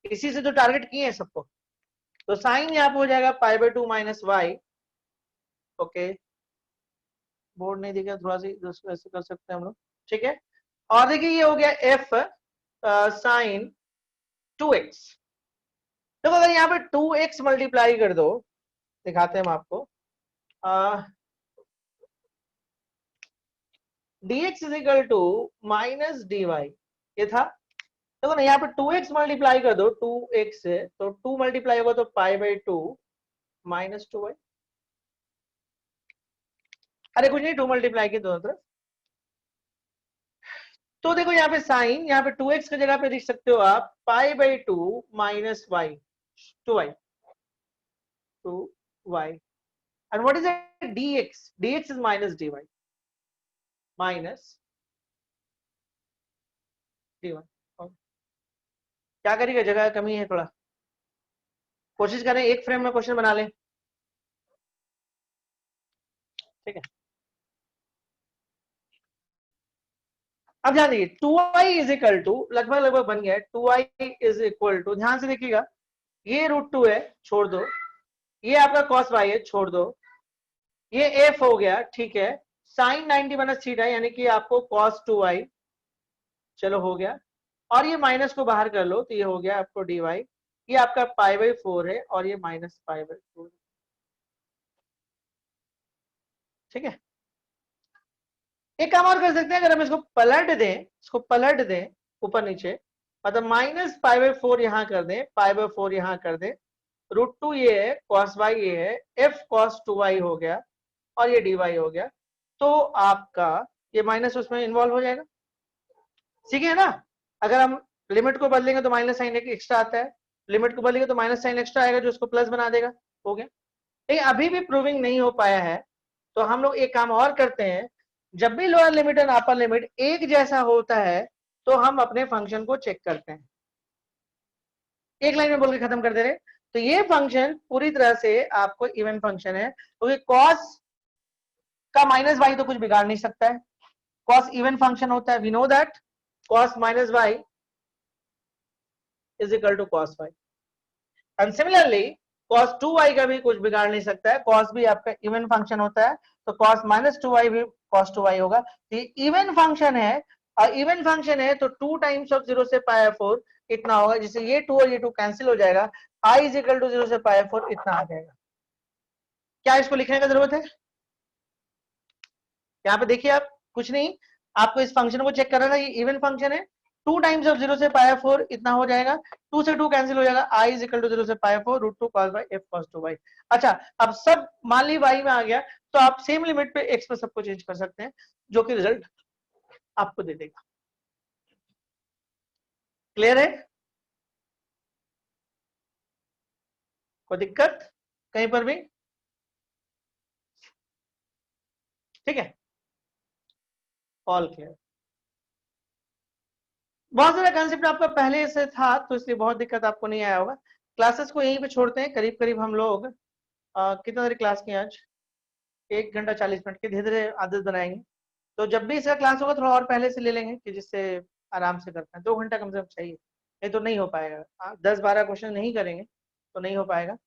इसी से जो टारगेट किए हैं सबको, तो साइन यहाँ पे हो जाएगा pi by 2 minus y, okay, board नहीं दिखा, थोड़ा सी ऐसे कर सकते हैं हम लोग, ठीक है, और देखिए ये हो गया f साइन 2x, तो अगर यहाँ पे 2x मल्टीप्लाई कर दो, दिखाते हैं हम आपको, dx is equal to minus dy, ये था, देखो ना यहाँ पे 2x मल्टीप्लाई कर दो 2x से, तो 2 मल्टीप्लाई होगा तो पाई बाई 2 माइनस 2y, अरे कुछ नहीं, 2 मल्टीप्लाई की दोनों तरफ, तो देखो यहाँ पे साइन, यहाँ पे 2x की जगह पे लिख सकते हो आप pi by 2 minus y, 2y, 2y, and what is that, dx, dx is minus dy, minus dy, क्या करेगा, जगह कमी है थोड़ा, कोशिश करें एक फ्रेम में क्वेश्चन बना लें, ठीक है। अब ध्यान दीजिए 2i इज इक्वल टू, लगभग लगभग बन गया है, 2i इज इक्वल टू, ध्यान से देखिएगा, ये √2 है, छोड़ दो, ये आपका cos y है, छोड़ दो, ये f हो गया, ठीक है, साइन 90 माइनस थीटा यानी कि आपको cos 2i, चलो हो गया, और ये माइनस को बाहर कर लो तो ये हो गया आपको dy, ये आपका पाई बाई 4 है और ये माइनस पाई बाई 4, ठीक है। एक काम और कर सकते हैं, अगर हम इसको पलट दें, इसको पलट दें ऊपर नीचे, मतलब माइनस पाई बाई 4 यहाँ कर दें, पाई बाई 4 यहाँ कर दें, √2 ये है, cos y ये है, f cos 2y हो गया और ये dy हो गया, तो आपका ये माइनस उसमें इन्वॉल्व हो जाएगा, ठीक है ना। अगर हम लिमिट को बदलेंगे तो माइनस साइन एक एक्स्ट्रा आता है, लिमिट को बदलेंगे तो माइनस साइन एक्स्ट्रा आएगा जो उसको प्लस बना देगा, हो गया। लेकिन अभी भी प्रूविंग नहीं हो पाया है, तो हम लोग एक काम और करते हैं, जब भी lower limit and upper limit एक जैसा होता है तो हम अपने फंक्शन को चेक करते हैं, एक लाइन में बोल के खत्म कर दे रहे, तो ये फंक्शन पूरी तरह से आपको इवन फंक्शन है, क्योंकि cos का माइनस वाई तो कुछ बिगाड़ नहीं सकता है, cos इवन फंक्शन होता है, we know that cos minus y is equal to cos y, and similarly cos 2y का भी कुछ बिगाड़ नहीं सकता है, cos भी आपका इवन फंक्शन होता है, तो cos माइनस 2y भी cos 2y होगा, तो ये इवन फंक्शन है, और इवन फंक्शन है तो 2 टाइम्स ऑफ 0 से पाई 4 इतना होगा, जिससे ये 2 और ये 2 कैंसिल हो जाएगा, i इज इक्वल टू 0 से पाई 4 इतना आ जाएगा। क्या इसको लिखने का जरूरत है, यहाँ पे देखिए आप, कुछ नहीं, आपको इस फंक्शन को चेक करना है, ये इवन फंक्शन है, 2 टाइम्स ऑफ 0 से पाई 4 इतना हो जाएगा, 2 से 2 कैंसिल हो जाएगा, i इज इक्वल टू 0 से पाई 4 √2 cos by f cos 2y। अच्छा, अब सब मान ली y में आ गया, तो आप सेम लिमिट पे x पे सबको चेंज कर सकते हैं, जो कि रिजल्ट आपको दे देगा, क्लियर है, कोई दिक्कत कहीं पर भी, ठीक है, ऑल क्लियर। बहुत सारा कंसेप्ट आपका पहले से था तो इसलिए बहुत दिक्कत आपको नहीं आया होगा। क्लासेस को यहीं पे छोड़ते हैं, करीब करीब हम लोग कितना देर क्लास की आज, 1 घंटा 40 मिनट की, धीरे धीरे आदत बनाएंगे। तो जब भी इसका क्लास होगा थोड़ा और पहले से ले लेंगे कि जिससे आराम से कर पाए। 2 घंटा कम से कम चाहिए, नहीं तो नहीं हो पाएगा। 10-12 क्वेश्चन नहीं करेंगे तो नहीं हो पाएगा।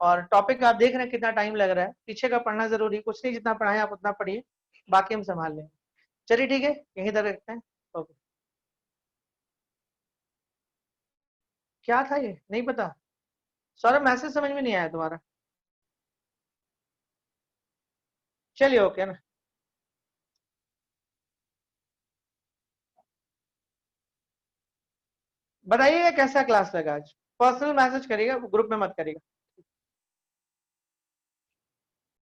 और टॉपिक आप देख रहे हैं कितना टाइम लग रहा है, पीछे का पढ़ना जरूरी, कुछ नहीं, जितना पढ़ाएं आप उतना पढ़िए, बाकी हम संभाल लेंगे। चलिए ठीक है, यहीं तक रखते हैं। ओके। क्या था ये, नहीं पता? सौरभ मैसेज समझ में नहीं आया तुम्हारा? चलिए ओके ना। बताइएगा कैसा क्लास लगा आज, पर्सनल मैसेज करिएगा, ग्रुप में मत करिएगा।